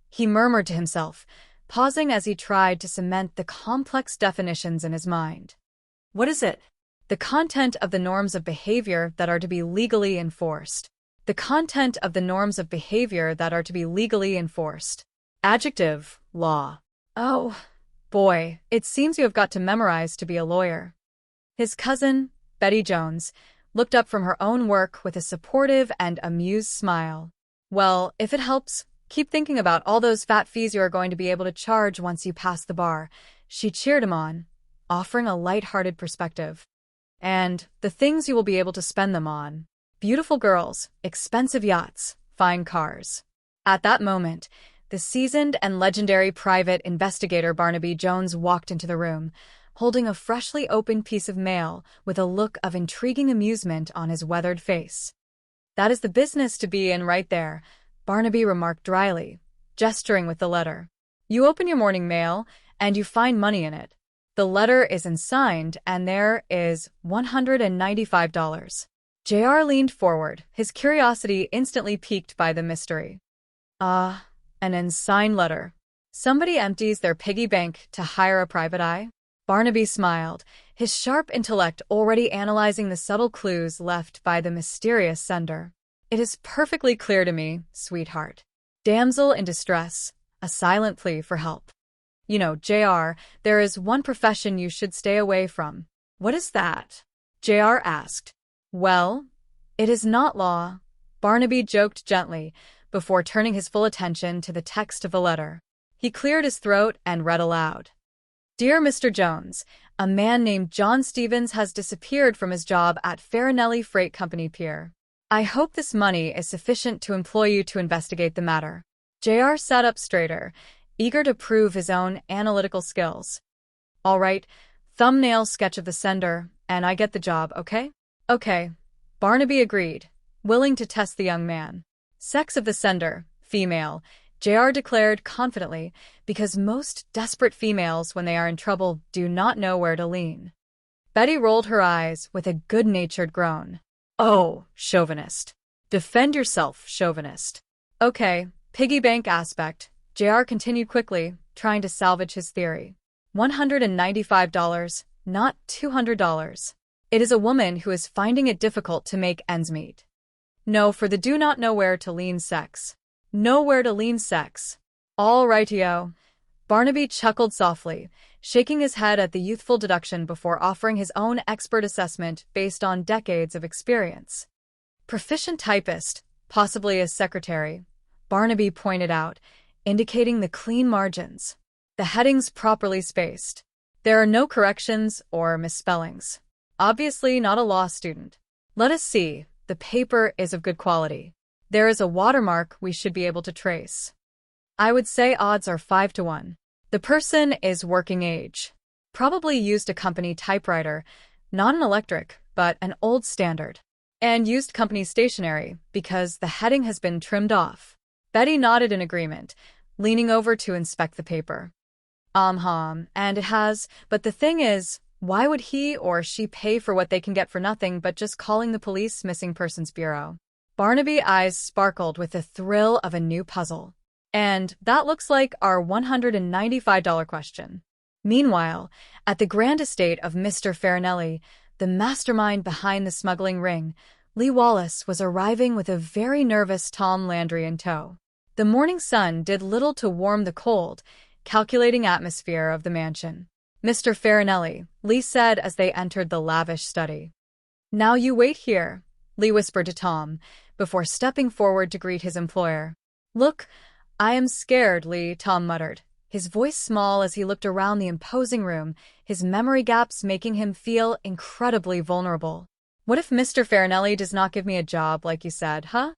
he murmured to himself, pausing as he tried to cement the complex definitions in his mind. What is it? The content of the norms of behavior that are to be legally enforced. The content of the norms of behavior that are to be legally enforced. Adjective, law. Oh, boy, it seems you have got to memorize to be a lawyer. His cousin, Betty Jones, looked up from her own work with a supportive and amused smile. Well, if it helps, keep thinking about all those fat fees you are going to be able to charge once you pass the bar. She cheered him on, offering a light-hearted perspective. And the things you will be able to spend them on. Beautiful girls, expensive yachts, fine cars. At that moment, the seasoned and legendary private investigator Barnaby Jones walked into the room, holding a freshly opened piece of mail with a look of intriguing amusement on his weathered face. That is the business to be in right there, Barnaby remarked dryly, gesturing with the letter. You open your morning mail, and you find money in it. The letter is unsigned, and there is $195. J.R. leaned forward, his curiosity instantly piqued by the mystery. An unsigned letter. Somebody empties their piggy bank to hire a private eye? Barnaby smiled, his sharp intellect already analyzing the subtle clues left by the mysterious sender. It is perfectly clear to me, sweetheart. Damsel in distress, a silent plea for help. You know, J.R., there is one profession you should stay away from. What is that? J.R. asked. Well, it is not law, Barnaby joked gently, before turning his full attention to the text of the letter. He cleared his throat and read aloud. Dear Mr. Jones, a man named John Stevens has disappeared from his job at Farinelli Freight Company Pier. I hope this money is sufficient to employ you to investigate the matter. J.R. sat up straighter, eager to prove his own analytical skills. All right, thumbnail sketch of the sender, and I get the job, okay? Okay, Barnaby agreed, willing to test the young man. Sex of the sender, female, J.R. declared confidently, because most desperate females, when they are in trouble, do not know where to lean. Betty rolled her eyes with a good-natured groan. Oh, chauvinist. Defend yourself, chauvinist. Okay, piggy bank aspect, J.R. continued quickly, trying to salvage his theory. $195, not $200. It is a woman who is finding it difficult to make ends meet. No, for the do not know where to lean sex. Nowhere to lean sex. All rightio. Barnaby chuckled softly, shaking his head at the youthful deduction before offering his own expert assessment based on decades of experience. Proficient typist, possibly as secretary, Barnaby pointed out, indicating the clean margins. The headings properly spaced. There are no corrections or misspellings. Obviously not a law student. Let us see. The paper is of good quality. There is a watermark we should be able to trace. I would say odds are 5 to 1. The person is working age. Probably used a company typewriter, not an electric, but an old standard. And used company stationery, because the heading has been trimmed off. Betty nodded in agreement, leaning over to inspect the paper. And it has, but the thing is, why would he or she pay for what they can get for nothing but just calling the police missing persons bureau? Barnaby's eyes sparkled with the thrill of a new puzzle. And that looks like our $195 question. Meanwhile, at the grand estate of Mr. Farinelli, the mastermind behind the smuggling ring, Lee Wallace was arriving with a very nervous Tom Landry in tow. The morning sun did little to warm the cold, calculating atmosphere of the mansion. Mr. Farinelli, Lee said as they entered the lavish study. Now you wait here, Lee whispered to Tom, before stepping forward to greet his employer. Look, I am scared, Lee, Tom muttered, his voice small as he looked around the imposing room, his memory gaps making him feel incredibly vulnerable. What if Mr. Farinelli does not give me a job like you said, huh?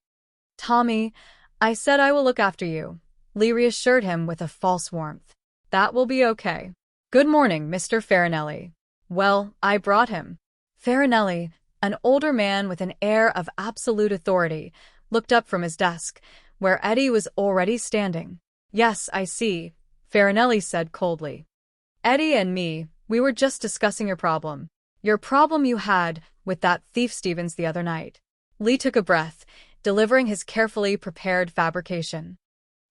Tommy, I said I will look after you, Lee reassured him with a false warmth. That will be okay. Good morning, Mr. Farinelli. Well, I brought him. Farinelli, an older man with an air of absolute authority, looked up from his desk, where Eddie was already standing. Yes, I see, Farinelli said coldly. Eddie and me, we were just discussing your problem. Your problem you had with that thief Stevens the other night. Lee took a breath, delivering his carefully prepared fabrication.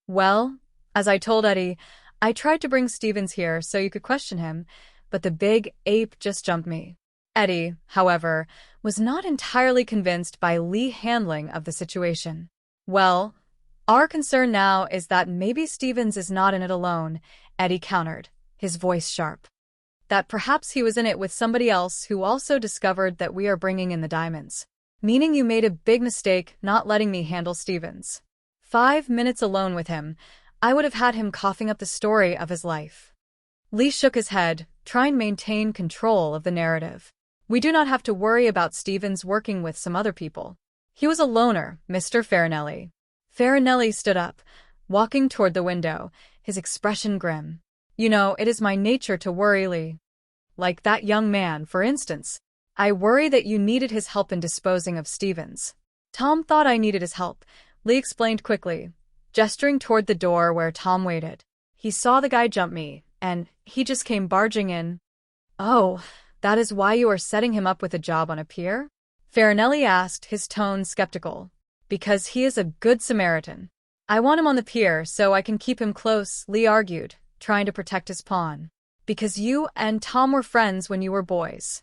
Well, as I told Eddie, I tried to bring Stevens here so you could question him, but the big ape just jumped me. Eddie, however, was not entirely convinced by Lee's handling of the situation. Well, our concern now is that maybe Stevens is not in it alone, Eddie countered, his voice sharp. That perhaps he was in it with somebody else who also discovered that we are bringing in the diamonds. Meaning you made a big mistake not letting me handle Stevens. 5 minutes alone with him, I would have had him coughing up the story of his life. Lee shook his head, trying to maintain control of the narrative. We do not have to worry about Stevens working with some other people. He was a loner, Mr. Farinelli. Farinelli stood up, walking toward the window, his expression grim. You know, it is my nature to worry, Lee. Like that young man, for instance. I worry that you needed his help in disposing of Stevens. Tom thought I needed his help, Lee explained quickly, gesturing toward the door where Tom waited. He saw the guy jump me, and he just came barging in. Oh, that is why you are setting him up with a job on a pier? Farinelli asked, his tone skeptical. Because he is a good Samaritan. I want him on the pier so I can keep him close, Lee argued, trying to protect his pawn. Because you and Tom were friends when you were boys.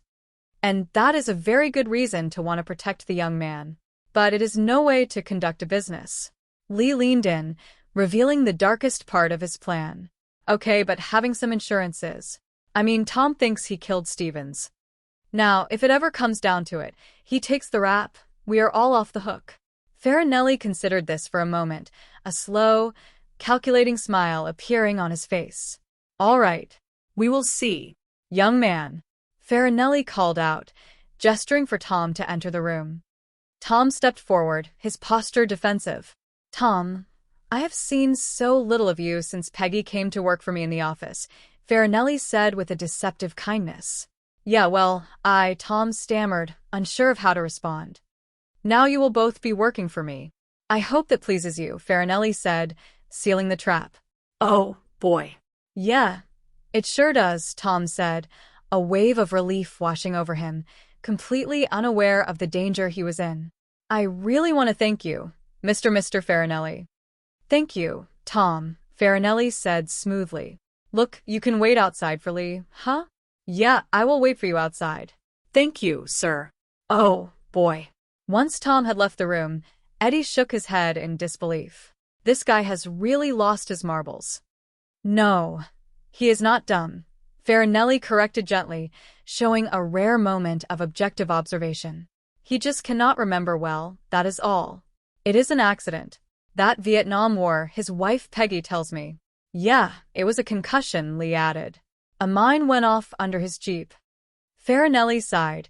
And that is a very good reason to want to protect the young man. But it is no way to conduct a business. Lee leaned in, revealing the darkest part of his plan. Okay, but having some insurances. I mean, Tom thinks he killed Stevens. Now, if it ever comes down to it, he takes the rap, we are all off the hook. Farinelli considered this for a moment, a slow, calculating smile appearing on his face. All right, we will see. Young man, Farinelli called out, gesturing for Tom to enter the room. Tom stepped forward, his posture defensive. Tom, I have seen so little of you since Peggy came to work for me in the office, Farinelli said with a deceptive kindness. Yeah, well, Tom stammered, unsure of how to respond. Now you will both be working for me. I hope that pleases you, Farinelli said, sealing the trap. Oh, boy. Yeah, it sure does, Tom said, a wave of relief washing over him, completely unaware of the danger he was in. I really want to thank you, Mr. Farinelli. Thank you, Tom, Farinelli said smoothly. Look, you can wait outside for Lee, huh? Yeah, I will wait for you outside. Thank you, sir. Oh, boy. Once Tom had left the room, Eddie shook his head in disbelief. This guy has really lost his marbles. No, he is not dumb, Farinelli corrected gently, showing a rare moment of objective observation. He just cannot remember well, that is all. It is an accident. That Vietnam War, his wife Peggy tells me. Yeah, it was a concussion, Lee added. A mine went off under his Jeep. Farinelli sighed,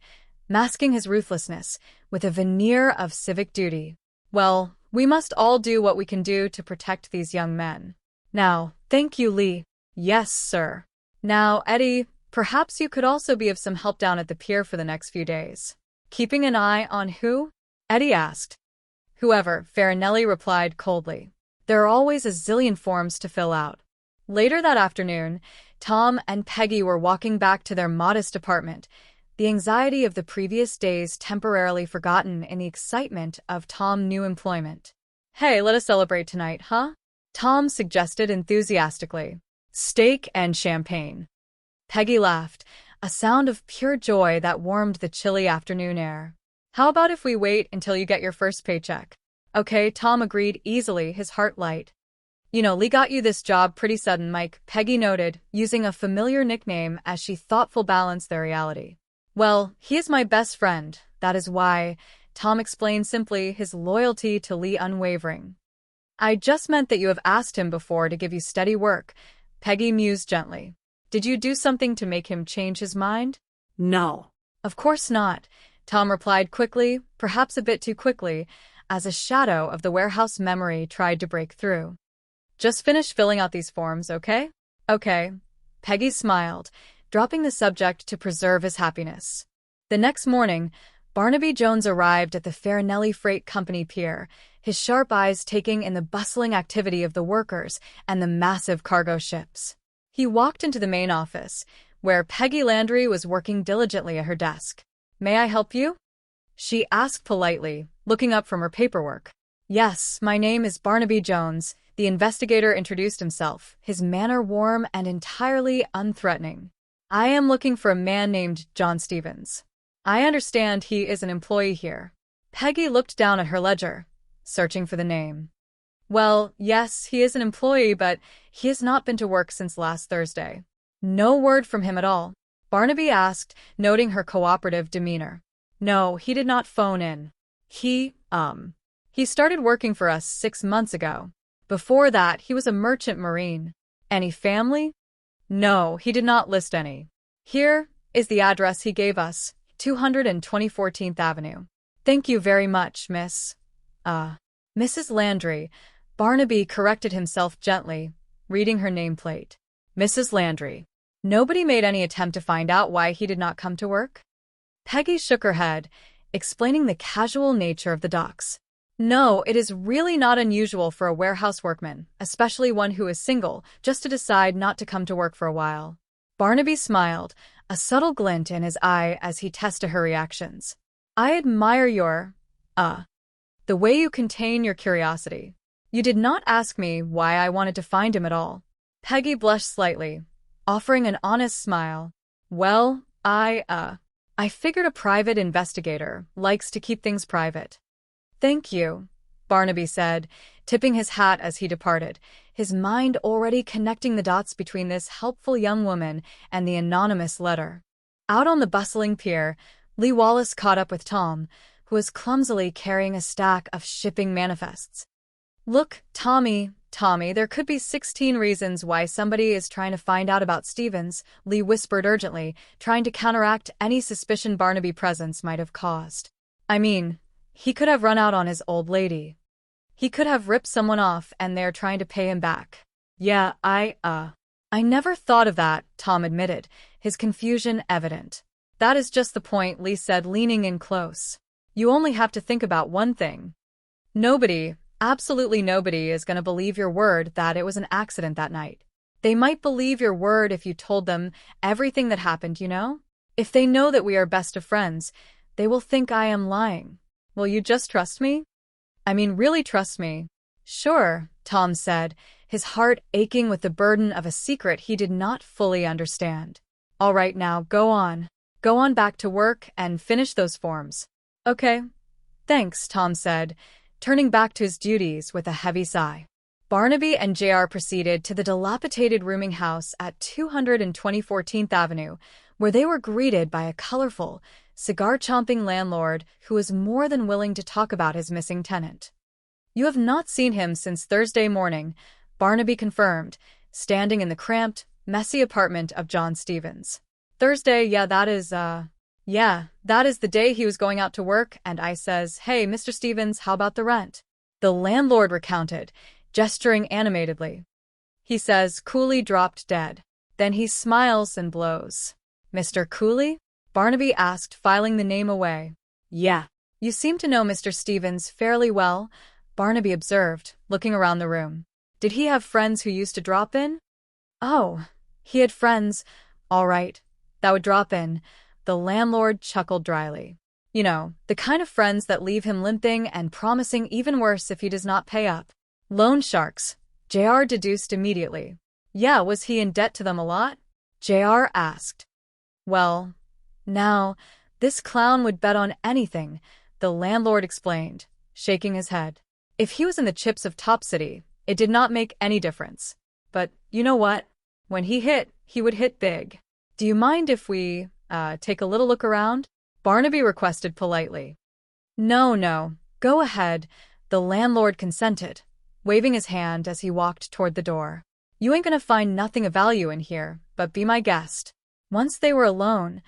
masking his ruthlessness with a veneer of civic duty. Well, we must all do what we can do to protect these young men. Now, thank you, Lee. Yes, sir. Now, Eddie, perhaps you could also be of some help down at the pier for the next few days. Keeping an eye on who? Eddie asked. Whoever, Farinelli replied coldly. There are always a zillion forms to fill out. Later that afternoon, Tom and Peggy were walking back to their modest apartment, the anxiety of the previous days temporarily forgotten in the excitement of Tom's new employment. Hey, let us celebrate tonight, huh? Tom suggested enthusiastically. Steak and champagne. Peggy laughed, a sound of pure joy that warmed the chilly afternoon air. How about if we wait until you get your first paycheck? Okay, Tom agreed easily, his heart light. You know, Lee got you this job pretty sudden, Mike, Peggy noted, using a familiar nickname as she thoughtfully balanced their reality. Well, he is my best friend, that is why, Tom explained simply, his loyalty to Lee unwavering. I just meant that you have asked him before to give you steady work, Peggy mused gently. Did you do something to make him change his mind? No. Of course not, Tom replied quickly, perhaps a bit too quickly, as a shadow of the warehouse memory tried to break through. Just finish filling out these forms, okay? Okay. Peggy smiled, dropping the subject to preserve his happiness. The next morning, Barnaby Jones arrived at the Farinelli Freight Company pier, his sharp eyes taking in the bustling activity of the workers and the massive cargo ships. He walked into the main office, where Peggy Landry was working diligently at her desk. May I help you? She asked politely, looking up from her paperwork. Yes, my name is Barnaby Jones, the investigator introduced himself, his manner warm and entirely unthreatening. I am looking for a man named John Stevens. I understand he is an employee here. Peggy looked down at her ledger, searching for the name. Well, yes, he is an employee, but he has not been to work since last Thursday. No word from him at all, Barnaby asked, noting her cooperative demeanor. No, he did not phone in. He started working for us 6 months ago. Before that, he was a merchant marine. Any family? No, he did not list any. Here is the address he gave us, 214th Avenue. Thank you very much, Mrs. Landry. Barnaby corrected himself gently, reading her nameplate. Mrs. Landry. Nobody made any attempt to find out why he did not come to work? Peggy shook her head, explaining the casual nature of the docks. No, it is really not unusual for a warehouse workman, especially one who is single, just to decide not to come to work for a while. Barnaby smiled, a subtle glint in his eye as he tested her reactions. I admire your, the way you contain your curiosity. You did not ask me why I wanted to find him at all. Peggy blushed slightly, offering an honest smile. Well, I figured a private investigator likes to keep things private. Thank you, Barnaby said, tipping his hat as he departed, his mind already connecting the dots between this helpful young woman and the anonymous letter. Out on the bustling pier, Lee Wallace caught up with Tom, who was clumsily carrying a stack of shipping manifests. Look, Tommy, there could be 16 reasons why somebody is trying to find out about Stevens, Lee whispered urgently, trying to counteract any suspicion Barnaby's presence might have caused. I mean, he could have run out on his old lady. He could have ripped someone off and they're trying to pay him back. Yeah, I never thought of that, Tom admitted, his confusion evident. That is just the point, Lee said, leaning in close. You only have to think about one thing. Nobody, absolutely nobody, is going to believe your word that it was an accident that night. They might believe your word if you told them everything that happened, you know? If they know that we are best of friends, they will think I am lying. Will you just trust me? I mean, really trust me. Sure, Tom said, his heart aching with the burden of a secret he did not fully understand. All right, now, go on. Go on back to work and finish those forms. Okay. Thanks, Tom said, turning back to his duties with a heavy sigh. Barnaby and JR proceeded to the dilapidated rooming house at 214th Avenue, where they were greeted by a colorful, cigar-chomping landlord who was more than willing to talk about his missing tenant. You have not seen him since Thursday morning, Barnaby confirmed, standing in the cramped, messy apartment of John Stevens. Thursday, that is the day he was going out to work, and I says, "Hey, Mr. Stevens, how about the rent?" The landlord recounted, gesturing animatedly. He says, "Cooley dropped dead." Then he smiles and blows. "Mr. Cooley?" Barnaby asked, filing the name away. Yeah. "You seem to know Mr. Stevens fairly well," Barnaby observed, looking around the room. "Did he have friends who used to drop in?" "Oh, he had friends, all right, that would drop in." The landlord chuckled dryly. "You know, the kind of friends that leave him limping and promising even worse if he does not pay up. Loan sharks," JR deduced immediately. "Yeah, was he in debt to them a lot?" JR asked. "Well, now, this clown would bet on anything," the landlord explained, shaking his head. "If he was in the chips of Top City, it did not make any difference. But you know what? When he hit, he would hit big. Do you mind if we, take a little look around?" Barnaby requested politely. No, go ahead," the landlord consented, waving his hand as he walked toward the door. "You ain't gonna find nothing of value in here, but be my guest." Once they were alone,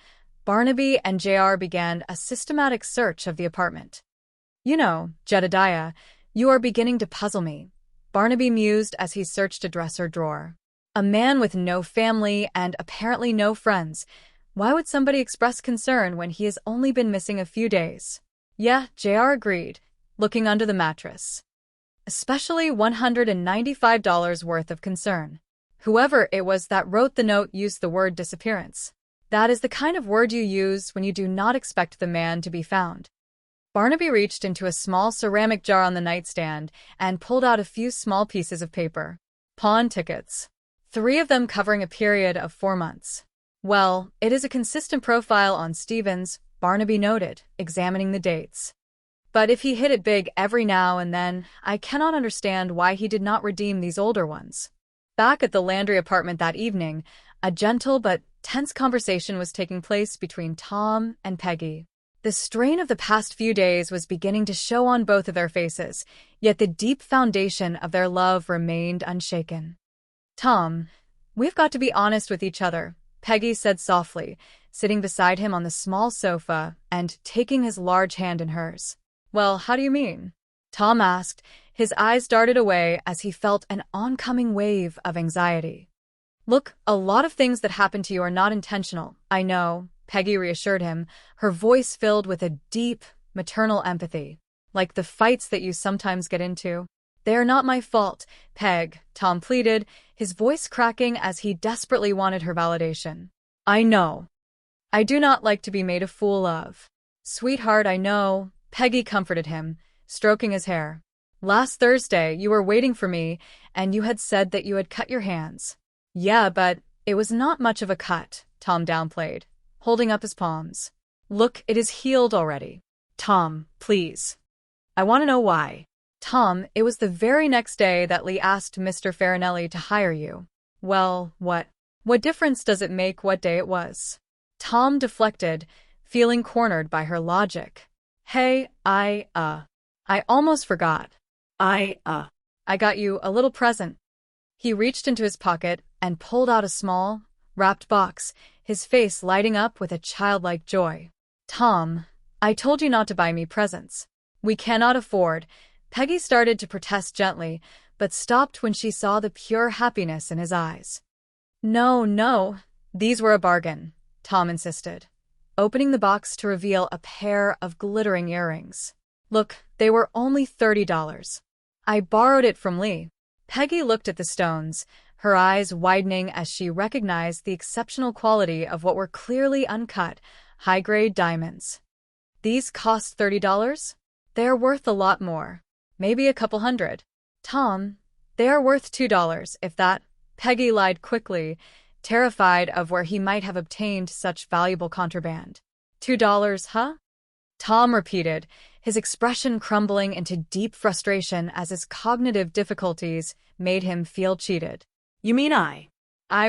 Barnaby and JR began a systematic search of the apartment. "You know, Jedediah, you are beginning to puzzle me," Barnaby mused as he searched a dresser drawer. "A man with no family and apparently no friends. Why would somebody express concern when he has only been missing a few days?" "Yeah," JR agreed, looking under the mattress. "Especially $195 worth of concern. Whoever it was that wrote the note used the word disappearance. That is the kind of word you use when you do not expect the man to be found." Barnaby reached into a small ceramic jar on the nightstand and pulled out a few small pieces of paper. Pawn tickets. 3 of them covering a period of 4 months. "Well, it is a consistent profile on Stevens," Barnaby noted, examining the dates. "But if he hit it big every now and then, I cannot understand why he did not redeem these older ones." Back at the Landry apartment that evening, a gentle but tense conversation was taking place between Tom and Peggy. The strain of the past few days was beginning to show on both of their faces, yet the deep foundation of their love remained unshaken. "Tom, we've got to be honest with each other," Peggy said softly, sitting beside him on the small sofa and taking his large hand in hers. "Well, how do you mean?" Tom asked. His eyes darted away as he felt an oncoming wave of anxiety. "Look, a lot of things that happen to you are not intentional, I know," Peggy reassured him, her voice filled with a deep, maternal empathy. "Like the fights that you sometimes get into." "They are not my fault, Peg," Tom pleaded, his voice cracking as he desperately wanted her validation. "I know. I do not like to be made a fool of." "Sweetheart, I know," Peggy comforted him, stroking his hair. "Last Thursday, you were waiting for me, and you had said that you had cut your hands." "Yeah, but it was not much of a cut," Tom downplayed, holding up his palms. "Look, it is healed already." "Tom, please. I want to know why." "Tom, it was the very next day that Lee asked Mr. Farinelli to hire you." "Well, what difference does it make what day it was?" Tom deflected, feeling cornered by her logic. "Hey, I almost forgot. I got you a little present." He reached into his pocket and pulled out a small, wrapped box, his face lighting up with a childlike joy. "Tom, I told you not to buy me presents. We cannot afford." Peggy started to protest gently, but stopped when she saw the pure happiness in his eyes. No, these were a bargain," Tom insisted, opening the box to reveal a pair of glittering earrings. "Look, they were only $30. I borrowed it from Lee." Peggy looked at the stones, her eyes widening as she recognized the exceptional quality of what were clearly uncut, high-grade diamonds. "These cost $30? They are worth a lot more. Maybe a couple $100. "Tom, they are worth $2, if that." Peggy lied quickly, terrified of where he might have obtained such valuable contraband. $2, huh?" Tom repeated, his expression crumbling into deep frustration as his cognitive difficulties made him feel cheated. "You mean I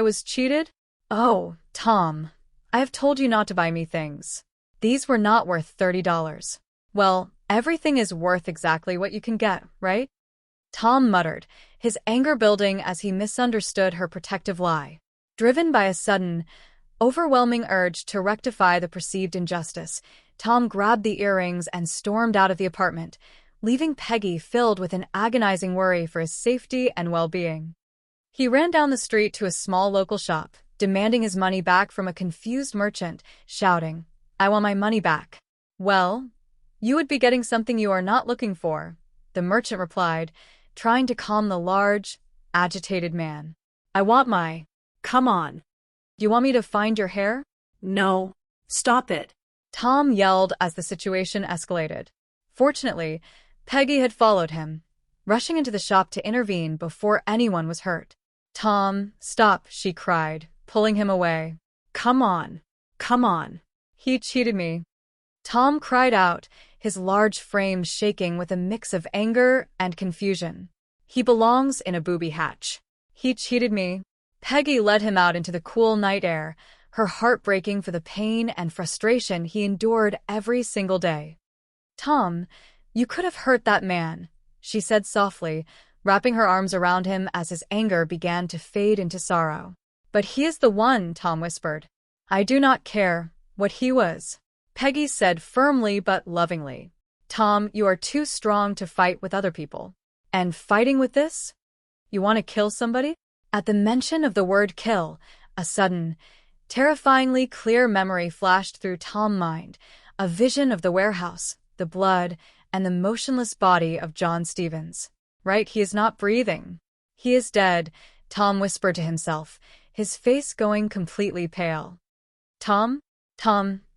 was cheated? Oh, Tom, I have told you not to buy me things. These were not worth $30. Well, everything is worth exactly what you can get, right?" Tom muttered, his anger building as he misunderstood her protective lie. Driven by a sudden, overwhelming urge to rectify the perceived injustice, Tom grabbed the earrings and stormed out of the apartment, leaving Peggy filled with an agonizing worry for his safety and well-being. He ran down the street to a small local shop, demanding his money back from a confused merchant, shouting, "I want my money back." "Well, you would be getting something you are not looking for," the merchant replied, trying to calm the large, agitated man. "I want my... Come on." "You want me to find your hair?" "No. Stop it." Tom yelled as the situation escalated. Fortunately, Peggy had followed him, rushing into the shop to intervene before anyone was hurt. "Tom, stop," she cried, pulling him away. "Come on. Come on." "He cheated me." Tom cried out, his large frame shaking with a mix of anger and confusion. "He belongs in a booby hatch. He cheated me." Peggy led him out into the cool night air, her heart breaking for the pain and frustration he endured every single day. "Tom, you could have hurt that man," she said softly, wrapping her arms around him as his anger began to fade into sorrow. "But he is the one," Tom whispered. "I do not care what he was," Peggy said firmly but lovingly. "Tom, you are too strong to fight with other people. And fighting with this? You want to kill somebody?" At the mention of the word kill, a sudden, terrifyingly clear memory flashed through Tom's mind, a vision of the warehouse, the blood, and the motionless body of John Stevens. "Right, he is not breathing. He is dead," Tom whispered to himself, his face going completely pale. Tom,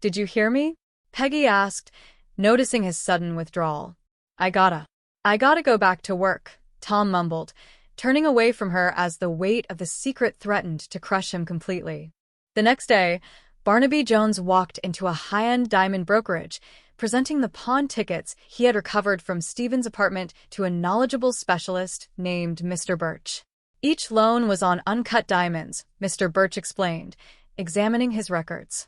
did you hear me?" Peggy asked, noticing his sudden withdrawal. I gotta go back to work," Tom mumbled, turning away from her as the weight of the secret threatened to crush him completely. The next day, Barnaby Jones walked into a high-end diamond brokerage, presenting the pawn tickets he had recovered from Stephen's apartment to a knowledgeable specialist named Mr. Birch. Each loan was on uncut diamonds, Mr. Birch explained, examining his records.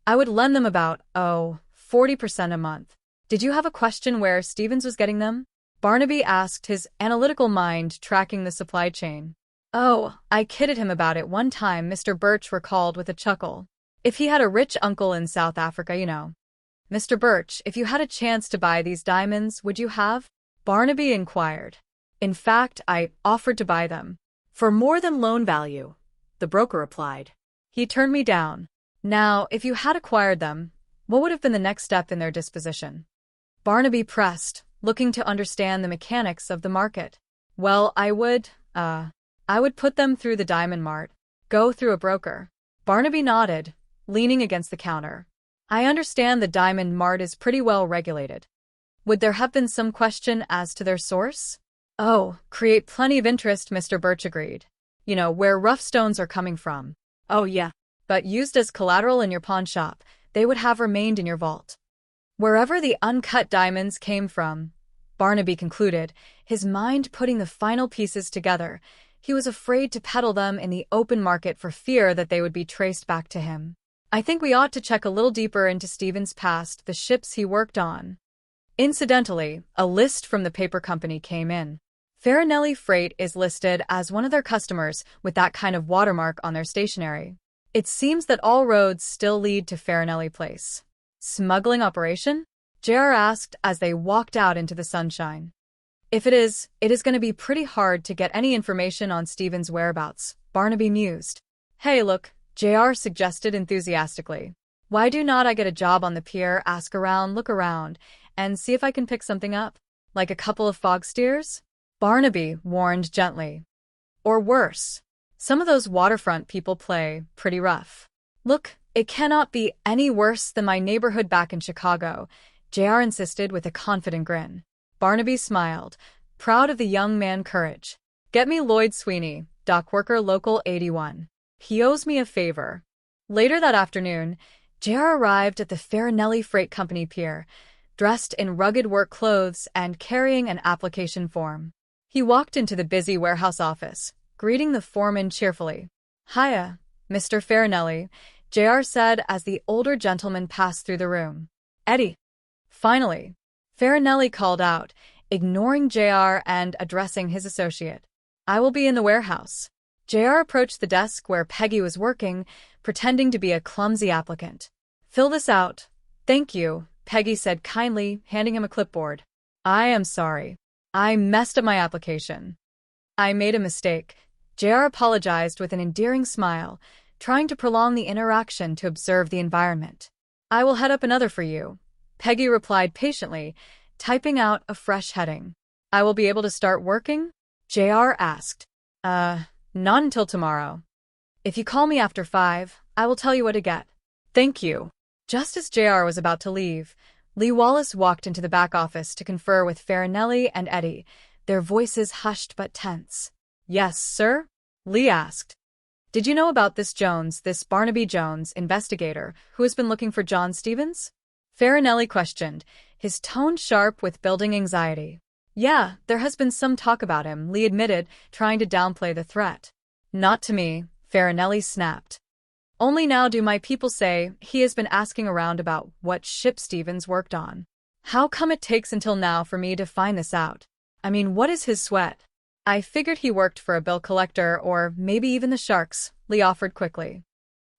"I would lend them about, 40% a month." "Did you have a question where Stevens was getting them?" Barnaby asked, his analytical mind tracking the supply chain. "Oh, I kidded him about it one time," Mr. Birch recalled with a chuckle. "If he had a rich uncle in South Africa, you know." "Mr. Birch, if you had a chance to buy these diamonds, would you have?" Barnaby inquired. "In fact, I offered to buy them." "For more than loan value," the broker replied. "He turned me down." "Now, if you had acquired them, what would have been the next step in their disposition?" Barnaby pressed, looking to understand the mechanics of the market. "Well, I would put them through the Diamond Mart. Go through a broker." Barnaby nodded, leaning against the counter. "I understand the Diamond Mart is pretty well regulated. Would there have been some question as to their source?" "Oh, create plenty of interest," Mr. Birch agreed. "You know, where rough stones are coming from." "Oh, yeah." "But used as collateral in your pawn shop, they would have remained in your vault." "Wherever the uncut diamonds came from," Barnaby concluded, his mind putting the final pieces together. He was afraid to peddle them in the open market for fear that they would be traced back to him. "I think we ought to check a little deeper into Stevens' past, the ships he worked on." Incidentally, a list from the paper company came in. Farinelli Freight is listed as one of their customers with that kind of watermark on their stationery. It seems that all roads still lead to Farinelli Place. "Smuggling operation?" JR asked as they walked out into the sunshine. "If it is going to be pretty hard to get any information on Stevens' whereabouts," Barnaby mused. "Hey, look," JR suggested enthusiastically. "Why do not I get a job on the pier, ask around, look around, and see if I can pick something up? Like a couple of fog steers?" Barnaby warned gently. "Or worse. Some of those waterfront people play pretty rough." "Look, it cannot be any worse than my neighborhood back in Chicago," JR insisted with a confident grin. Barnaby smiled, proud of the young man's courage. "Get me Lloyd Sweeney, dock worker local 81. He owes me a favor." Later that afternoon, JR arrived at the Farinelli Freight Company pier, dressed in rugged work clothes and carrying an application form. He walked into the busy warehouse office, greeting the foreman cheerfully. "Hiya, Mr. Farinelli," JR said as the older gentleman passed through the room. "Eddie." Finally, Farinelli called out, ignoring JR and addressing his associate. "I will be in the warehouse." JR approached the desk where Peggy was working, pretending to be a clumsy applicant. "Fill this out." "Thank you," Peggy said kindly, handing him a clipboard. "I am sorry. I messed up my application. I made a mistake." JR apologized with an endearing smile, trying to prolong the interaction to observe the environment. "I will head up another for you," Peggy replied patiently, typing out a fresh heading. "I will be able to start working?" JR asked. Not until tomorrow. If you call me after 5, I will tell you what to get." "Thank you." Just as JR was about to leave, Lee Wallace walked into the back office to confer with Farinelli and Eddie, their voices hushed but tense. "Yes, sir?" Lee asked. "Did you know about this Barnaby Jones, investigator, who has been looking for John Stevens?" Farinelli questioned, his tone sharp with building anxiety. "Yeah, there has been some talk about him," Lee admitted, trying to downplay the threat. "Not to me," Farinelli snapped. "Only now do my people say he has been asking around about what ship Stevens worked on. How come it takes until now for me to find this out? I mean, what is his sweat?" "I figured he worked for a bill collector or maybe even the Sharks," Lee offered quickly.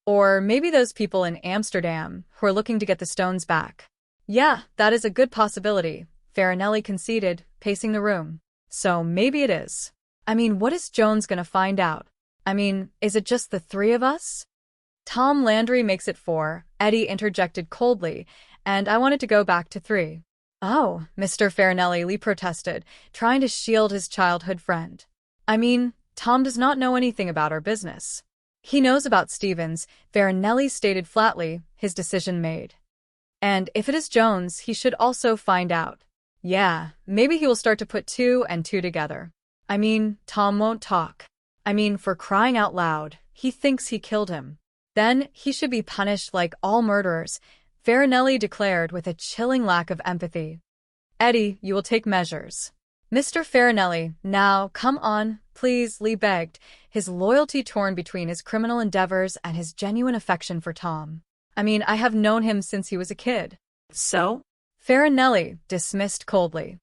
"Or maybe those people in Amsterdam who are looking to get the stones back." "Yeah, that is a good possibility," Farinelli conceded, pacing the room. "So maybe it is. I mean, what is Jones gonna find out? I mean, is it just the 3 of us?" "Tom Landry makes it 4, Eddie interjected coldly, "and I wanted to go back to 3. "Oh, Mr. Farinelli," Lee protested, trying to shield his childhood friend. "I mean, Tom does not know anything about our business." "He knows about Stevens," Farinelli stated flatly, his decision made. "And if it is Jones, he should also find out. Yeah, maybe he will start to put 2 and 2 together. I mean, Tom won't talk. I mean, for crying out loud, he thinks he killed him. Then he should be punished like all murderers," Farinelli declared with a chilling lack of empathy. "Eddie, you will take measures." "Mr. Farinelli, now, come on, please," Lee begged, his loyalty torn between his criminal endeavors and his genuine affection for Tom. "I mean, I have known him since he was a kid." "So?" Farinelli dismissed coldly.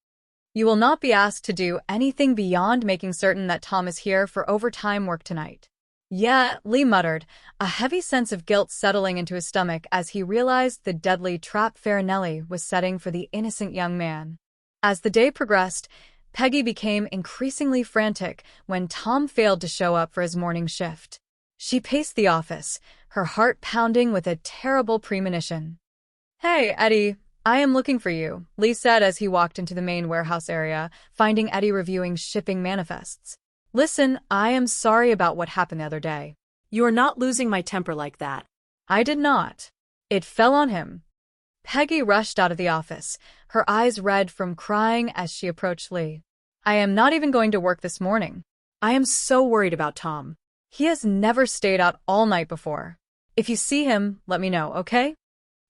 "You will not be asked to do anything beyond making certain that Tom is here for overtime work tonight." "Yeah," Lee muttered, a heavy sense of guilt settling into his stomach as he realized the deadly trap Farinelli was setting for the innocent young man. As the day progressed, Peggy became increasingly frantic when Tom failed to show up for his morning shift. She paced the office, her heart pounding with a terrible premonition. "Hey, Eddie, I am looking for you," Lee said as he walked into the main warehouse area, finding Eddie reviewing shipping manifests. "Listen, I am sorry about what happened the other day." "You are not losing my temper like that." "I did not. It fell on him." Peggy rushed out of the office, her eyes red from crying as she approached Lee. "I am not even going to work this morning. I am so worried about Tom. He has never stayed out all night before. If you see him, let me know, okay?"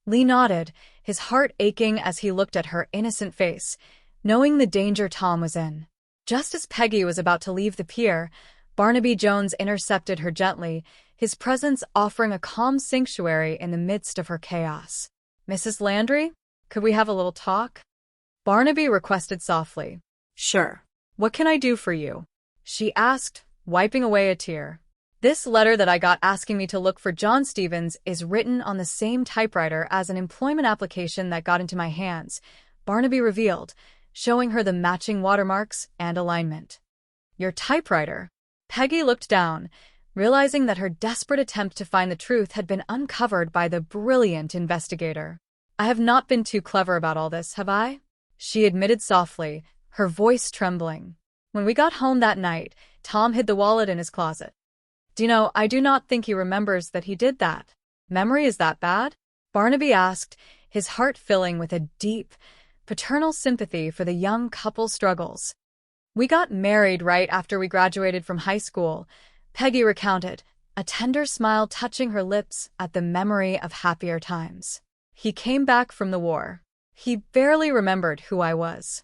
Lee nodded, his heart aching as he looked at her innocent face, knowing the danger Tom was in. Just as Peggy was about to leave the pier, Barnaby Jones intercepted her gently, his presence offering a calm sanctuary in the midst of her chaos. "Mrs. Landry, could we have a little talk?" Barnaby requested softly. "Sure. What can I do for you?" she asked, wiping away a tear. "This letter that I got asking me to look for John Stevens is written on the same typewriter as an employment application that got into my hands," Barnaby revealed, showing her the matching watermarks and alignment. "Your typewriter?" Peggy looked down, realizing that her desperate attempt to find the truth had been uncovered by the brilliant investigator. "I have not been too clever about all this, have I?" she admitted softly, her voice trembling. "When we got home that night, Tom hid the wallet in his closet. Do you know, I do not think he remembers that he did that." "Memory is that bad?" Barnaby asked, his heart filling with a deep, paternal sympathy for the young couple's struggles. "We got married right after we graduated from high school," Peggy recounted, a tender smile touching her lips at the memory of happier times. "He came back from the war. He barely remembered who I was.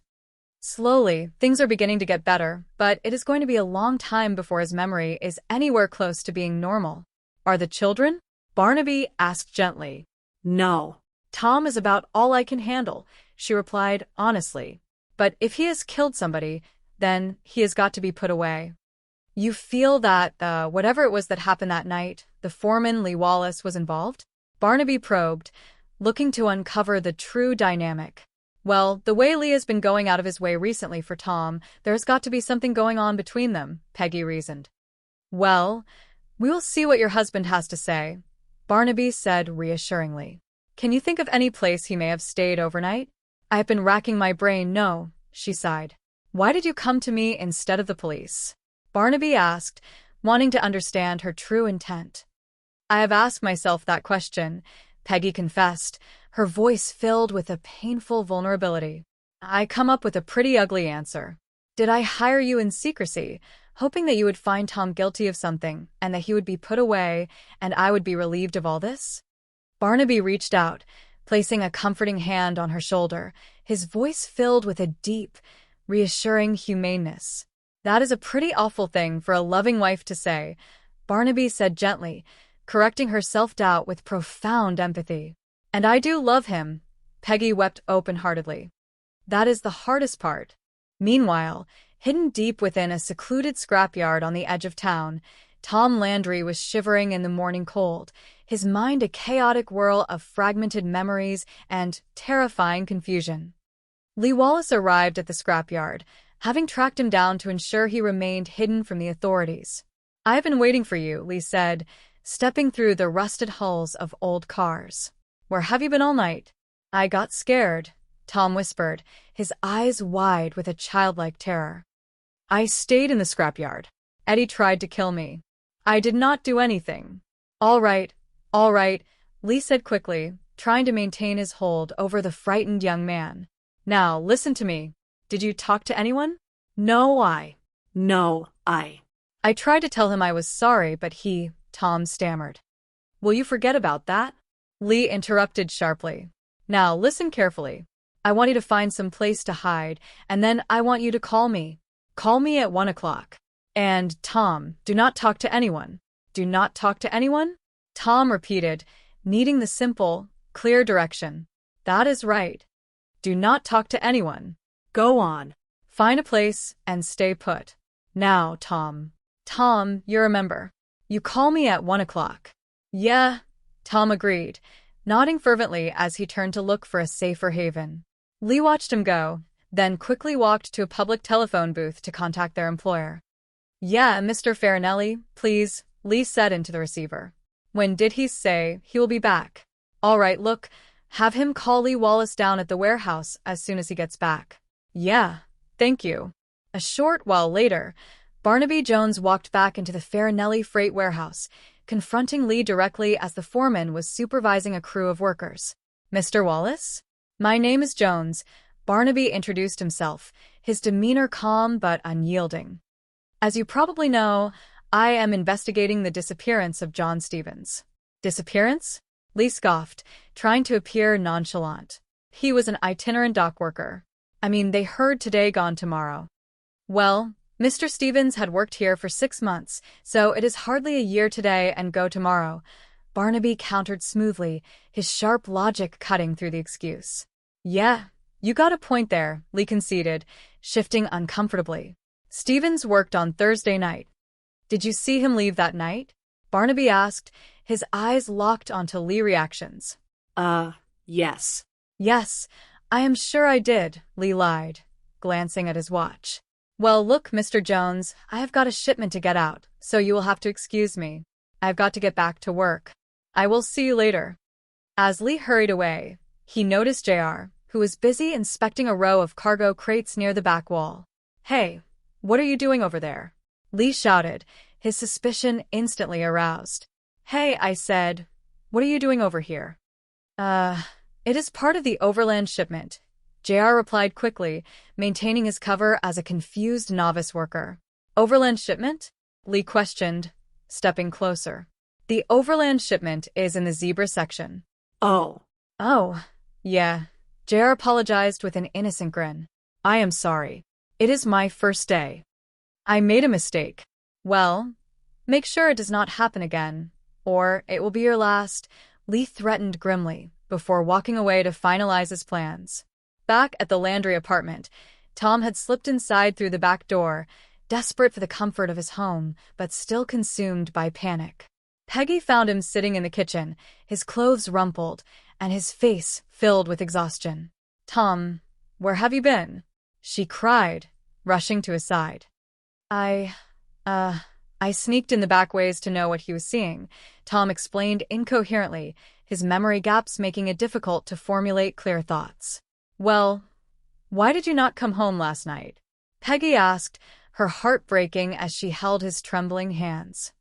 Slowly, things are beginning to get better, but it is going to be a long time before his memory is anywhere close to being normal." "Are the children?" Barnaby asked gently. "No. Tom is about all I can handle," she replied honestly. "But if he has killed somebody, then he has got to be put away." You feel that, whatever it was that happened that night, the foreman, Lee Wallace, was involved? Barnaby probed, looking to uncover the true dynamic. Well, the way Lee has been going out of his way recently for Tom, there's got to be something going on between them, Peggy reasoned. Well, we will see what your husband has to say, Barnaby said reassuringly. Can you think of any place he may have stayed overnight? I have been racking my brain. No, she sighed. Why did you come to me instead of the police? Barnaby asked, wanting to understand her true intent. I have asked myself that question, Peggy confessed, her voice filled with a painful vulnerability. I come up with a pretty ugly answer. Did I hire you in secrecy, hoping that you would find Tom guilty of something and that he would be put away and I would be relieved of all this? Barnaby reached out, placing a comforting hand on her shoulder, his voice filled with a deep, reassuring humaneness. That is a pretty awful thing for a loving wife to say, Barnaby said gently, correcting her self-doubt with profound empathy. And I do love him, Peggy wept open-heartedly. That is the hardest part. Meanwhile, hidden deep within a secluded scrapyard on the edge of town, Tom Landry was shivering in the morning cold, his mind a chaotic whirl of fragmented memories and terrifying confusion. Lee Wallace arrived at the scrapyard, having tracked him down to ensure he remained hidden from the authorities. I have been waiting for you, Lee said, stepping through the rusted hulls of old cars. Where have you been all night? I got scared, Tom whispered, his eyes wide with a childlike terror. I stayed in the scrapyard. Eddie tried to kill me. I did not do anything. All right, Lee said quickly, trying to maintain his hold over the frightened young man. Now, listen to me. Did you talk to anyone? No, I tried to tell him I was sorry, but Tom stammered. Will you forget about that? Lee interrupted sharply. Now, listen carefully. I want you to find some place to hide, and then I want you to call me. Call me at 1 o'clock. And, Tom, do not talk to anyone. Do not talk to anyone? Tom repeated, needing the simple, clear direction. That is right. Do not talk to anyone. Go on. Find a place and stay put. Now, Tom. Tom, you remember. You call me at 1 o'clock. Yeah, Tom agreed, nodding fervently as he turned to look for a safer haven. Lee watched him go, then quickly walked to a public telephone booth to contact their employer. Yeah, Mr. Farinelli, please, Lee said into the receiver. When did he say he will be back? All right, look, have him call Lee Wallace down at the warehouse as soon as he gets back. Yeah, thank you. A short while later, Barnaby Jones walked back into the Farinelli freight warehouse, confronting Lee directly as the foreman was supervising a crew of workers. Mr. Wallace? My name is Jones, Barnaby introduced himself, his demeanor calm but unyielding. As you probably know, I am investigating the disappearance of John Stevens. Disappearance? Lee scoffed, trying to appear nonchalant. He was an itinerant dock worker. They heard today, gone tomorrow. Well, Mr. Stevens had worked here for 6 months, so it is hardly a year today and go tomorrow. Barnaby countered smoothly, his sharp logic cutting through the excuse. Yeah, you got a point there, Lee conceded, shifting uncomfortably. Stevens worked on Thursday night. Did you see him leave that night? Barnaby asked, his eyes locked onto Lee reactions. Yes. Yes, I am sure I did, Lee lied, glancing at his watch. Well, look, Mr. Jones, I have got a shipment to get out, so you will have to excuse me. I've got to get back to work. I will see you later. As Lee hurried away, he noticed JR, who was busy inspecting a row of cargo crates near the back wall. Hey, what are you doing over there? Lee shouted, his suspicion instantly aroused. Hey, I said, what are you doing over here? It is part of the overland shipment, JR replied quickly, maintaining his cover as a confused novice worker. Overland shipment? Lee questioned, stepping closer. The overland shipment is in the zebra section. Oh, yeah. JR apologized with an innocent grin. I am sorry. It is my first day. I made a mistake. Well, make sure it does not happen again, or it will be your last, Lee threatened grimly, before walking away to finalize his plans. Back at the Landry apartment, Tom had slipped inside through the back door, desperate for the comfort of his home, but still consumed by panic. Peggy found him sitting in the kitchen, his clothes rumpled, and his face filled with exhaustion. "Tom, where have you been?" she cried, rushing to his side. I sneaked in the back ways to know what he was seeing," Tom explained incoherently, his memory gaps making it difficult to formulate clear thoughts. "Well, why did you not come home last night?" Peggy asked, her heart breaking as she held his trembling hands.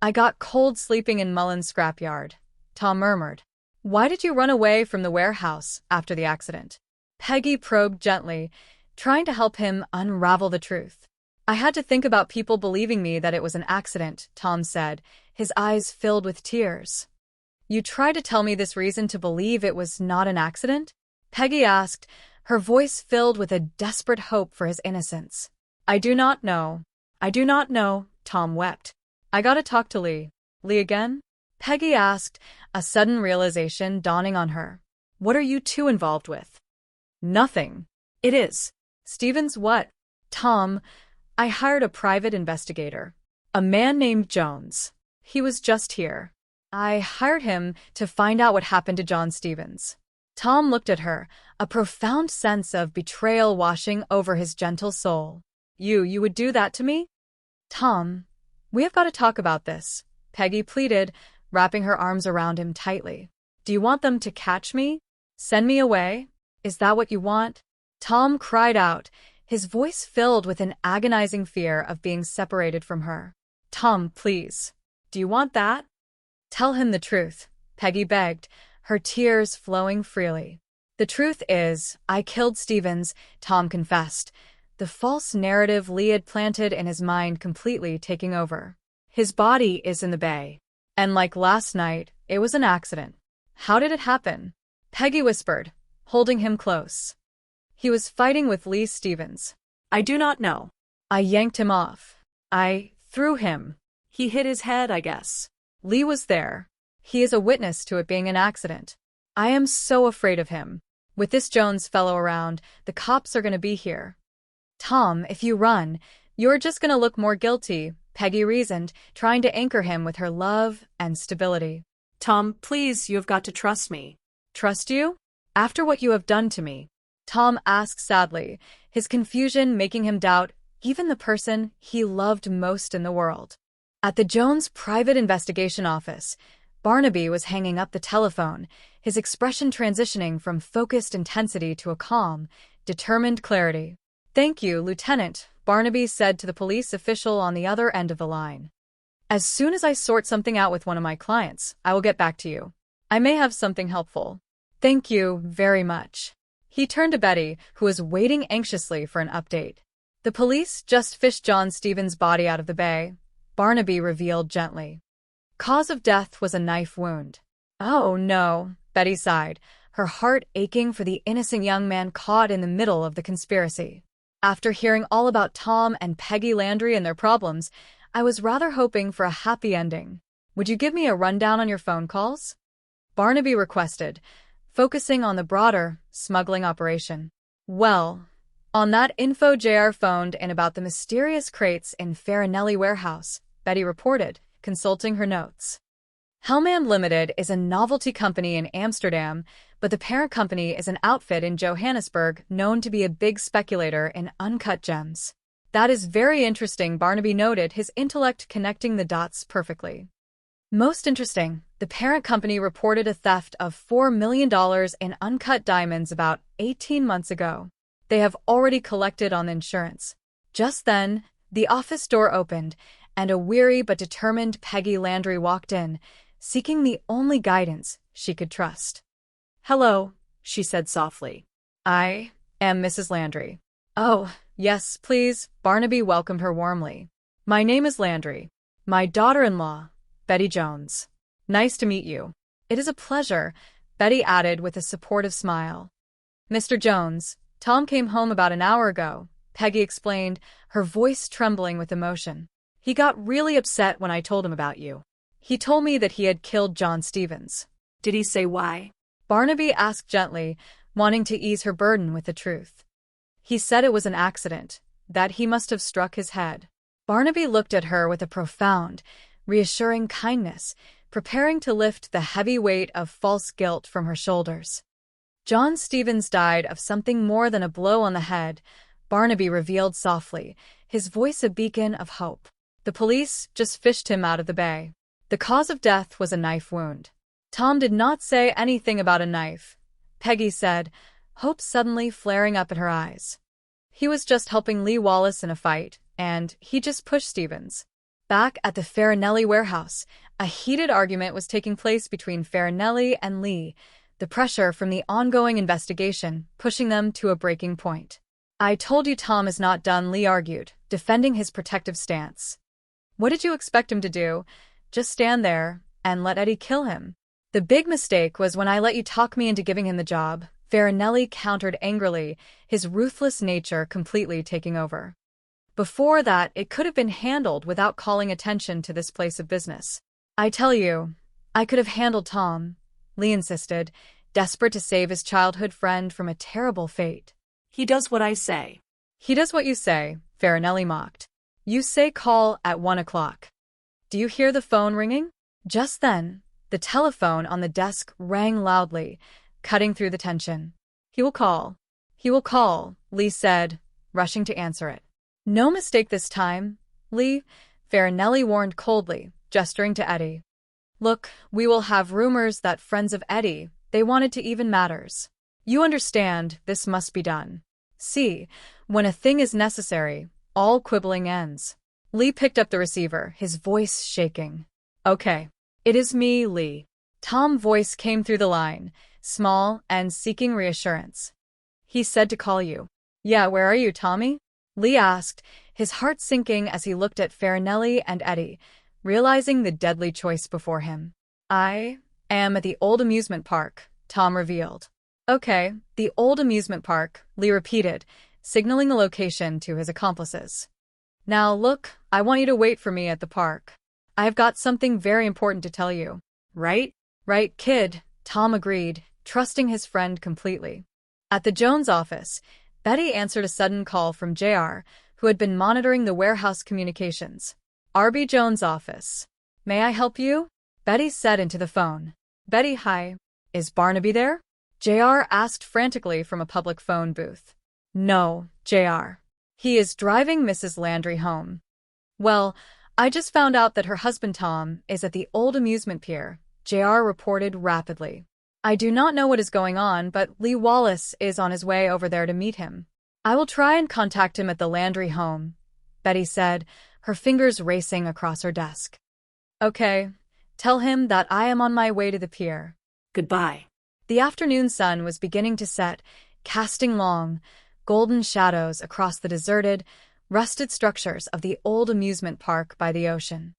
"I got cold sleeping in Mullen's scrapyard," Tom murmured. "Why did you run away from the warehouse after the accident?" Peggy probed gently, trying to help him unravel the truth. "I had to think about people believing me that it was an accident," Tom said, his eyes filled with tears. "You tried to tell me this reason to believe it was not an accident?" Peggy asked, her voice filled with a desperate hope for his innocence. I do not know, Tom wept. "I gotta talk to Lee." "Lee again?" Peggy asked, a sudden realization dawning on her. "What are you two involved with?" "Nothing." "It is." "Stevens what?" "Tom, I hired a private investigator. A man named Jones. He was just here. I hired him to find out what happened to John Stevens." Tom looked at her, a profound sense of betrayal washing over his gentle soul. You would do that to me?" "Tom, we have got to talk about this," Peggy pleaded, wrapping her arms around him tightly. "Do you want them to catch me? Send me away? Is that what you want?" Tom cried out, his voice filled with an agonizing fear of being separated from her. "Tom, please. Do you want that?" "Tell him the truth," Peggy begged, her tears flowing freely. "The truth is, I killed Stevens," Tom confessed, the false narrative Lee had planted in his mind completely taking over. "His body is in the bay. And like last night, it was an accident." "How did it happen?" Peggy whispered, holding him close. "He was fighting with Lee Stevens." "I do not know." "I yanked him off. I threw him. He hit his head, I guess. Lee was there. He is a witness to it being an accident. I am so afraid of him. With this Jones fellow around, the cops are going to be here." "Tom, if you run, you're just going to look more guilty," Peggy reasoned, trying to anchor him with her love and stability. "Tom, please, you have got to trust me." "Trust you? After what you have done to me?" Tom asked sadly, his confusion making him doubt even the person he loved most in the world. At the Jones private investigation office, Barnaby was hanging up the telephone, his expression transitioning from focused intensity to a calm, determined clarity. "Thank you, Lieutenant," Barnaby said to the police official on the other end of the line. "As soon as I sort something out with one of my clients, I will get back to you. I may have something helpful." "Thank you very much." He turned to Betty, who was waiting anxiously for an update. "The police just fished John Stevens' body out of the bay," Barnaby revealed gently. "Cause of death was a knife wound." "Oh, no," Betty sighed, her heart aching for the innocent young man caught in the middle of the conspiracy. "After hearing all about Tom and Peggy Landry and their problems, I was rather hoping for a happy ending. Would you give me a rundown on your phone calls?" Barnaby requested, focusing on the broader smuggling operation. "Well, on that info JR phoned in about the mysterious crates in Farinelli warehouse," Betty reported, consulting her notes. "Hellman Limited is a novelty company in Amsterdam, but the parent company is an outfit in Johannesburg known to be a big speculator in uncut gems." "That is very interesting," Barnaby noted, his intellect connecting the dots perfectly. "Most interesting, the parent company reported a theft of $4 million in uncut diamonds about 18 months ago. They have already collected on the insurance." Just then, the office door opened, and a weary but determined Peggy Landry walked in, seeking the only guidance she could trust. "Hello," she said softly. "I am Mrs. Landry." "Oh, yes, please," Barnaby welcomed her warmly. "My name is Landry. My daughter-in-law, Betty Jones. Nice to meet you." "It is a pleasure," Betty added with a supportive smile. "Mr. Jones, Tom came home about an hour ago," Peggy explained, her voice trembling with emotion. "He got really upset when I told him about you. He told me that he had killed John Stevens." "Did he say why?" Barnaby asked gently, wanting to ease her burden with the truth. "He said it was an accident," that he must have struck his head. Barnaby looked at her with a profound, reassuring kindness, preparing to lift the heavy weight of false guilt from her shoulders. John Stevens died of something more than a blow on the head, Barnaby revealed softly, his voice a beacon of hope. The police just fished him out of the bay. The cause of death was a knife wound. Tom did not say anything about a knife, Peggy said, hope suddenly flaring up in her eyes. He was just helping Lee Wallace in a fight, and he just pushed Stevens. Back at the Farinelli warehouse, a heated argument was taking place between Farinelli and Lee, the pressure from the ongoing investigation pushing them to a breaking point. I told you Tom is not done, Lee argued, defending his protective stance. What did you expect him to do? Just stand there and let Eddie kill him? The big mistake was when I let you talk me into giving him the job, Farinelli countered angrily, his ruthless nature completely taking over. Before that, it could have been handled without calling attention to this place of business. I tell you, I could have handled Tom, Lee insisted, desperate to save his childhood friend from a terrible fate. He does what I say. He does what you say, Farinelli mocked. You say call at 1 o'clock. Do you hear the phone ringing? Just then, the telephone on the desk rang loudly, cutting through the tension. He will call. He will call, Lee said, rushing to answer it. No mistake this time, Lee, Farinelli warned coldly, gesturing to Eddie. Look, we will have rumors that friends of Eddie, they wanted to even matters. You understand, this must be done. See, when a thing is necessary, all quibbling ends. Lee picked up the receiver, his voice shaking. Okay. It is me, Lee. Tom's voice came through the line, small and seeking reassurance. He said to call you. Yeah, where are you, Tommy? Lee asked, his heart sinking as he looked at Farinelli and Eddie, realizing the deadly choice before him. I am at the old amusement park, Tom revealed. Okay, the old amusement park, Lee repeated, signaling a location to his accomplices. Now look, I want you to wait for me at the park. I've got something very important to tell you. Right? Right, kid, Tom agreed, trusting his friend completely. At the Jones office, Betty answered a sudden call from JR, who had been monitoring the warehouse communications. R.B. Jones' office. May I help you? Betty said into the phone. Betty, hi. Is Barnaby there? JR asked frantically from a public phone booth. No, JR. He is driving Mrs. Landry home. Well, I just found out that her husband Tom is at the old amusement pier, JR reported rapidly. I do not know what is going on, but Lee Wallace is on his way over there to meet him. I will try and contact him at the Landry home, Betty said, her fingers racing across her desk. Okay, tell him that I am on my way to the pier. Goodbye. The afternoon sun was beginning to set, casting long, golden shadows across the deserted, rusted structures of the old amusement park by the ocean.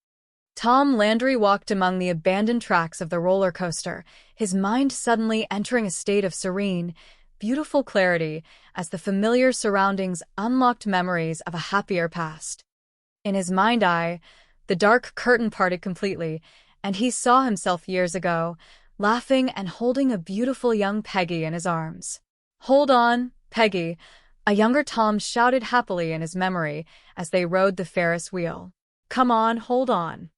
Tom Landry walked among the abandoned tracks of the roller coaster, his mind suddenly entering a state of serene, beautiful clarity as the familiar surroundings unlocked memories of a happier past. In his mind's eye, the dark curtain parted completely, and he saw himself years ago, laughing and holding a beautiful young Peggy in his arms. Hold on, Peggy, a younger Tom shouted happily in his memory as they rode the Ferris wheel. Come on, hold on.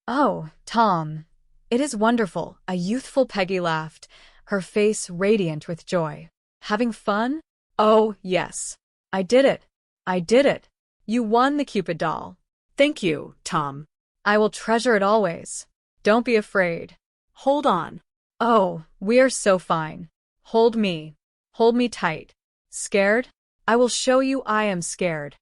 Oh, Tom. It is wonderful, a youthful Peggy laughed, her face radiant with joy. Having fun? Oh, yes. I did it. I did it. You won the Cupid doll. Thank you, Tom. I will treasure it always. Don't be afraid. Hold on. Oh, we are so fine. Hold me. Hold me tight. Scared? I will show you I am scared.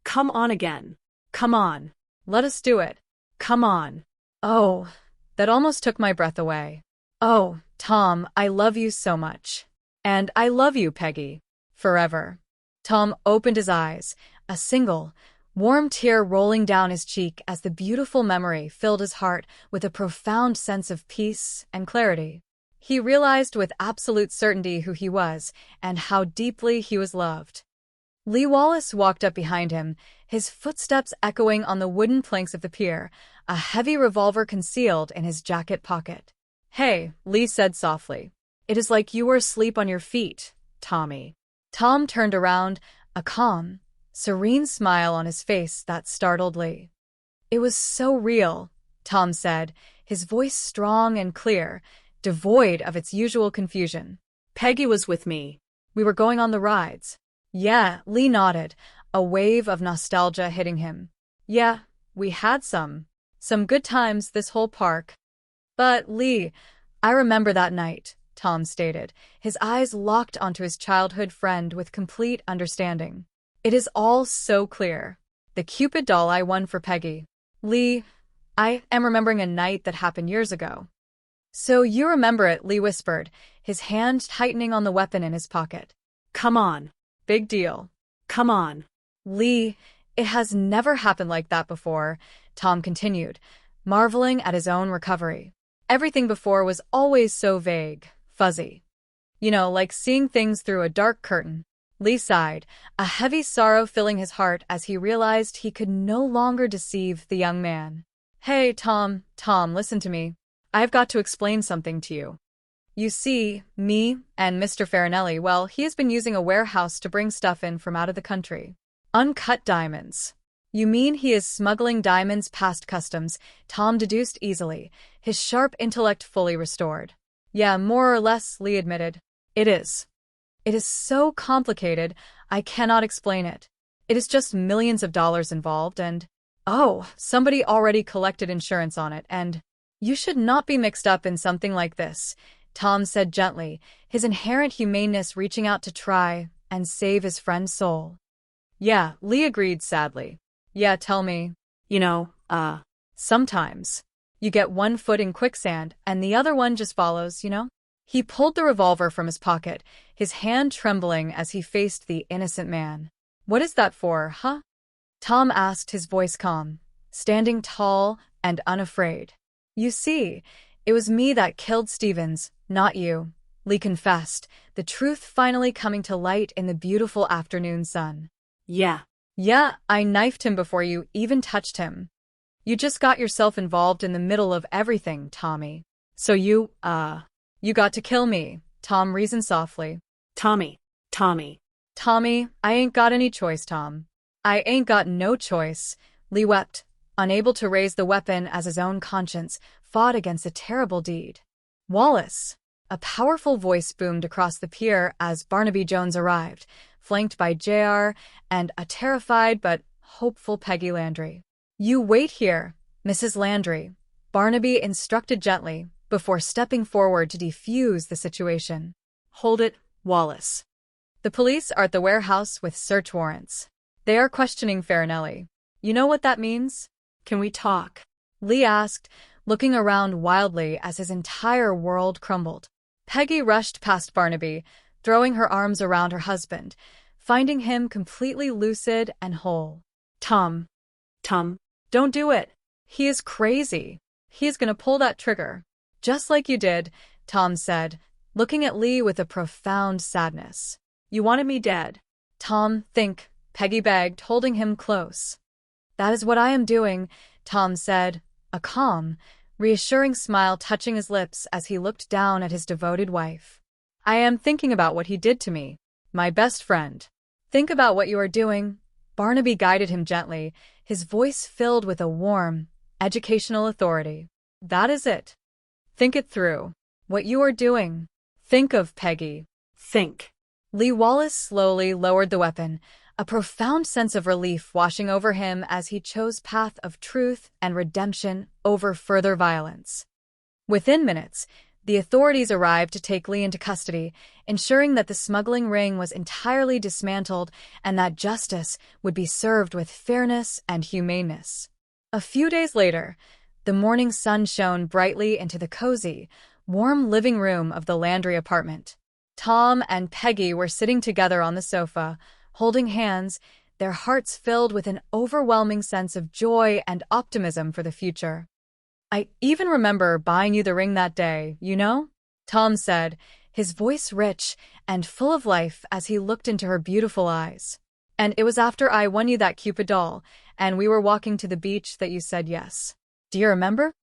Come on again. Come on. Let us do it. Come on. Oh, that almost took my breath away. Oh, Tom, I love you so much. And I love you, Peggy. Forever. Tom opened his eyes, a single, warm tear rolling down his cheek as the beautiful memory filled his heart with a profound sense of peace and clarity. He realized with absolute certainty who he was and how deeply he was loved. Lee Wallace walked up behind him, his footsteps echoing on the wooden planks of the pier, a heavy revolver concealed in his jacket pocket. Hey, Lee said softly. It is like you were asleep on your feet, Tommy. Tom turned around, a calm, serene smile on his face that startled Lee. It was so real, Tom said, his voice strong and clear, devoid of its usual confusion. Peggy was with me. We were going on the rides. Yeah, Lee nodded, a wave of nostalgia hitting him. Yeah, we had some good times this whole park. But, Lee, I remember that night, Tom stated, his eyes locked onto his childhood friend with complete understanding. It is all so clear. The Cupid doll I won for Peggy. Lee, I am remembering a night that happened years ago. So you remember it, Lee whispered, his hand tightening on the weapon in his pocket. Come on. Big deal. Come on. Lee, it has never happened like that before, Tom continued, marveling at his own recovery. Everything before was always so vague, fuzzy. You know, like seeing things through a dark curtain. Lee sighed, a heavy sorrow filling his heart as he realized he could no longer deceive the young man. Hey, Tom, listen to me. I've got to explain something to you. You see, me and Mr. Farinelli, well, he has been using a warehouse to bring stuff in from out of the country. Uncut diamonds. You mean he is smuggling diamonds past customs? Tom deduced easily, his sharp intellect fully restored. Yeah, more or less, Lee admitted. It is. It is so complicated, I cannot explain it. It is just millions of dollars involved and, oh, somebody already collected insurance on it and, you should not be mixed up in something like this, Tom said gently, his inherent humaneness reaching out to try and save his friend's soul. Yeah, Lee agreed sadly. Yeah, tell me. You know, sometimes. You get one foot in quicksand and the other one just follows, you know? He pulled the revolver from his pocket, his hand trembling as he faced the innocent man. What is that for, huh? Tom asked, his voice calm, standing tall and unafraid. You see, it was me that killed Stevens, not you, Lee confessed, the truth finally coming to light in the beautiful afternoon sun. Yeah. Yeah, I knifed him before you even touched him. You just got yourself involved in the middle of everything, Tommy. So you got to kill me, Tom reasoned softly. Tommy, I ain't got any choice, Tom. I ain't got no choice, Lee wept, unable to raise the weapon as his own conscience fought against a terrible deed. Wallace! A powerful voice boomed across the pier as Barnaby Jones arrived, flanked by JR and a terrified but hopeful Peggy Landry. You wait here, Mrs. Landry, Barnaby instructed gently before stepping forward to defuse the situation. Hold it, Wallace. The police are at the warehouse with search warrants. They are questioning Farinelli. You know what that means? Can we talk? Lee asked, looking around wildly as his entire world crumbled. Peggy rushed past Barnaby, throwing her arms around her husband, finding him completely lucid and whole. Tom, don't do it. He is crazy. He is going to pull that trigger. Just like you did, Tom said, looking at Lee with a profound sadness. You wanted me dead. Tom, think, Peggy begged, holding him close. That is what I am doing, Tom said, a calm, reassuring smile touching his lips as he looked down at his devoted wife. I am thinking about what he did to me, my best friend. Think about what you are doing. Barnaby guided him gently, his voice filled with a warm, educational authority. That is it. Think it through. What you are doing. Think of Peggy. Think. Lee Wallace slowly lowered the weapon, a profound sense of relief washing over him as he chose path of truth and redemption over further violence. Within minutes, the authorities arrived to take Lee into custody, ensuring that the smuggling ring was entirely dismantled and that justice would be served with fairness and humaneness. A few days later, the morning sun shone brightly into the cozy, warm living room of the Landry apartment. Tom and Peggy were sitting together on the sofa, holding hands, their hearts filled with an overwhelming sense of joy and optimism for the future. I even remember buying you the ring that day, you know? Tom said, his voice rich and full of life as he looked into her beautiful eyes. And it was after I won you that Cupid doll, and we were walking to the beach that you said yes. Do you remember?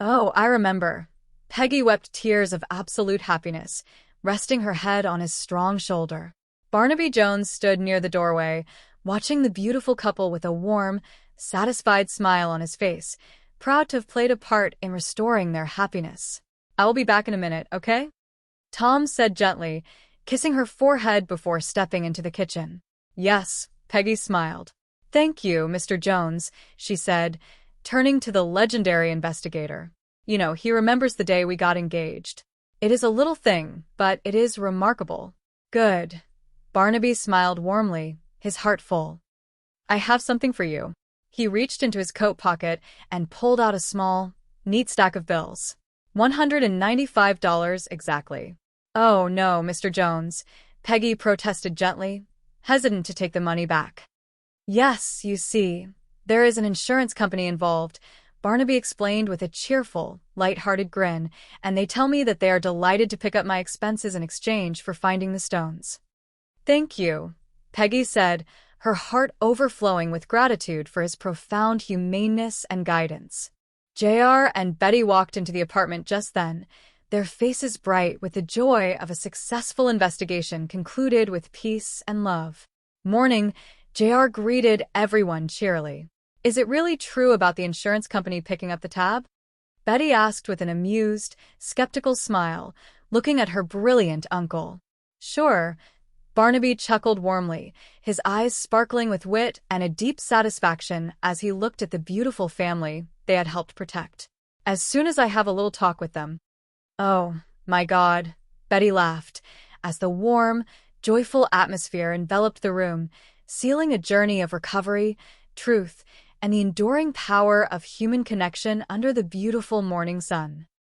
Oh, I remember. Peggy wept tears of absolute happiness, resting her head on his strong shoulder. Barnaby Jones stood near the doorway, watching the beautiful couple with a warm, satisfied smile on his face, proud to have played a part in restoring their happiness. "I will be back in a minute, okay?" Tom said gently, kissing her forehead before stepping into the kitchen. "Yes," Peggy smiled. "Thank you, Mr. Jones," she said, turning to the legendary investigator. "You know, he remembers the day we got engaged. It is a little thing, but it is remarkable." "Good." Barnaby smiled warmly, his heart full. "I have something for you." He reached into his coat pocket and pulled out a small, neat stack of bills. $195 exactly. "Oh, no, Mr. Jones," Peggy protested gently, hesitant to take the money back. "Yes, you see, there is an insurance company involved," Barnaby explained with a cheerful, light-hearted grin, "and they tell me that they are delighted to pick up my expenses in exchange for finding the stones." "Thank you," Peggy said, her heart overflowing with gratitude for his profound humaneness and guidance. JR and Betty walked into the apartment just then, their faces bright with the joy of a successful investigation concluded with peace and love. Morning, JR greeted everyone cheerily. "Is it really true about the insurance company picking up the tab?" Betty asked with an amused, skeptical smile, looking at her brilliant uncle. "Sure," Barnaby chuckled warmly, his eyes sparkling with wit and a deep satisfaction as he looked at the beautiful family they had helped protect. "As soon as I have a little talk with them." "Oh, my God," Betty laughed, as the warm, joyful atmosphere enveloped the room, sealing a journey of recovery, truth, and the enduring power of human connection under the beautiful morning sun.